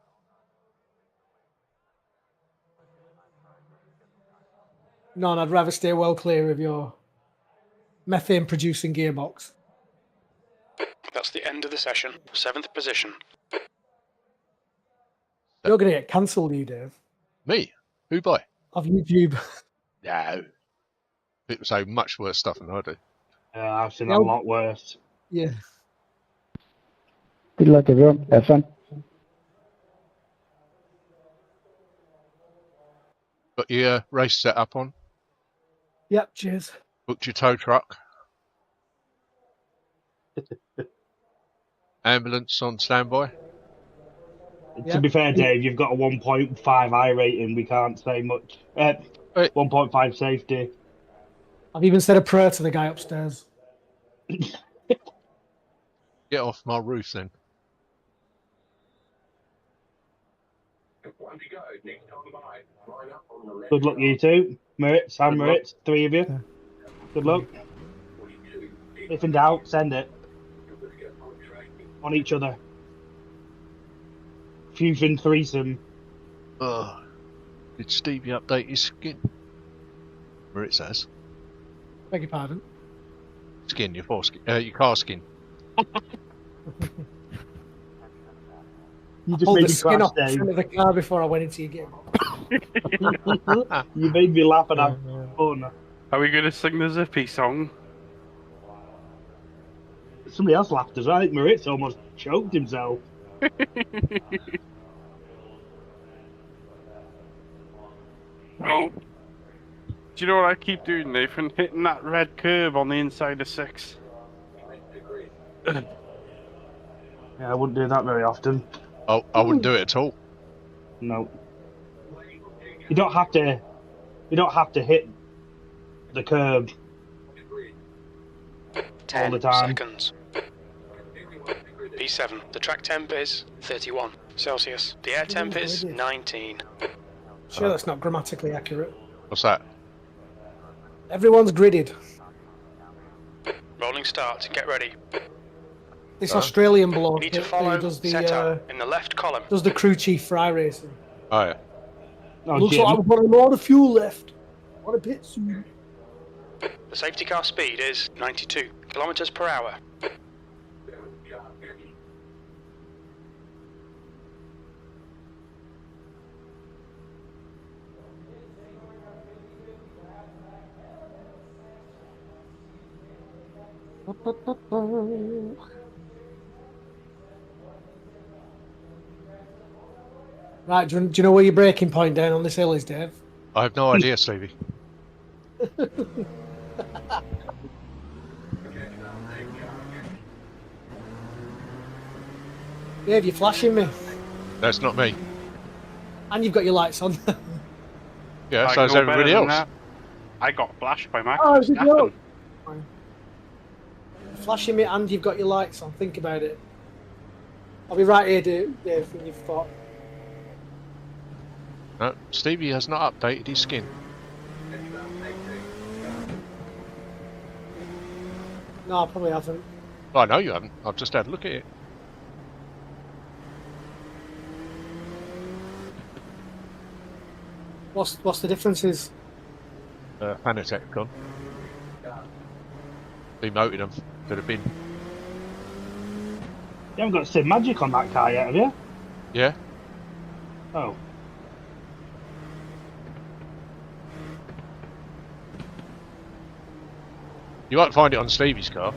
No, I'd rather stay well clear of your methane-producing gearbox. That's the end of the session. 7th position. You're going to get cancelled, you, Dave. Me? Who by? Of YouTube. No. People say much worse stuff than I do. I've seen a lot worse. Yeah. Good luck, everyone. Have fun. Got your race set up on? Yep, cheers. Booked your tow truck? Ambulance on standby? To be fair, Dave, you've got a 1.5 iRating. We can't say much. 1.5 safety. I've even said a prayer to the guy upstairs. Get off my roof then. Good luck, you two. Moritz and Moritz, three of you. Good luck. If in doubt, send it. On each other. Fusion threesome. Did Stevie update his skin? Moritz has. Beg your pardon? Skin, your foreskin, your car skin. You just Pulled made the me skin crash, off the Dave. front of the car before I went into your game. You made me laugh and have fun. Are we going to sing the Zippy song? Somebody else laughed as well. I think Moritz almost choked himself. Oh. Do you know what I keep doing, Nathan? Hitting that red curve on the inside of 6. Yeah, I wouldn't do that very often. Oh, I wouldn't do it at all. No. You don't have to. You don't have to hit the curb 10 all the time. seconds. P7. The track temp is 31 Celsius. The air temp is 19. Sure, that's not grammatically accurate. What's that? Everyone's gridded. Rolling start. Get ready. This Australian You bloke need to who follow does the setup in the left column. does the crew chief for iRacing. Oh yeah. Oh, Looks Jim. like I've got a lot of fuel left. What a bit soon. The safety car speed is 92 kilometers per hour. Right, do you know where your braking point down on this hill is, Dave? I have no idea, Stevie. Dave, you're flashing me. That's not me. And you've got your lights on. Yeah, I so is know everybody better than else. that. I got flashed by Max. Oh, it's a Verstappen. joke. You're flashing me and you've got your lights on. Think about it. I'll be right here, Dave, when you've thought. No, Stevie has not updated his skin. No, I probably haven't. Well, I know you haven't. I've just had a look at it. What's the differences? Fanatec gone. Demoted them to the bin. You haven't got Sim Magic on that car yet, have you? Yeah. Oh. You might find it on Stevie's car.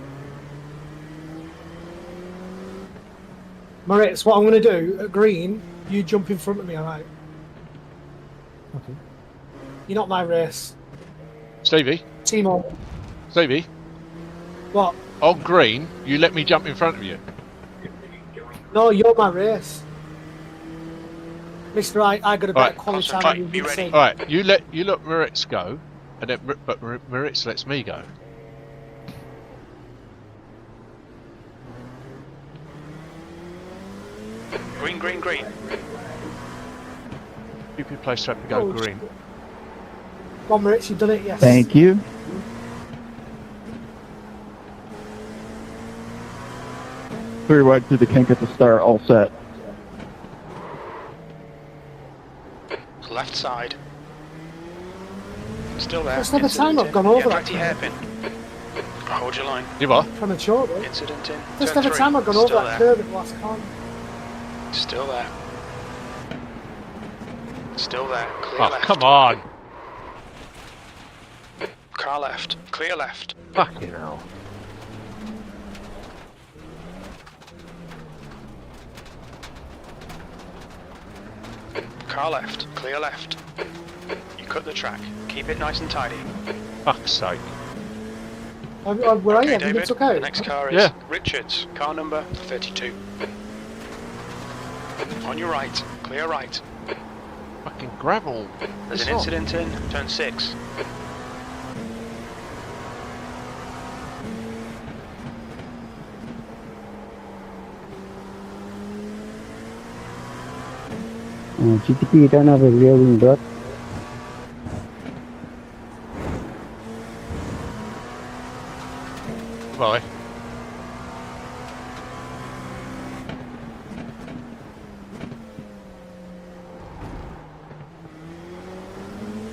Moritz, what I'm going to do at green, you jump in front of me, alright? Okay. You're not my race. Stevie? Timo. Stevie? What? On green, you let me jump in front of you. No, you're my race. Mister, I got a better Right. quality time Concentrate, than be you ready. say. Alright, you let Moritz go, and then but Moritz lets me go. Green, green, green. Stupid place to have to go Oh, green. Come on, Moritz, you've done it, yes. Thank you. Three wide through the kink at the start, all set. Left side. Still there. That's not the Incident time I've in. gone over Yeah, that back to your hairpin. Hold your line. You are? Premature, though. Incident in. Just Turn every 3. time I've gone over Still that there. curve at the last corner. Still there. Still there. Clear Oh, left. come on! Car left. Clear left. Fucking hell. Car left. Clear left. You cut the track. Keep it nice and tidy. Fuck's sake. Where are you? Okay, Have you been David. took out? The next car is Yeah. Richards. Car number 32. On your right. Clear right. Fucking gravel. There's Piss an off. incident in. Turn 6. GTP, you don't have a rear wing dot. Bye.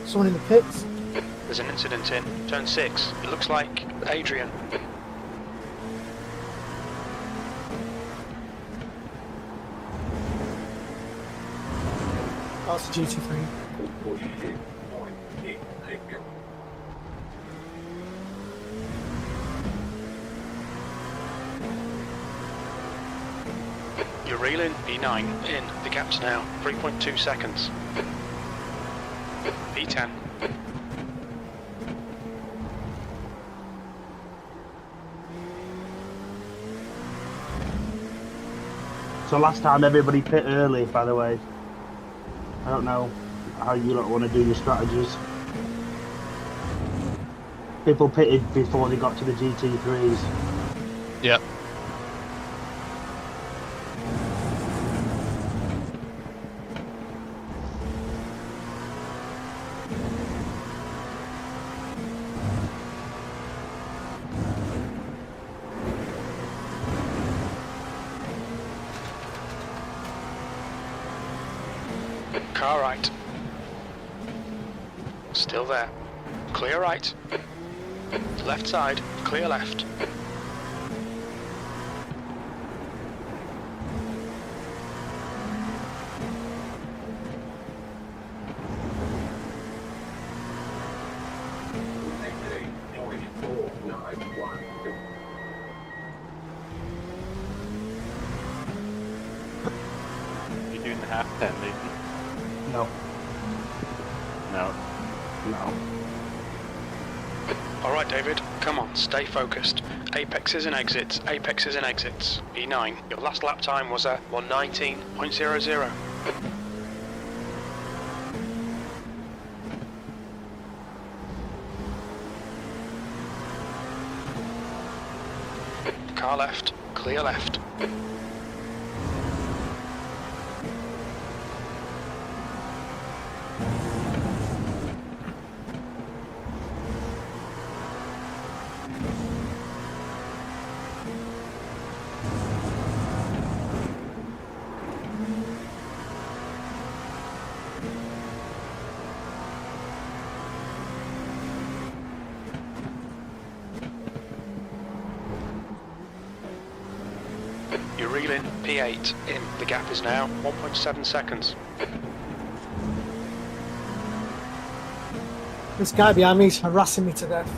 Someone in the pits. There's an incident in. Turn 6. It looks like Adrian. That's the GT3. You're reeling. P9 in. The gap's now 3.2 seconds. P10. So last time everybody pit early, by the way. I don't know how you lot want to do your strategies. People pitted before they got to the GT3s. Yep. Car right. Still there. Clear right. Left side, clear left. You're doing the half turn, Nathan? No. No. No. Alright David, come on, stay focused. Apexes and exits, apexes and exits. E9, your last lap time was a 1:19.00. Car left, clear left. You're reeling P8 in. The gap is now 1.7 seconds. This guy behind me is harassing me to death.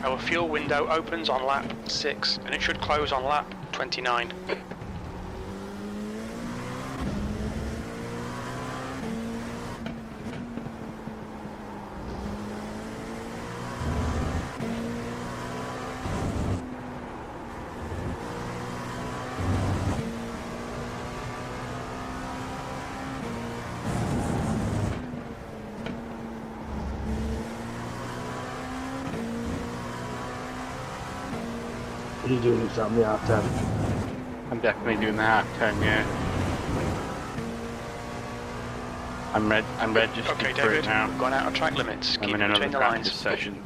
Our fuel window opens on lap 6 and it should close on lap 29. What are you doing exactly half 10? I'm definitely doing the half turn, yeah. I'm registered Okay, for it David, now. we've gone out of track limits. I'm Keep in it another between the practice lines. session.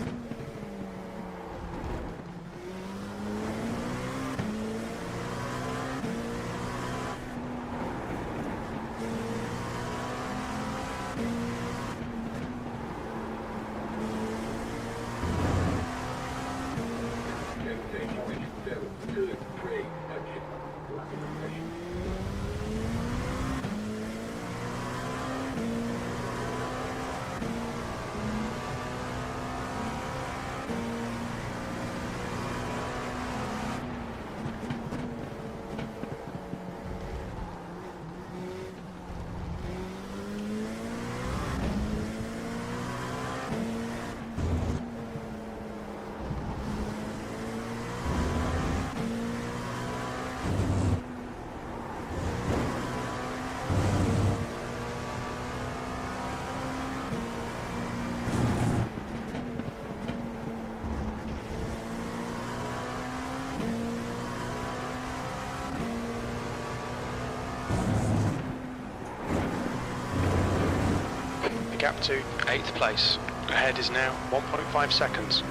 The gap to 8th place. Ahead is now 1.5 seconds.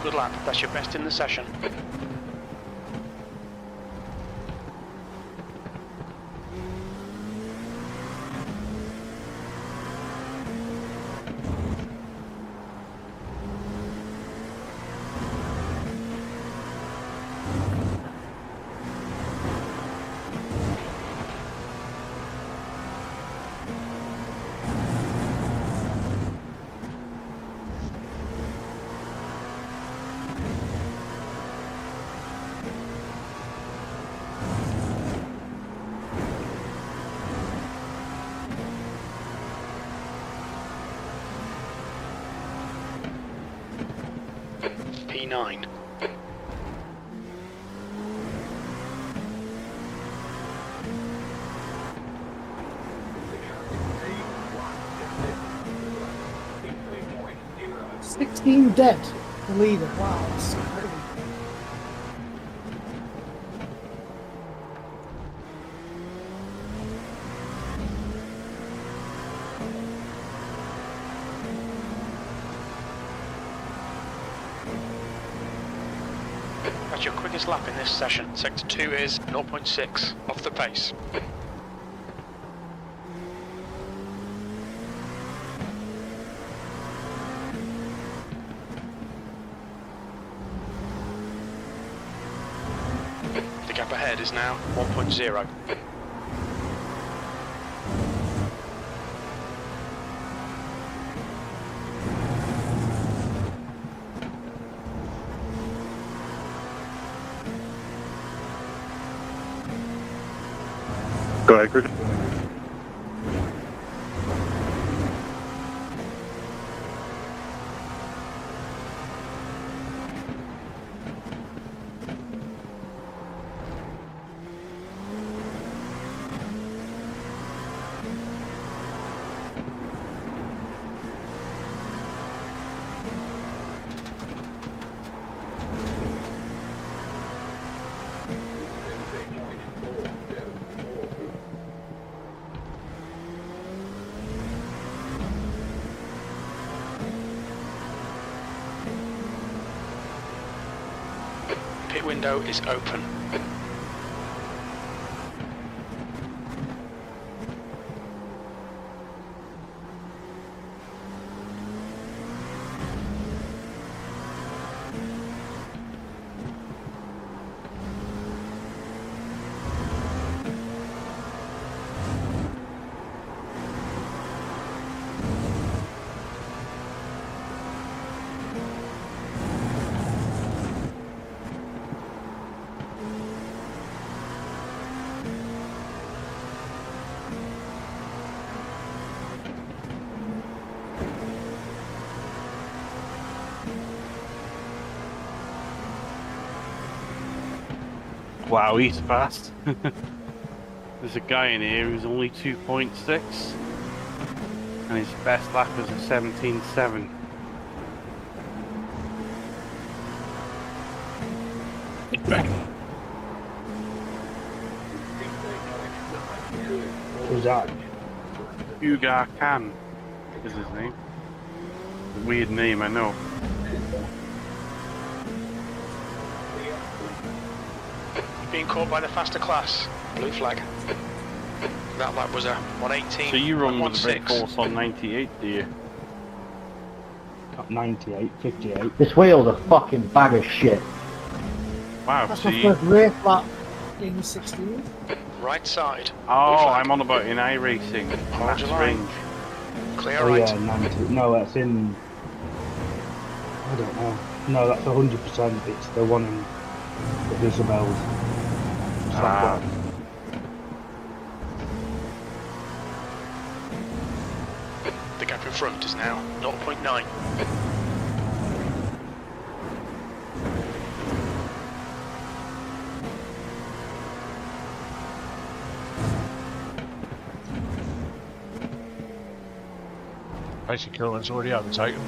Good lap. That's your best in the session. P9. $16 dead. The leader. Wow, that's incredible. That's your quickest lap in this session. Sector 2 is 0.6 off the pace. The gap ahead is now 1.0. Go ahead, Chris. Pit window is open. Wow, he's fast. There's a guy in here who's only 2.6 and his best lap is a 17.7. Who's that? Ugar Khan is his name. A weird name, I know. Being caught by the faster class. Blue flag. That lap was a 118. So you run with the brake 116. force on 98, do you? Not 98, 58. This wheel's a fucking bag of shit. Wow, That's so my you... first race lap in 16. Right side. Oh, flag. I'm on about in iRacing. Hold That's your line. range. Clear Oh right. yeah, 90. No, that's in... I don't know. No, that's 100%. It's the one in the Isabel's. Ah. The gap in front is now 0.9. Basically, Kilman's already overtaken.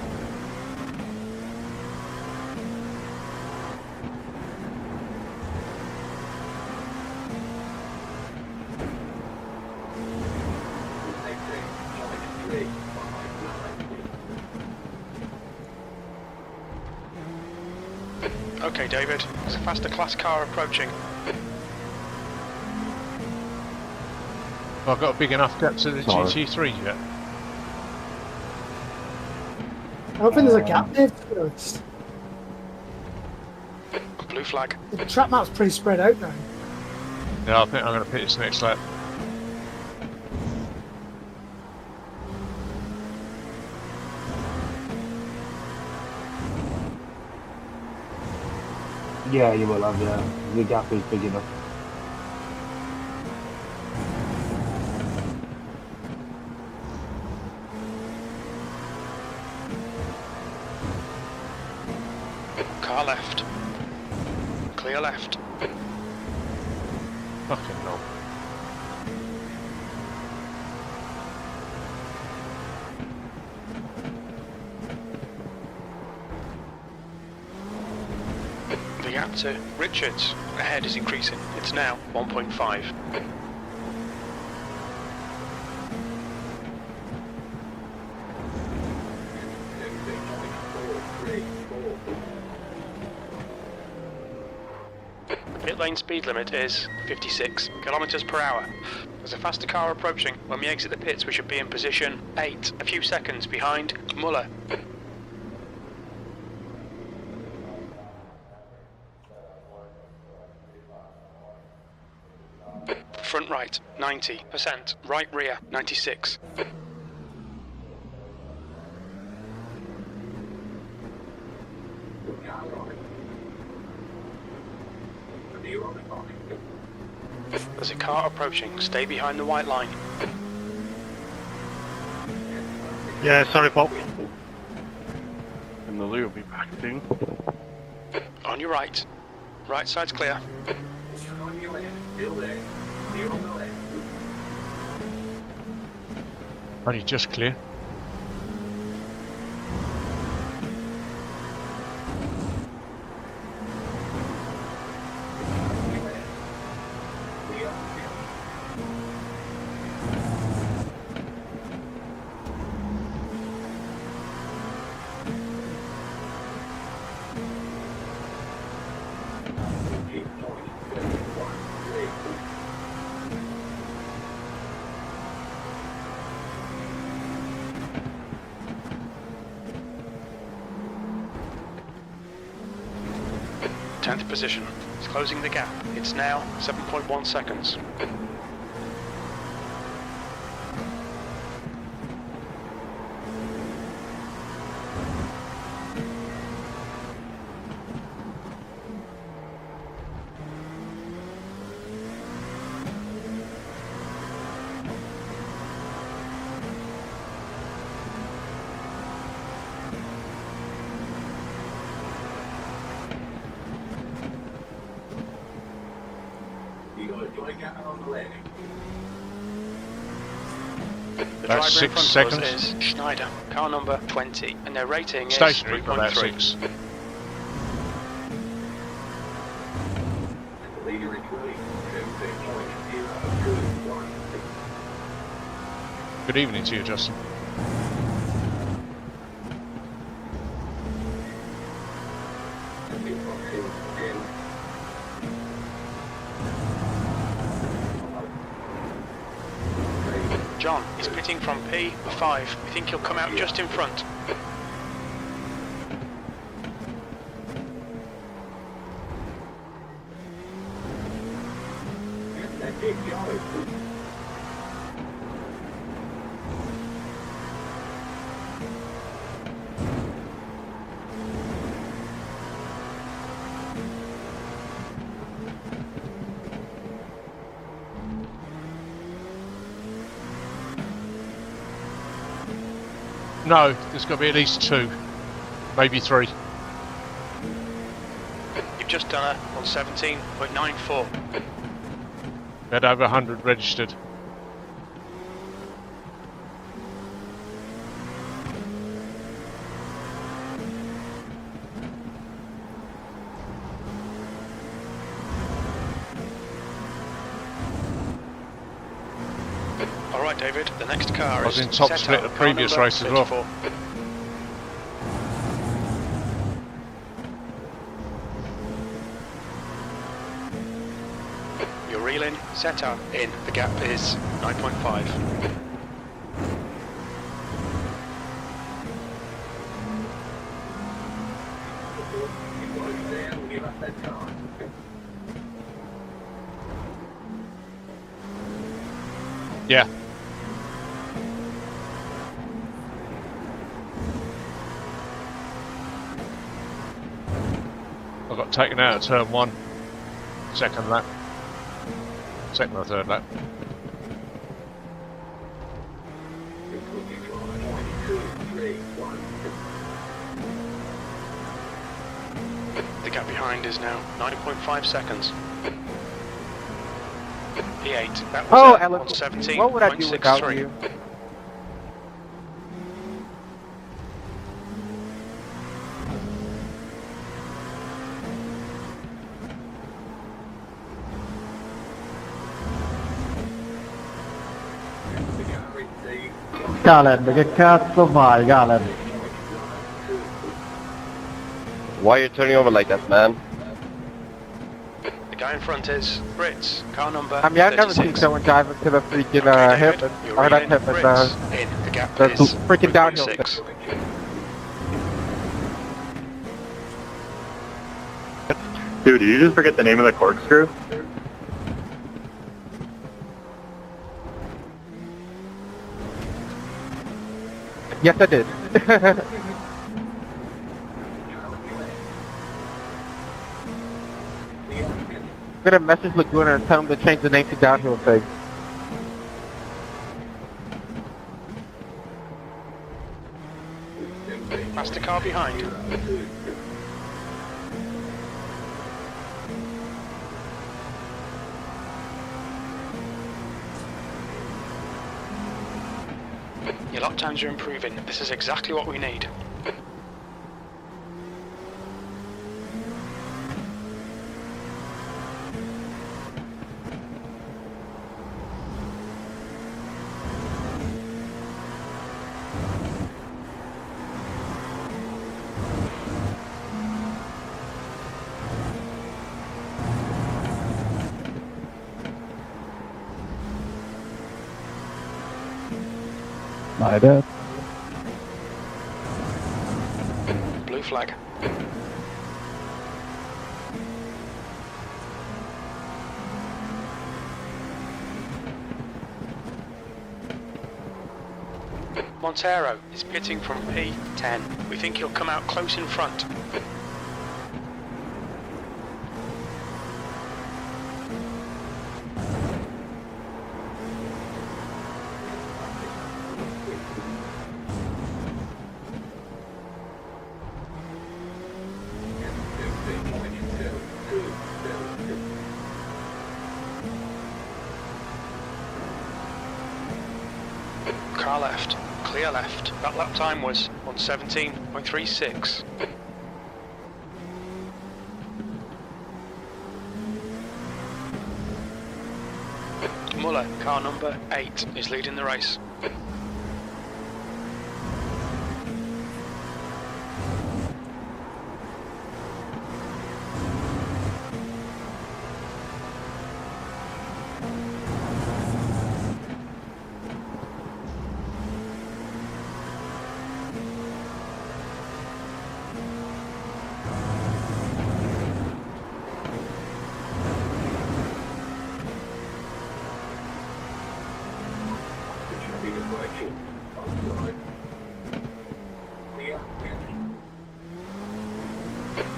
Okay, David. There's a faster class car approaching. I've got a big enough gap to the GT3 yet. I don't think there's a gap there, to be honest. Blue flag. The track map's pretty spread out now. Yeah, I think I'm going to pit this next lap. Yeah, you will have, yeah. The gap is big enough. Car left. Clear left. Fucking no. The gap to Richards ahead is increasing. It's now 1.5. Pit lane speed limit is 56 kilometers per hour. There's a faster car approaching. When we exit the pits, we should be in position 8, a few seconds behind Muller. Front right, 90%. Right rear, 96. There's a car approaching. Stay behind the white line. Yeah, sorry, Bob. And the Lou will be back soon. On your right. Right side's clear. Only just clear. Position. It's closing the gap. It's now 7.1 seconds. The That's driver in 6 front of seconds. us is Schneider, car number 20, and their rating Stationary is for about 3.3. 6. Good evening to you, Justin. John is pitting from P5. We think he'll come out just in front. No, there's got to be at least 2, maybe 3. You've just done her on 17.94. We had over 100 registered. Alright, David, the next car I was is in top set split up, the car previous number race as well. 34. Set up in. The gap is 9.5. Yeah. I got taken out of turn 1, second lap. Second or third lap. The gap behind is now 9.5 seconds. P8. That was Ellen, on 17. what would I do without you? Galen, che cazzo fai, Galen? Why are you turning over like that, man? The guy in front is Brits. Car number I mean, I've never 36. seen someone drive into the freaking Okay, hip, David, you're or not in. hip, but Brits in. The gap the is freaking downhill 3.6. Dude, did you just forget the name of the corkscrew? Yes, I did. I'm gonna message Laguna and tell him to change the name to Downhill thing. That's the car behind. Your lap times are improving. This is exactly what we need. My bad. Blue flag. Montero is pitting from P10. We think he'll come out close in front. Car left, clear left. That lap time was on 17.36. Muller, car number 8, is leading the race.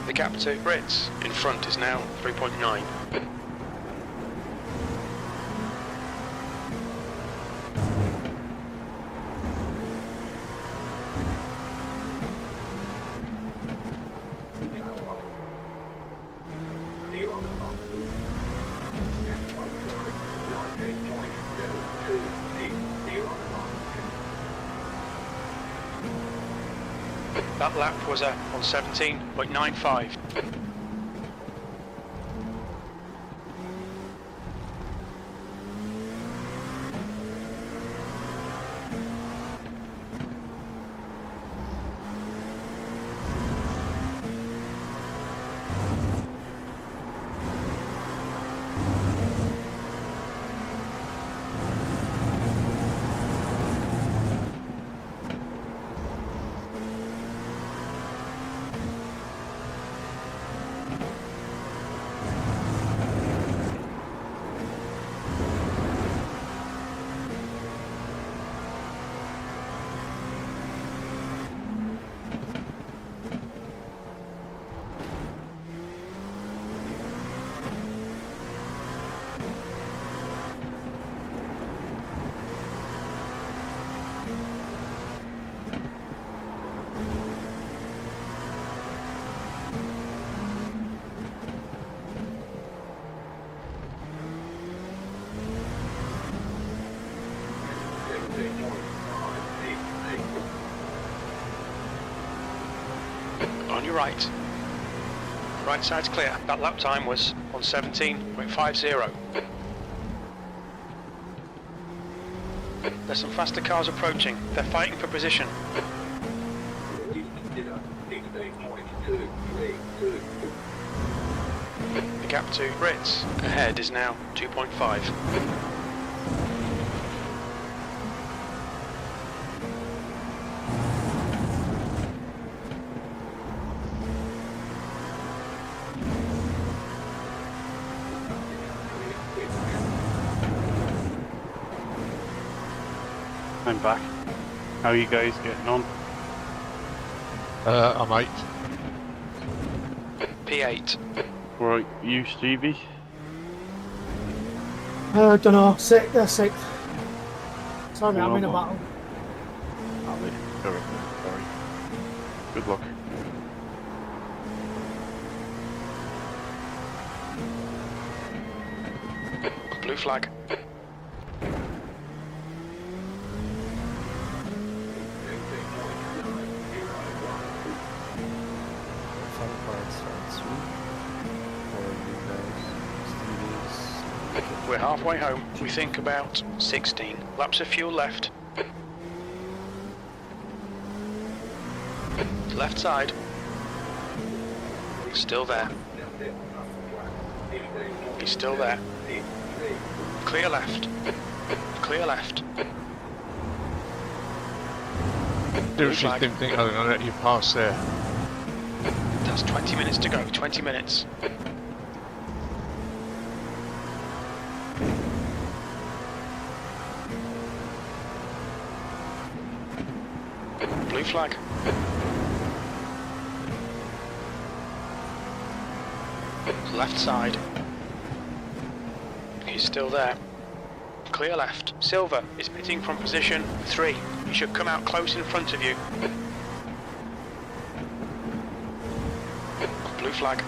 The gap to Brits in front is now 3.9. That lap was on 17.95. On your right. Right side's clear. That lap time was on 17.50. There's some faster cars approaching. They're fighting for position. The gap to Brits ahead is now 2.5. I'm back. How are you guys getting on? I'm 8. P8. Right, you, Stevie? I don't know. Sick. They're sick. Sorry, I'm in a Oh. battle. Ali, sorry. Good luck. Blue flag. Fun part starts soon. For you guys, We're halfway home. We think about 16 laps of fuel left. Left side. Still there. He's still there. Clear left. Clear left. Seriously, didn't think I was going to let you pass there. That's 20 minutes to go. 20 minutes. Blue flag. Left side. He's still there. Clear left. Silver is pitting from position 3. He should come out close in front of you. Blue flag.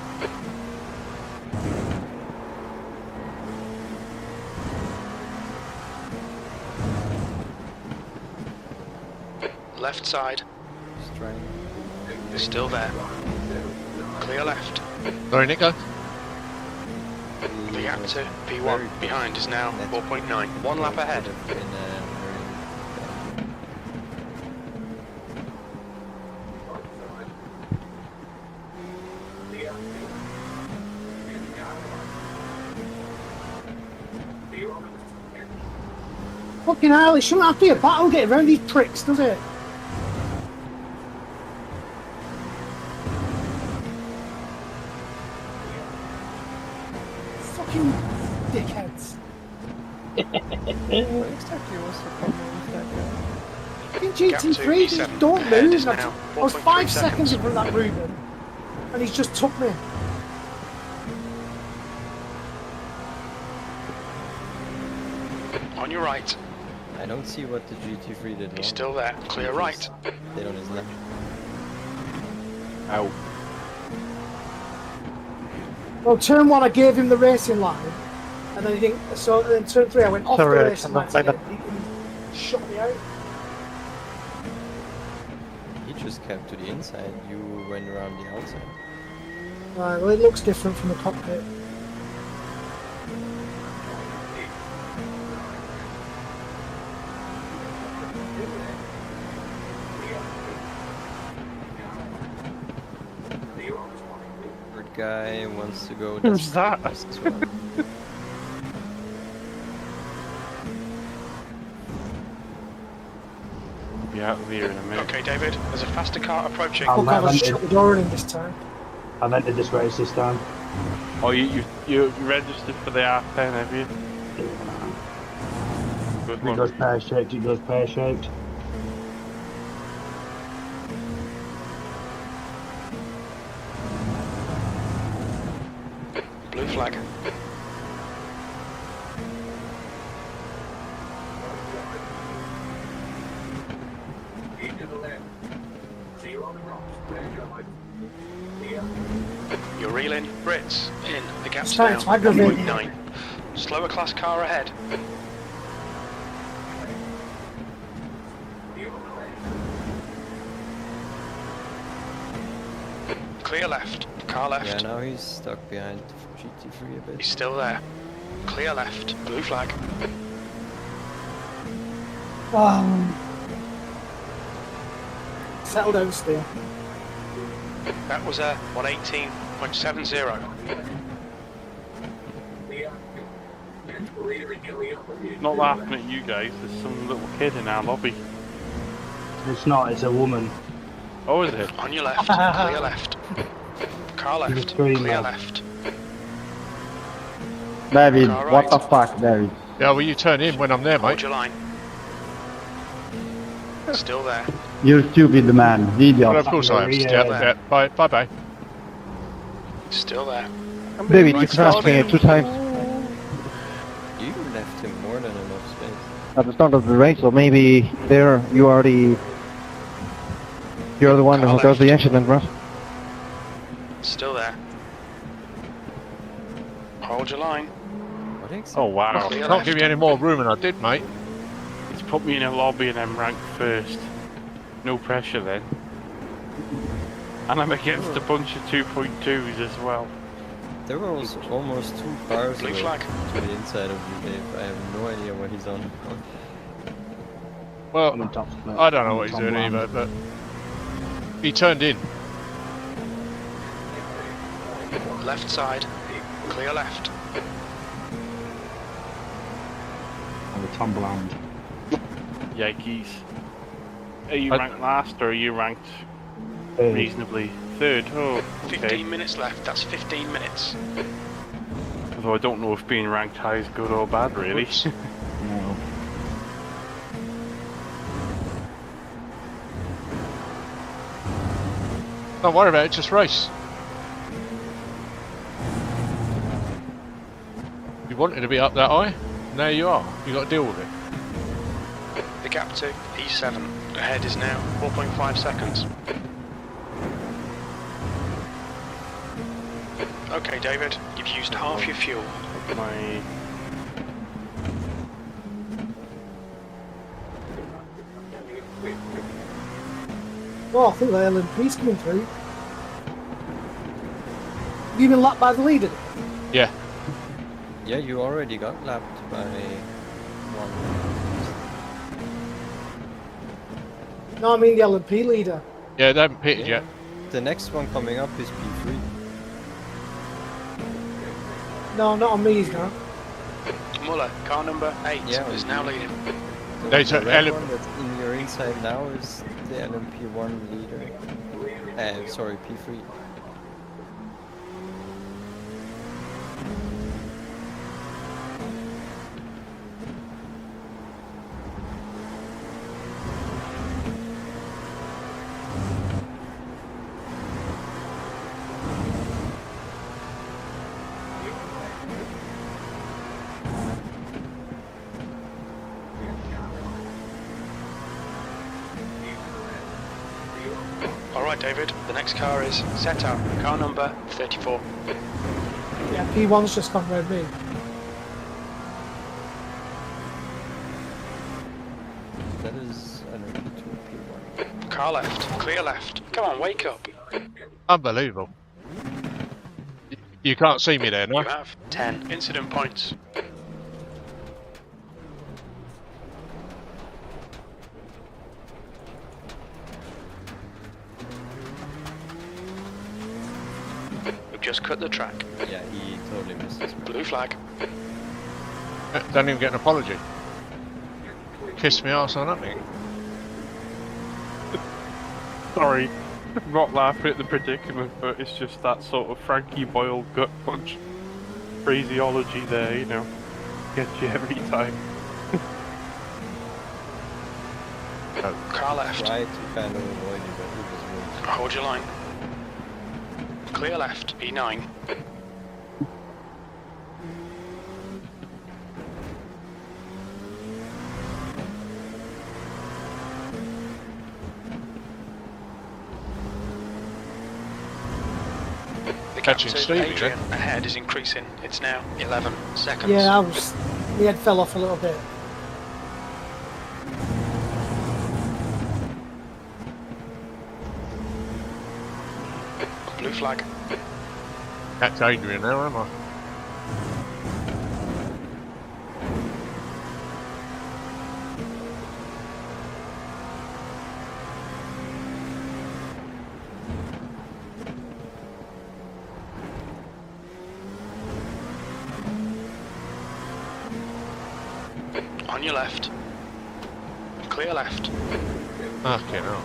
Left side. Still there. Clear left. Sorry, Nico. The gap to P1 behind is now 4.9. 1 lap ahead. Fucking hell, it shouldn't have to be a battle getting around these pricks, does it? Fucking dickheads. what exactly was the problem with that guy? Fucking Gap to GT3 P7 just don't ahead move. is I now was 4.3 5 seconds seconds. in front of that Ruben, and he's just took me. On your right. I don't see what the GT3 did wrong. He's still there. Clear right. Stayed on his left. Ow. Well, turn 1 I gave him the racing line, and then he didn't. So then turn 3 I went off Sorry, the I racing cannot line. find He shut me out. He just kept to the inside. You went around the outside. Right, well, it looks different from the cockpit. Third guy wants to go. Who's that? As well. Be out of here in a minute. Okay, David. There's a faster car approaching. I'll Fuck, I was never- shut the door in this time. I've entered this race this time. Oh, you registered for the R10, have you? Good It goes luck. pear-shaped, it goes pear-shaped. Blue flag. You're reeling. Brits in. The gap's Sorry, now it's aggravating. 1.9. Slower class car ahead. Clear left. Car left. Yeah, now he's stuck behind GT3 a bit. He's still there. Clear left. Blue flag. Settle down still. That was a 118.70. Not laughing at you guys, there's some little kid in our lobby. It's not, it's a woman. Oh, is it? On your left. Clear left. Car left. Clear left. David, Car what right. the fuck, David? Yeah, well, you turn in when I'm there, Hold mate. your line. Still there. You stupid man, idiot. Well, of course I am. Yeah. Bye, bye. Still there. David, you crashed me 2 times You left him more than enough space. at the start of the race, so maybe there you are the... You're the one Car who caused the left. accident, Russ. Still there. Hold your line. Oh wow. Clear Can't give you any more room than I did, mate. It's put me in a lobby and I'm ranked first. No pressure then. And I'm against a bunch of 2.2s as well. There were also almost 2 cars Blue away flag. to the inside of you, Dave. I have no idea what he's on. Well, On top split. I don't know what he's Top doing line. either, but he turned in. Left side. Clear left. On the Tom Bland. Yikes. Are you ranked last or are you ranked Third. reasonably third? Oh, 15 okay. minutes left. That's 15 minutes. Although I don't know if being ranked high is good or bad, really. No. Don't worry about it, just race. You wanted to be up that high, now you are. You got to deal with it. The gap to E7 ahead is now 4.5 seconds. Okay, David, you've used half your fuel. My Oh, I think the LMP's coming through. Have you been lapped by the leader? Yeah. Yeah, you already got lapped by one. No, I mean the LMP leader. Yeah, they haven't pitted yet. The next one coming up is P3. No, not on me, he's not. Muller, car number 8, Yeah, is now leading. They The took red LM one that's in your inside now is the LMP1 leader. Sorry, P3. Alright, David, the next car is set up. Car number 34. Yeah, P1's just gone round me. That is LMP2 P1. Car left, clear left. Come on, wake up. Unbelievable. You can't see me there, no? You have 10 incident points. We've just cut the track. Yeah, he totally missed his mark. Blue flag. Don't even get an apology. Kiss me arse on nothing. sorry, I'm not laughing at the predicament, but it's just that sort of Frankie Boyle gut punch phraseology there, you know, gets you every time. Car left. Tried to kind of avoid it, but he was moved. Hold your line. Clear left, E9. The gap Catching to Stevie, Adrian ahead is increasing. It's now 11 seconds. Yeah, my head fell off a little bit. Blue flag. That's Adrian now, am I? On your left. Clear left. Okay, no.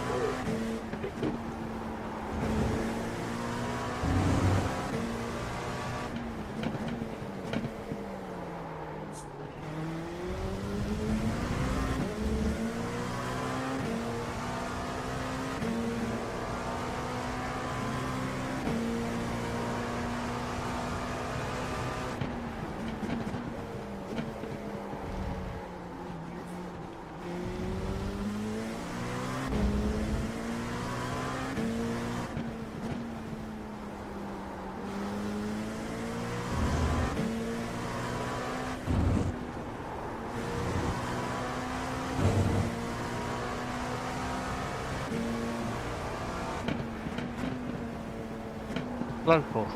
Local.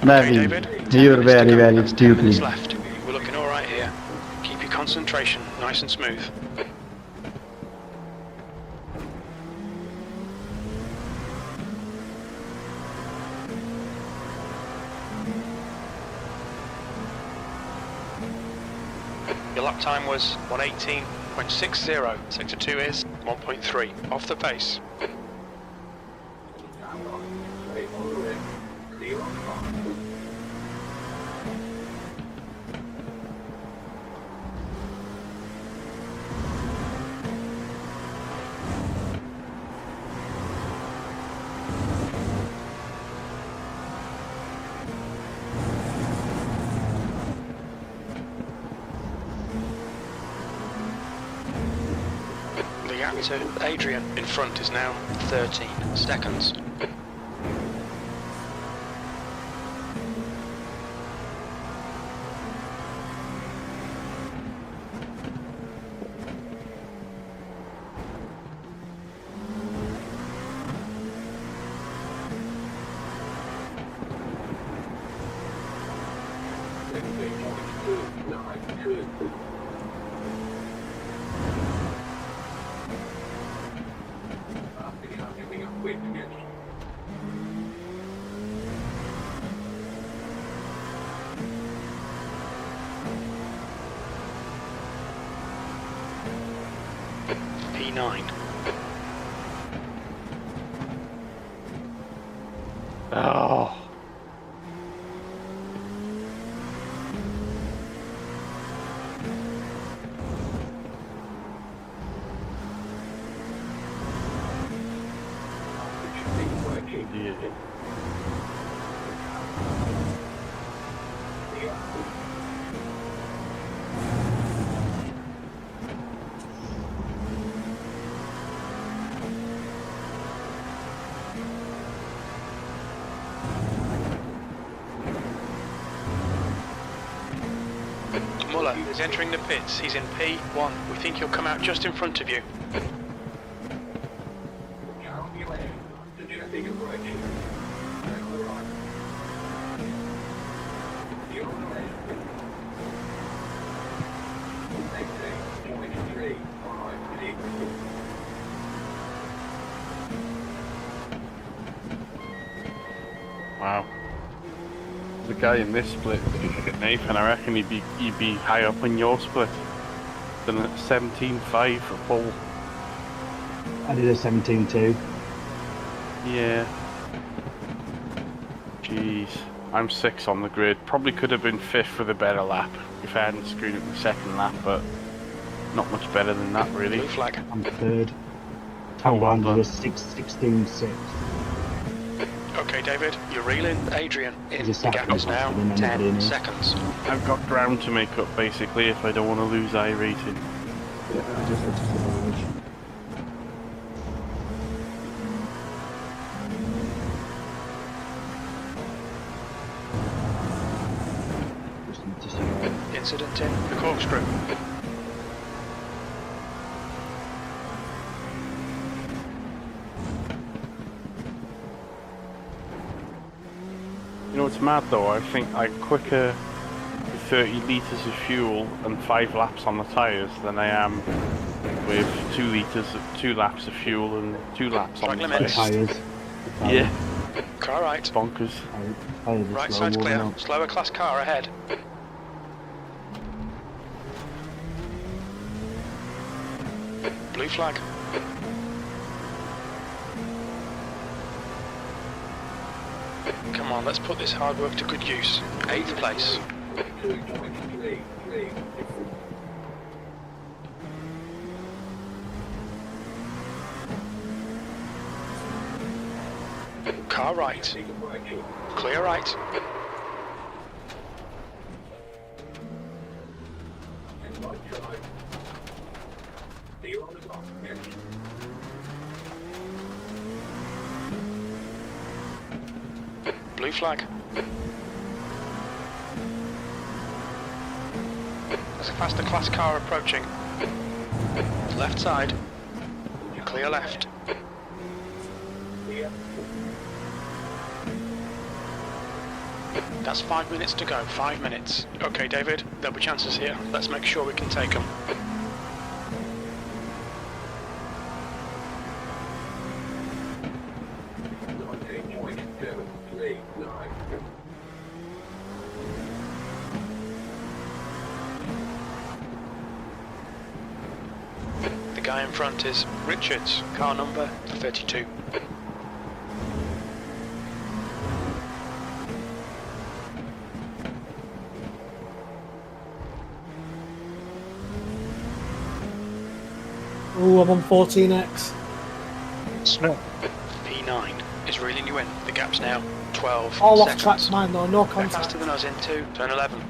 Marvin, David. you're very, very stupid. Left. We're looking all right here. Keep your concentration nice and smooth. Your lap time was 1:18.60. Sector 2 is 1.3. Off the pace. The gap to Adrian in front is now 13 seconds. P9. Oh. Yeah. Muller is entering the pits. He's in P1. We think he'll come out just in front of you. Wow. The guy in this split, Nathan, I reckon he'd be high up in your split than at 17.5 for pole. I did a 17.2. Yeah. Jeez. I'm 6 on the grid. Probably could have been 5th with a better lap if I hadn't screwed up the second lap, but not much better than that, really. Blue flag. I'm third. Oh, well Tom done. was 16.6. Okay, David, you're reeling Adrian in. There's a The gap is now sacrifice and then 10 everybody seconds. I've got ground to make up basically if I don't want to lose iRacing. I just had to manage. Just need to see. Incident in the Corkscrew. You know what's mad though? I think I'm quicker with 30 litres of fuel and 5 laps on the tyres than I am with 2 laps of fuel and 2 laps on the limits. tyres. Yeah, Car right. bonkers. Tires are Right slow side's moving clear. up. Slower class car ahead. Blue flag. Come on, let's put this hard work to good use. 8th place. Car right. Clear right. Blue flag. There's a faster class car approaching. Left side. Clear left. That's 5 minutes to go, 5 minutes. Okay, David, there'll be chances here. Let's make sure we can take them. The guy in front is Richards, car number 32. Oh, I'm on 14x. Smell. P9 is reeling you in. The gap's now 12 All off seconds. track mine though, no They're contact. faster than us into turn 11.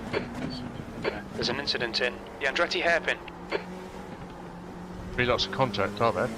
There's an incident in the Andretti hairpin. Be lots of contact, are there?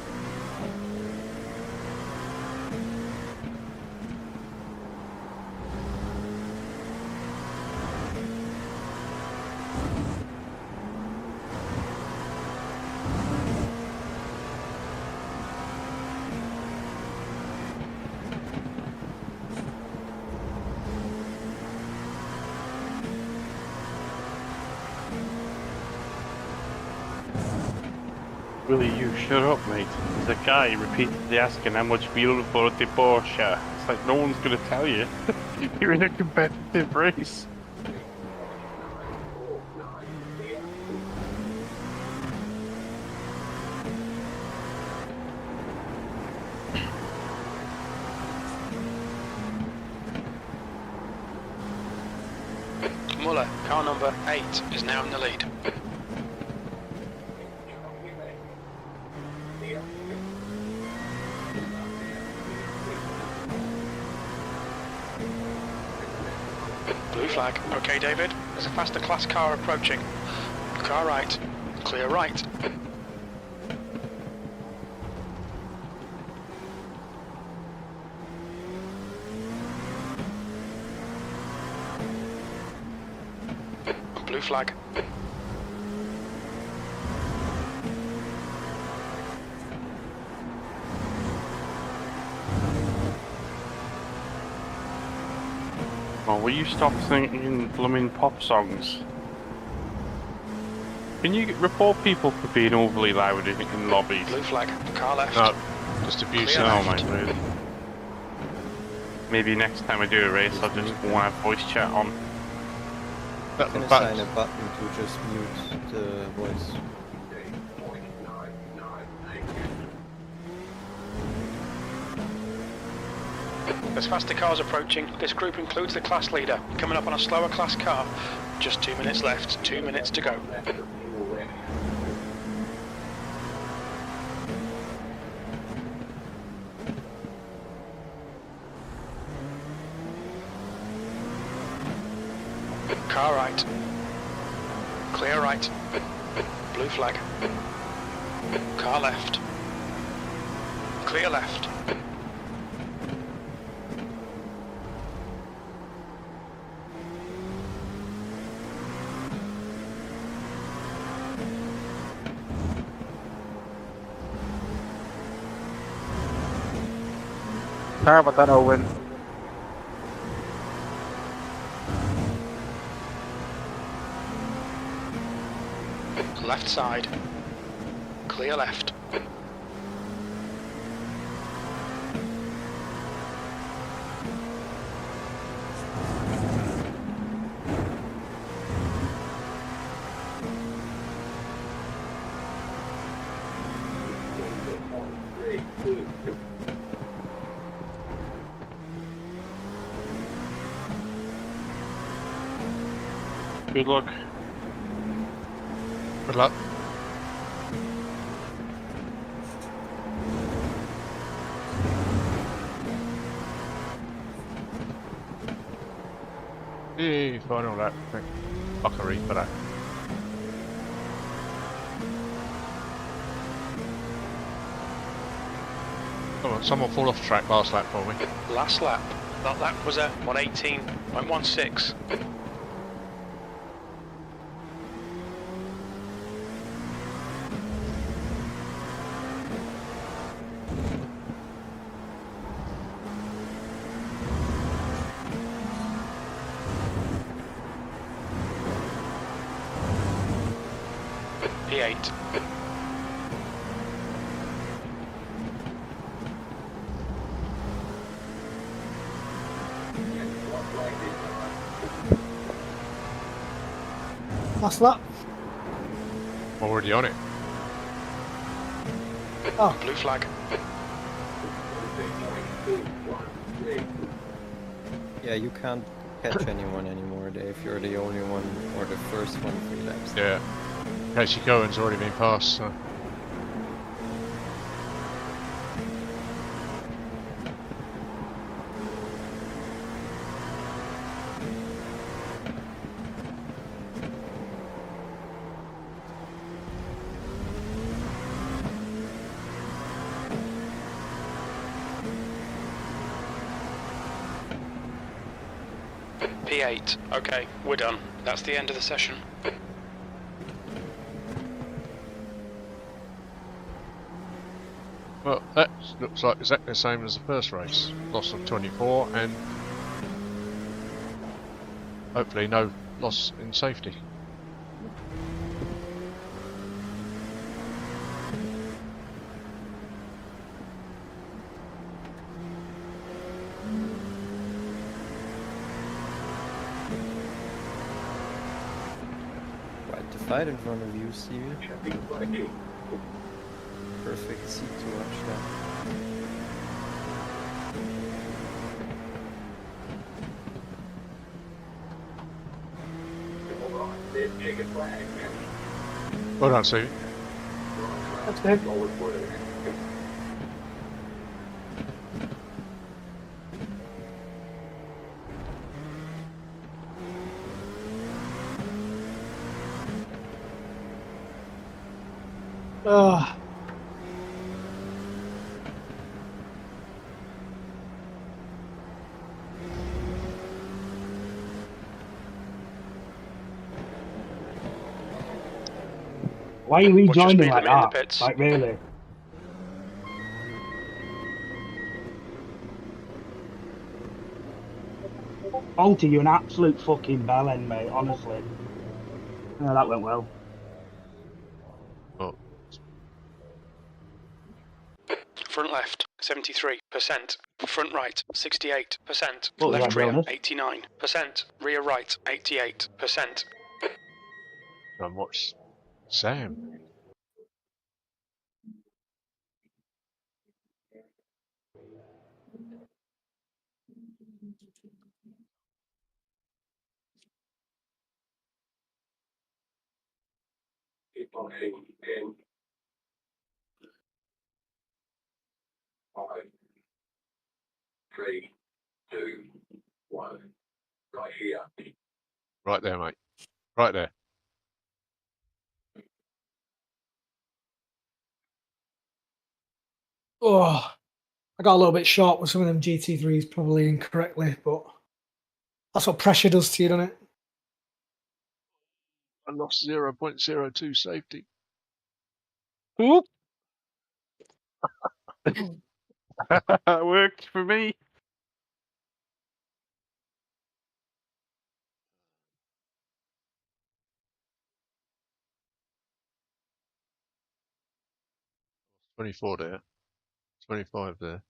Willie, you shut up, mate. There's a guy repeatedly asking how much fuel for the Porsche. It's like no one's gonna tell you. You're in a competitive race. Muller, car number 8, is now in the lead. Blue flag. Okay, David. There's a faster class car approaching. Car right. Clear right. Blue flag. Oh, will you stop singing blooming pop songs? Can you report people for being overly loud in lobbies? Blue flag. Car left. No, just abuse. Clear Oh left. my word. Maybe next time I do a race I'll just go and have voice chat on. That Can one assign a back. button to just mute the voice. There's faster cars approaching. This group includes the class leader, coming up on a slower class car. Just 2 minutes left, 2 minutes to go. Car right. Clear right. Blue flag. Car left. Clear left. Sorry about that, Owen. Left side. Clear left. Good luck. Good luck. Yay, final lap. Fuckery for that. Come on, someone fall off track last lap for me. Last lap. That lap was at 118.16. P8. Last lap. Already on it. Oh, Blue flag. Yeah, you can't catch anyone anymore, Dave. You're the only one, or the first one 3 laps. Yeah. Casey Cohen's already been passed, so. P8. Okay, we're done. That's the end of the session. Well, that looks like exactly the same as the first race. Loss of 24 and hopefully no loss in safety. Right to fight in front of you, Steven. Perfect seat to watch that. Well done, Sue. that's good. Oh. Why are you What's your rejoining speed like limit in the that? pits? Like, really? Alter, you're an absolute fucking bellend, mate, honestly. No, that went well. Oh, Front left, 73%. Front right, 68%. What was Left that, rear, Jonas? 89%. Rear right, 88%. and watch Sam. Right there, mate. Right there. Oh, I got a little bit short with some of them GT3s, probably incorrectly, but that's what pressure does to you, doesn't it? I lost 0.02 safety. Oop. That worked for me. $24 there. 25 there.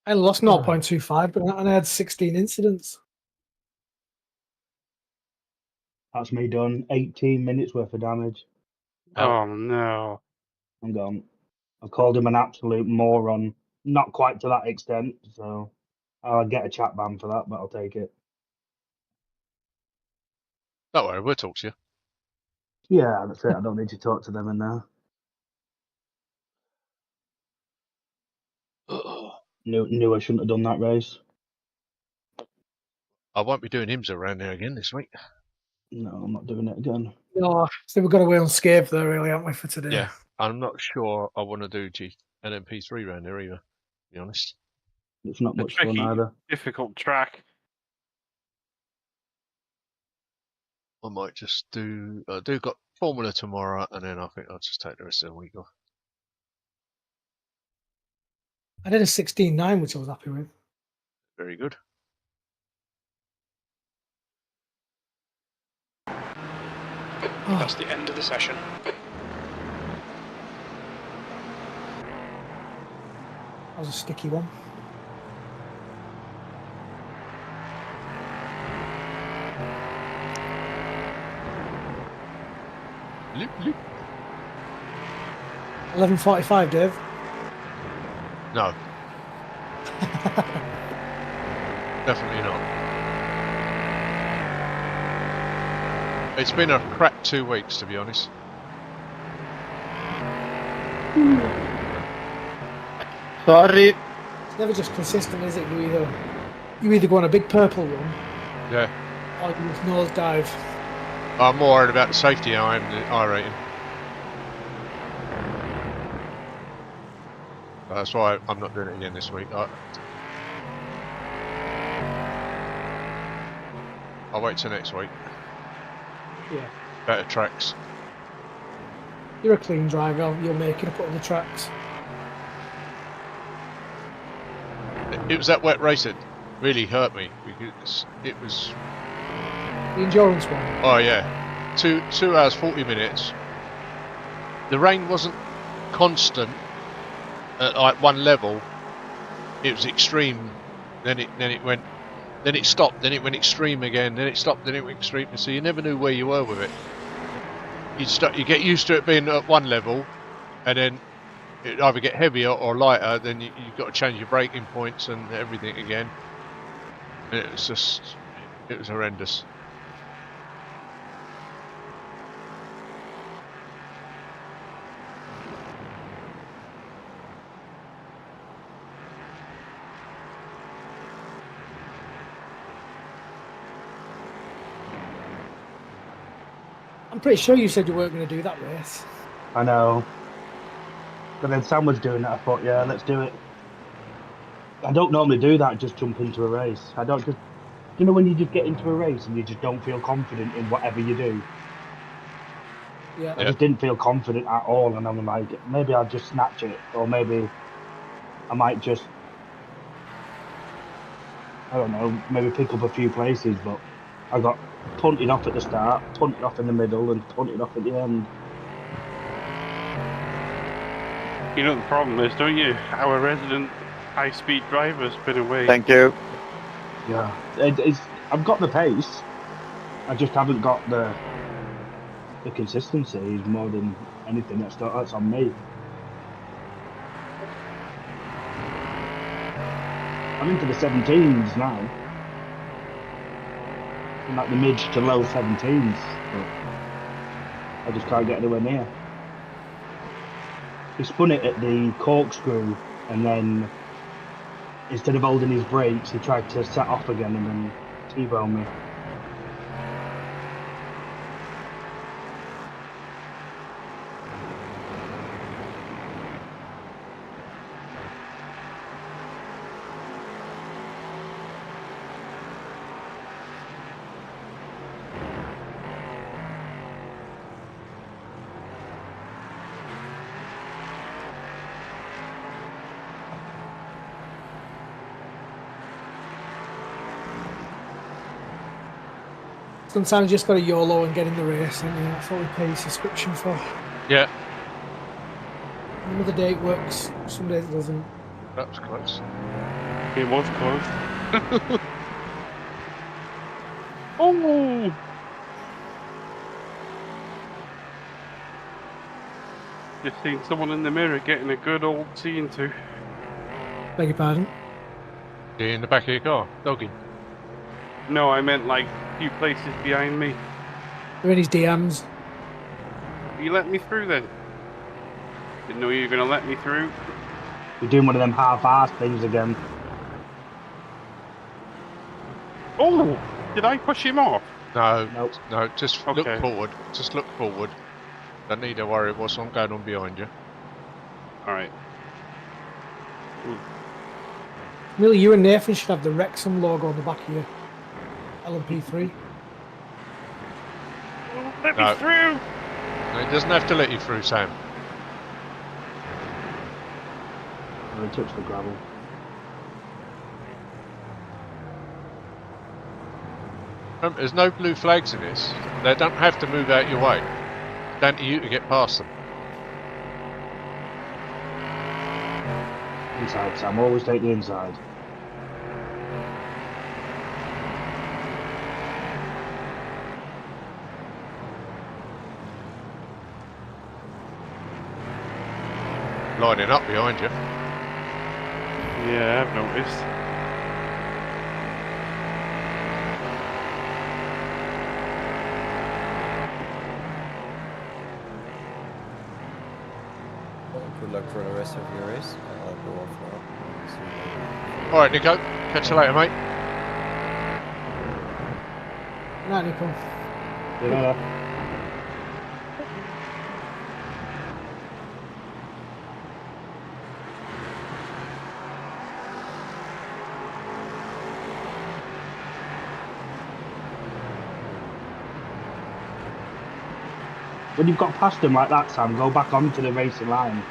I lost 0.25, but I had 16 incidents. That's me done. 18 minutes worth of damage. Oh no. I'm gone. I called him an absolute moron. Not quite to that extent, so I'll get a chat ban for that, but I'll take it. Don't worry, we'll talk to you. Yeah, that's it. I don't need to talk to them in there. Knew I shouldn't have done that race. I won't be doing IMSA around there again this week. No, I'm not doing it again. Oh, so we've got away unscathed there, really, haven't we, for today? Yeah, I'm not sure I want to do LMP3 around there either, to be honest. It's not A much fun tricky, either. difficult track. I might just do. I do got Formula tomorrow, and then I think I'll just take the rest of the week off. I did a 16.9, which I was happy with. Very good. That's the end of the session. That was a sticky one. Loop, loop. 11:45, Dave. No. Definitely not. It's been a crap 2 weeks, to be honest. Sorry. It's never just consistent, is it? You either go on a big purple run, Yeah. or you just nosedive. I'm more worried about the safety than I am the iRating. That's why I'm not doing it again this week. I'll wait till next week. Yeah. Better tracks. You're a clean driver, you'll make it up on the tracks. It was that wet race that really hurt me because it was. The endurance one. Oh yeah, 2 hours 40 minutes. The rain wasn't constant at like one level. It was extreme. Then it stopped. Then it went extreme again. Then it stopped. Then it went extreme. So you never knew where you were with it. You get used to it being at one level, and then it either get heavier or lighter. Then you've got to change your braking points and everything again. And it was horrendous. I'm pretty sure you said you weren't going to do that race. I know. But then Sam was doing it. I thought, yeah, let's do it. I don't normally do that, just jump into a race. I don't just... You know when you just get into a race and you just don't feel confident in whatever you do? Yeah. I just didn't feel confident at all, and I'm like, maybe I'll just snatch it, or maybe I might just... I don't know, maybe pick up a few places, but I got punted off at the start, punted off in the middle, and punted off at the end. You know what the problem is, don't you? Our resident high-speed driver's been away. Thank you. Yeah, I've got the pace. I just haven't got the consistency. More than anything, that's on me. I'm into the 17s now. I'm like the mid to low 17s, but I just can't get anywhere near. He spun it at the Corkscrew, and then instead of holding his brakes, he tried to set off again and then T-bone me. Sometimes you just got to YOLO and get in the race, and that's what we pay subscription for. Yeah, Another day it works, some days it doesn't. that was close. It was close. Oh! Just seen someone in the mirror getting a good old C2. Beg your pardon? In the back of your car, dogging. No, I meant like a few places behind me. They're in his DMs. You let me through then? Didn't know you were going to let me through. You're doing one of them half-assed things again. Oh! Did I push him off? No, Nope. no, just look Okay. forward. Just look forward. Don't need to worry what's on going on behind you. Alright. Really, you and Nathan should have the Wrexham logo on the back of your LMP3. Let No. me through! No, it doesn't have to let you through, Sam. Or he touched the gravel. Remember, there's no blue flags in this. They don't have to move out your way. It's down to you to get past them. Inside, Sam. Always take the inside. Lining up behind you. Yeah, I've noticed. Good luck for the rest of your race. I'll go off now. Alright, Nico. Catch you later, mate. Night, Nico. Yeah. When you've got past them like that, Sam, go back onto the racing line.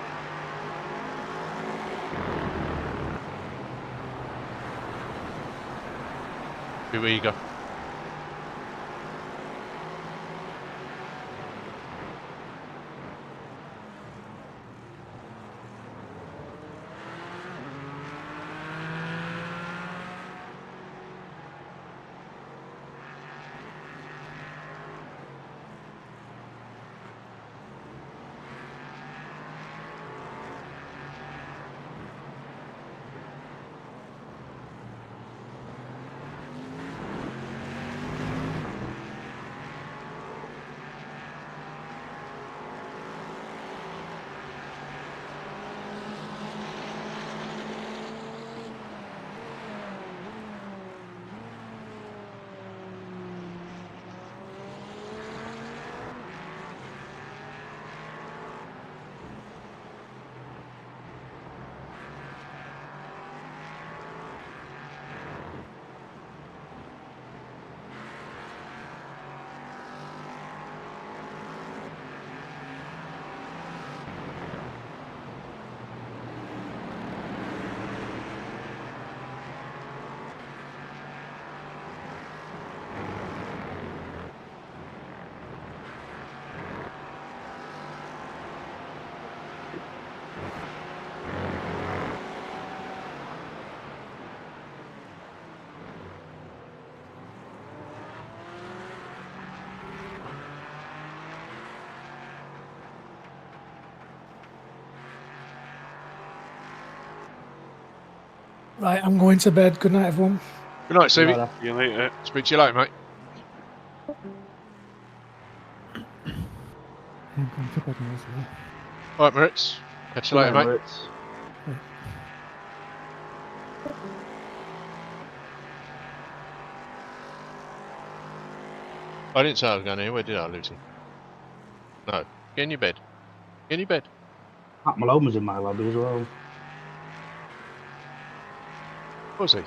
Be eager. Right, I'm going to bed. Good night, everyone. Good night, Stevie. Later. See you later. Speak to you later, mate. I'm going to bed now as well. Alright, Moritz. Catch you later, mate. Moritz. Right. I didn't say I was going anywhere, did I, Lucy? No. Get in your bed. Get in your bed. Pat Malone was in my lobby as well. Was he?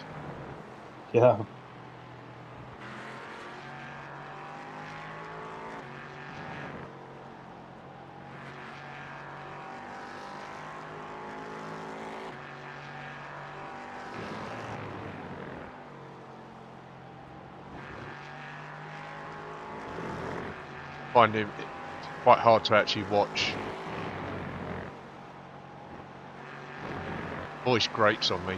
Yeah. Find it quite hard to actually watch. Voice grates on me.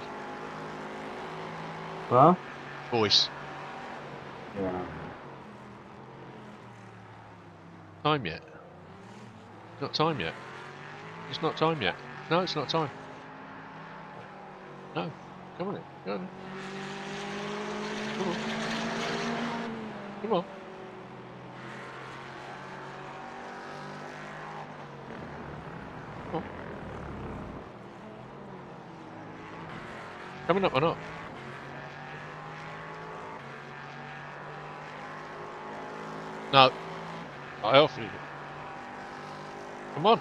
Huh? Voice. Yeah. Time yet? Not time yet. It's not time yet. No, it's not time. No. Come on. Go on. Come on. Come on. Come on. Coming up or not? No. I offered it. Come on.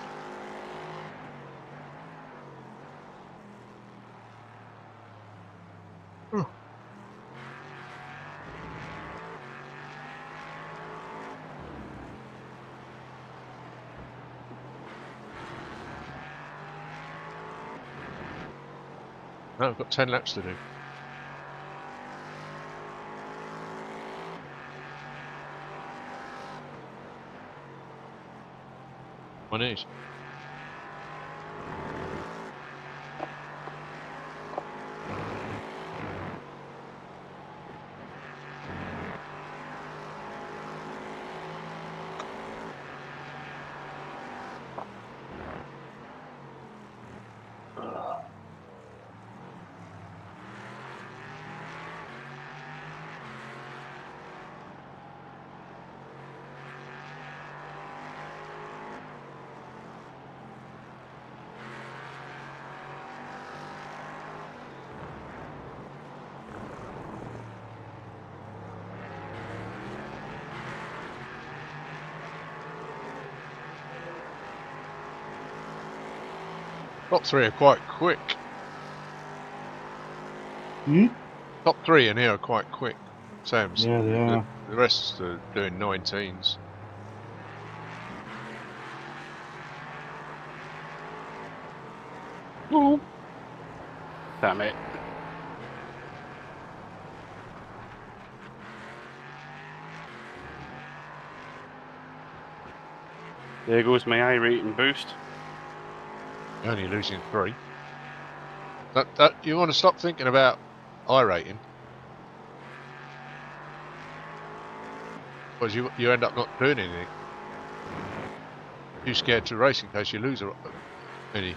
No, I've got 10 laps to do. My knees. Top 3 are quite quick. Hmm? Top 3 in here are quite quick. Sam's. Yeah, they are. The rest are doing 19s. Oh. Damn it. There goes my iRacing boost. You're only losing 3. You want to stop thinking about iRating. Because you end up not doing anything. Too scared to race in case you lose any.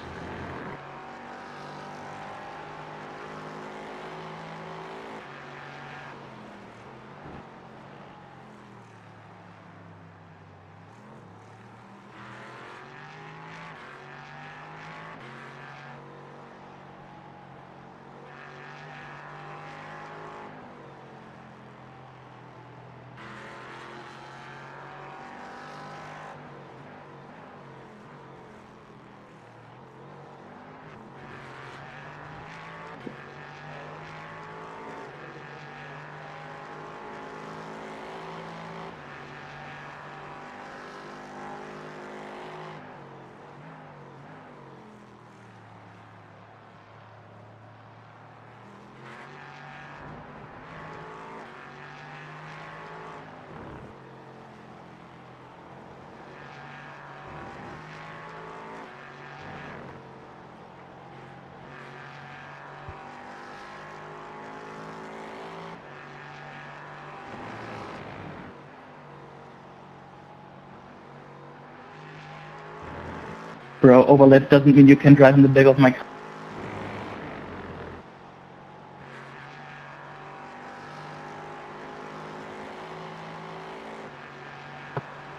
Bro, overlap doesn't mean you can drive in the back of my car.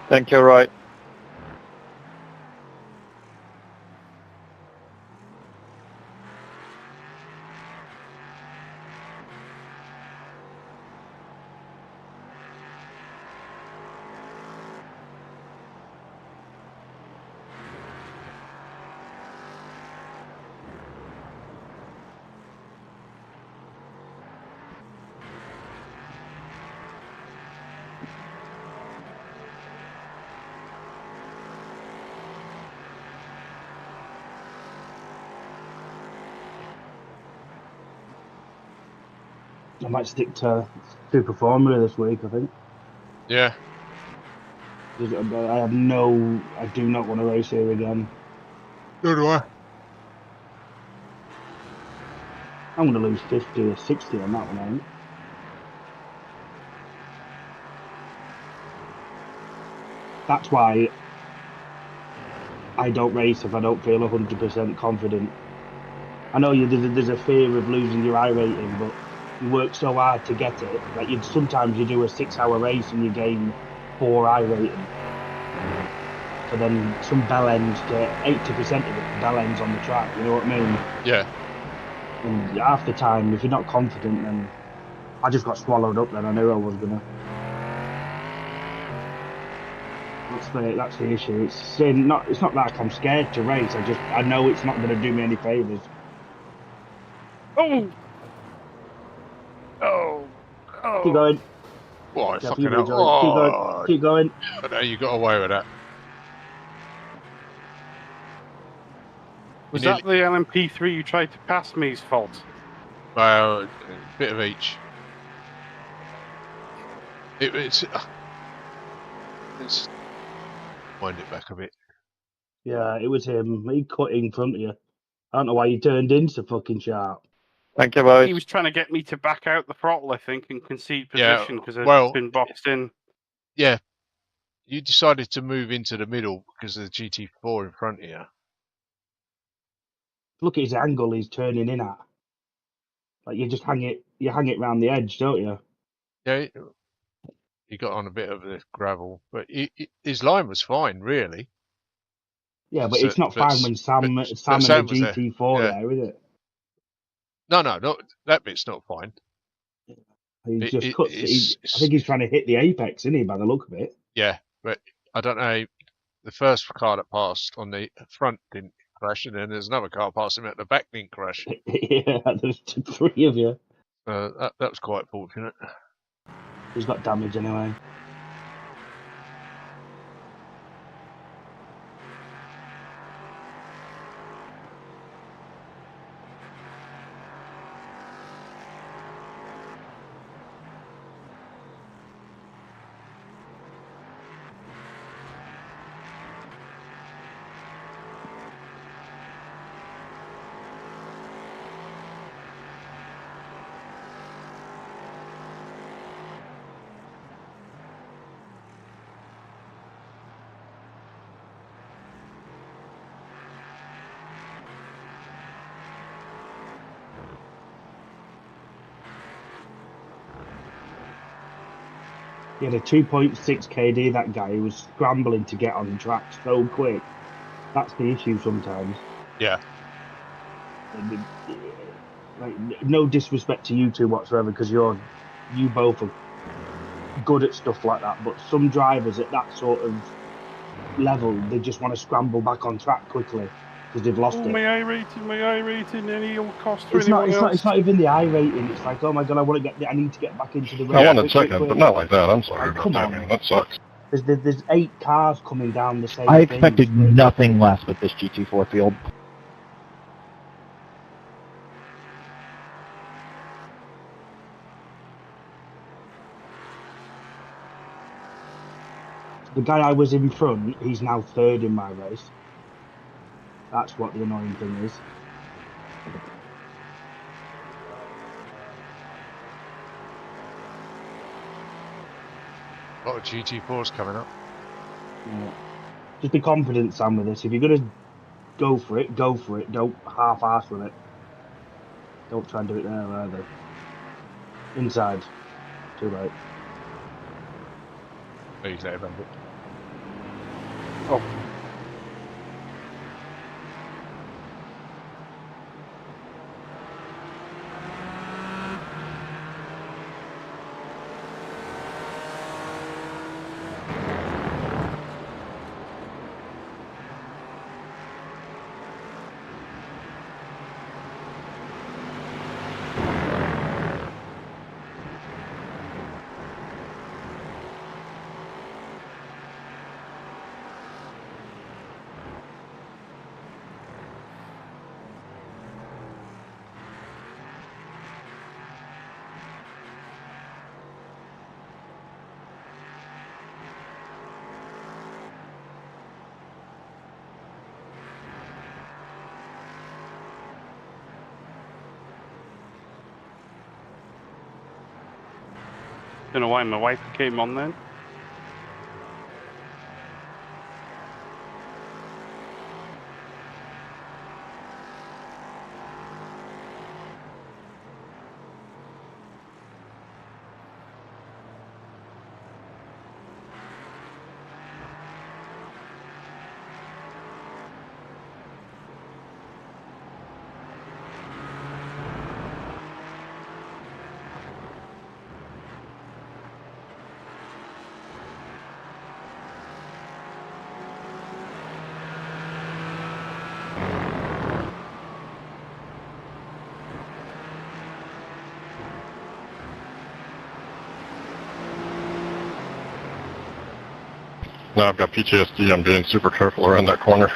Thank you, Roy. I might stick to Super Formula this week, I think. Yeah. I do not want to race here again. So do I. I'm going to lose 50 or 60 on that one, I think. That's why I don't race if I don't feel 100% confident. I know there's a fear of losing your iRating, but you work so hard to get it. Like sometimes you do a 6-hour race and you gain 4 iRating. So then some bell ends to 80% of it bell ends on the track. You know what I mean? Yeah. And half the time, if you're not confident, then I just got swallowed up. Then I knew I was gonna. That's the issue. It's not like I'm scared to race. I know it's not gonna do me any favors. Oh! Oh! Oh! Keep going. What? Yeah, Fucking keep hell. going. Oh, Keep going. I know you got away with that. Was You that the LMP3 you tried to pass me's fault? Well, a bit of each. It's wind it back a bit. Yeah, it was him. He cut in front of you. I don't know why you turned in so fucking sharp. Thank you, boys. He was trying to get me to back out the throttle, I think, and concede Yeah, position because I'd well- been boxed in. Yeah, you decided to move into the middle because of the GT4 in front of you. Look at his angle he's turning in at. Like you hang it round the edge, don't you? Yeah, he got on a bit of the gravel, but his line was fine, really. Yeah, but So- it's not but- fine when Sam and but the Sam was there, GT4 yeah. there, is it? No, not that bit's not fine. He It- just it- cuts. it's- I think he's trying to hit the apex, isn't he? By the look of it. Yeah, but I don't know. The first car that passed on the front didn't crash, and then there's another car passing at the back didn't crash. Yeah, there's 3 of you. That was quite fortunate. He's got damage anyway. He had a 2.6 KD, that guy. He was scrambling to get on the track so quick. That's the issue sometimes. Yeah. Like, no disrespect to you two whatsoever, because you both are good at stuff like that, but some drivers at that sort of level, they just want to scramble back on track quickly because they've lost it. My iRating, any cost for It's not even the iRating. It's like, oh my god, I need to get back into the race. I wanted second, but not like that. I'm sorry about Come that. on. Man. That sucks. There's 8 cars coming down the same I thing. expected nothing less with this GT4 field. The guy I was in front, he's now 3rd in my race. That's what the annoying thing is. A lot of GT4s coming up. Yeah. Just be confident, Sam, with this. If you're going to go for it, go for it. Don't half-ass with it. Don't try and do it there either. Inside. Too late. Please let him have it. Oh. Don't know why my wiper came on then. Now I've got PTSD. I'm being super careful around that corner.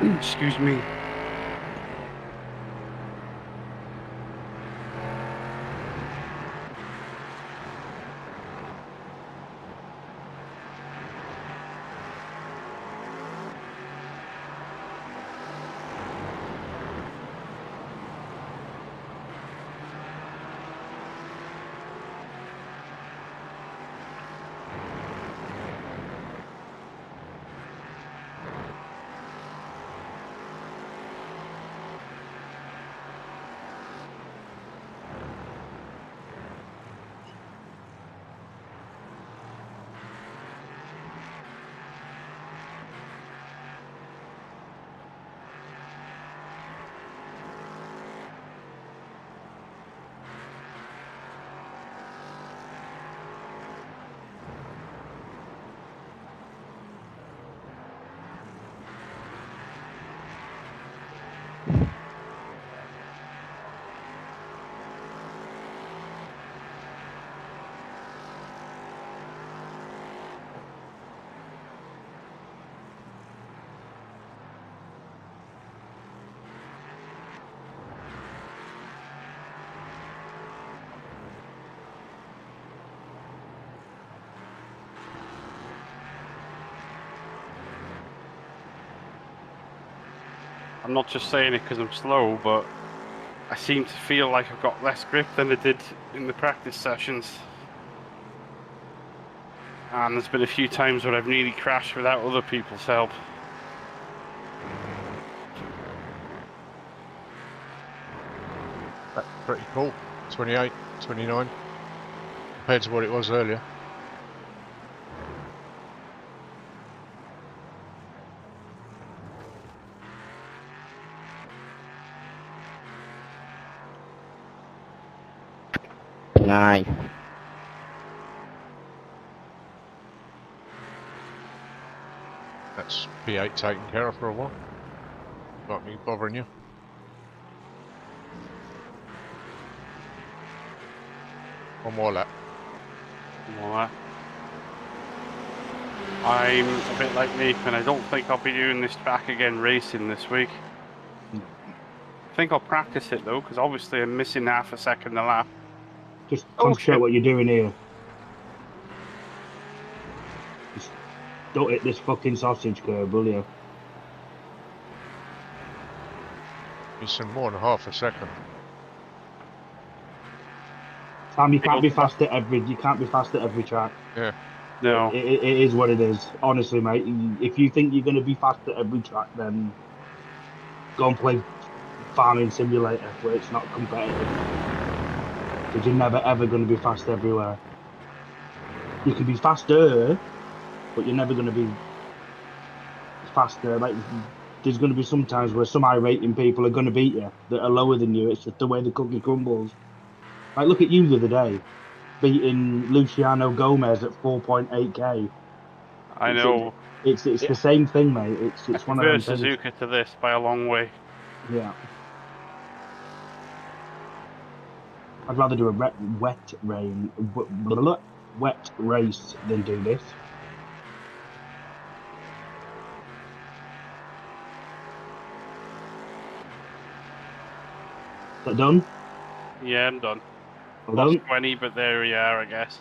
Excuse me. I'm not just saying it because I'm slow, but I seem to feel like I've got less grip than I did in the practice sessions. And there's been a few times where I've nearly crashed without other people's help. That's pretty cool. 28, 29, compared to what it was earlier. Nice. That's P8 taken care of for a while. Not me bothering you. One more lap. More. I'm a bit like Nathan. I don't think I'll be doing this track again racing this week. I think I'll practice it though, because obviously I'm missing half a second a lap. Just Oh, concentrate shit. what you're doing here. Just don't hit this fucking sausage curve, will you? Missing more than half a second. Sam, you can't be fast at every track. Yeah. No. It is what it is. Honestly, mate. If you think you're going to be fast at every track, then go and play Farming Simulator where it's not competitive. Because you're never ever going to be fast everywhere. You can be faster, but you're never going to be faster. Like there's going to be some times where some iRating people are going to beat you that are lower than you. It's just the way the cookie crumbles. Like look at you the other day, beating Luciano Gomez at 4.8k. I know. It's the same thing, mate. It's I one of them prefer things. Suzuka to this by a long way. Yeah. I'd rather do a wet race than do this. Is that done? Yeah, I'm done. Well Plus done. 20, but there we are, I guess.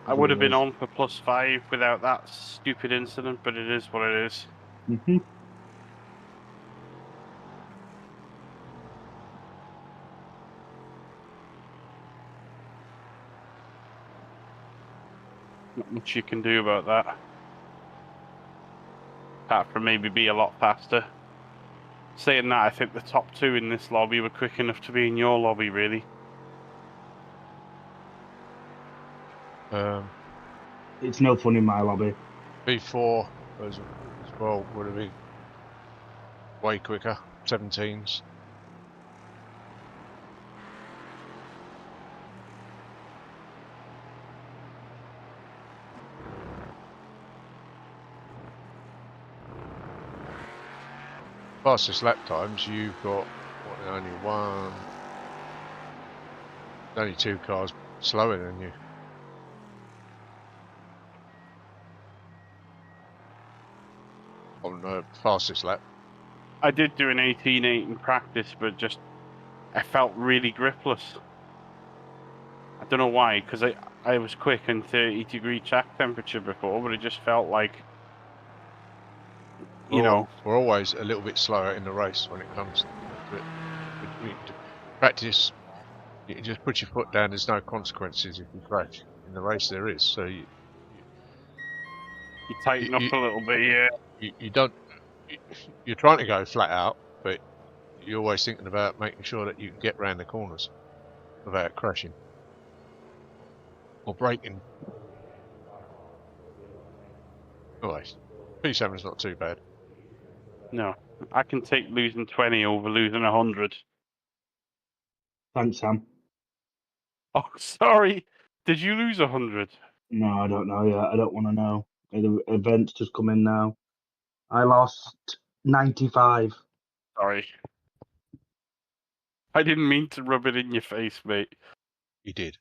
I That's would what have it been is. on for plus 5 without that stupid incident, but it is what it is. Mm-hmm. Not much you can do about that. Apart from maybe be a lot faster. Saying that, I think the top 2 in this lobby were quick enough to be in your lobby, really. It's no fun in my lobby. B4 as well would have been way quicker. 17s. Fastest lap times, you've got only 2 cars slower than you. On the fastest lap. I did do an 18.8 in practice, but just I felt really gripless. I don't know why, because I was quick in 30-degree track temperature before, but it just felt like, We're always a little bit slower in the race when it comes to it. Practice, you can just put your foot down. There's no consequences if you crash. In the race, there is. So you tighten up a little bit, yeah. You don't. You're trying to go flat out, but you're always thinking about making sure that you can get round the corners without crashing or braking. Always, P7's not too bad. No, I can take losing 20 over losing 100. Thanks, Sam. Oh, sorry. Did you lose 100? No, I don't know yet. I don't want to know. The events just come in now. I lost 95. Sorry. I didn't mean to rub it in your face, mate. You did.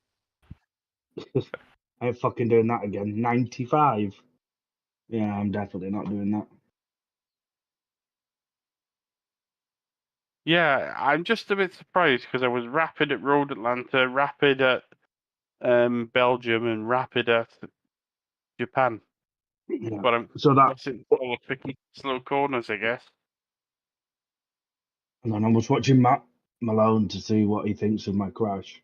I ain't fucking doing that again. 95. Yeah, I'm definitely not doing that. Yeah, I'm just a bit surprised because I was rapid at Road Atlanta, rapid at Belgium, and rapid at Japan. Yeah. But I'm So that, missing all the tricky slow corners, I guess. and then I was watching Matt Malone to see what he thinks of my crash.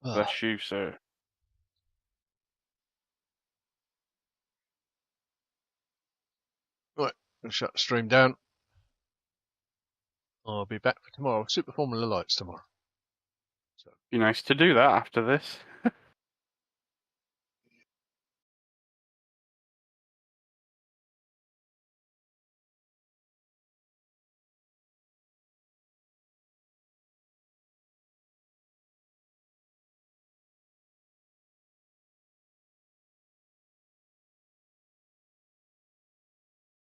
Bless you, sir. Gonna shut the stream down. I'll be back for tomorrow. Super Formula Lights tomorrow. Be nice to do that after this.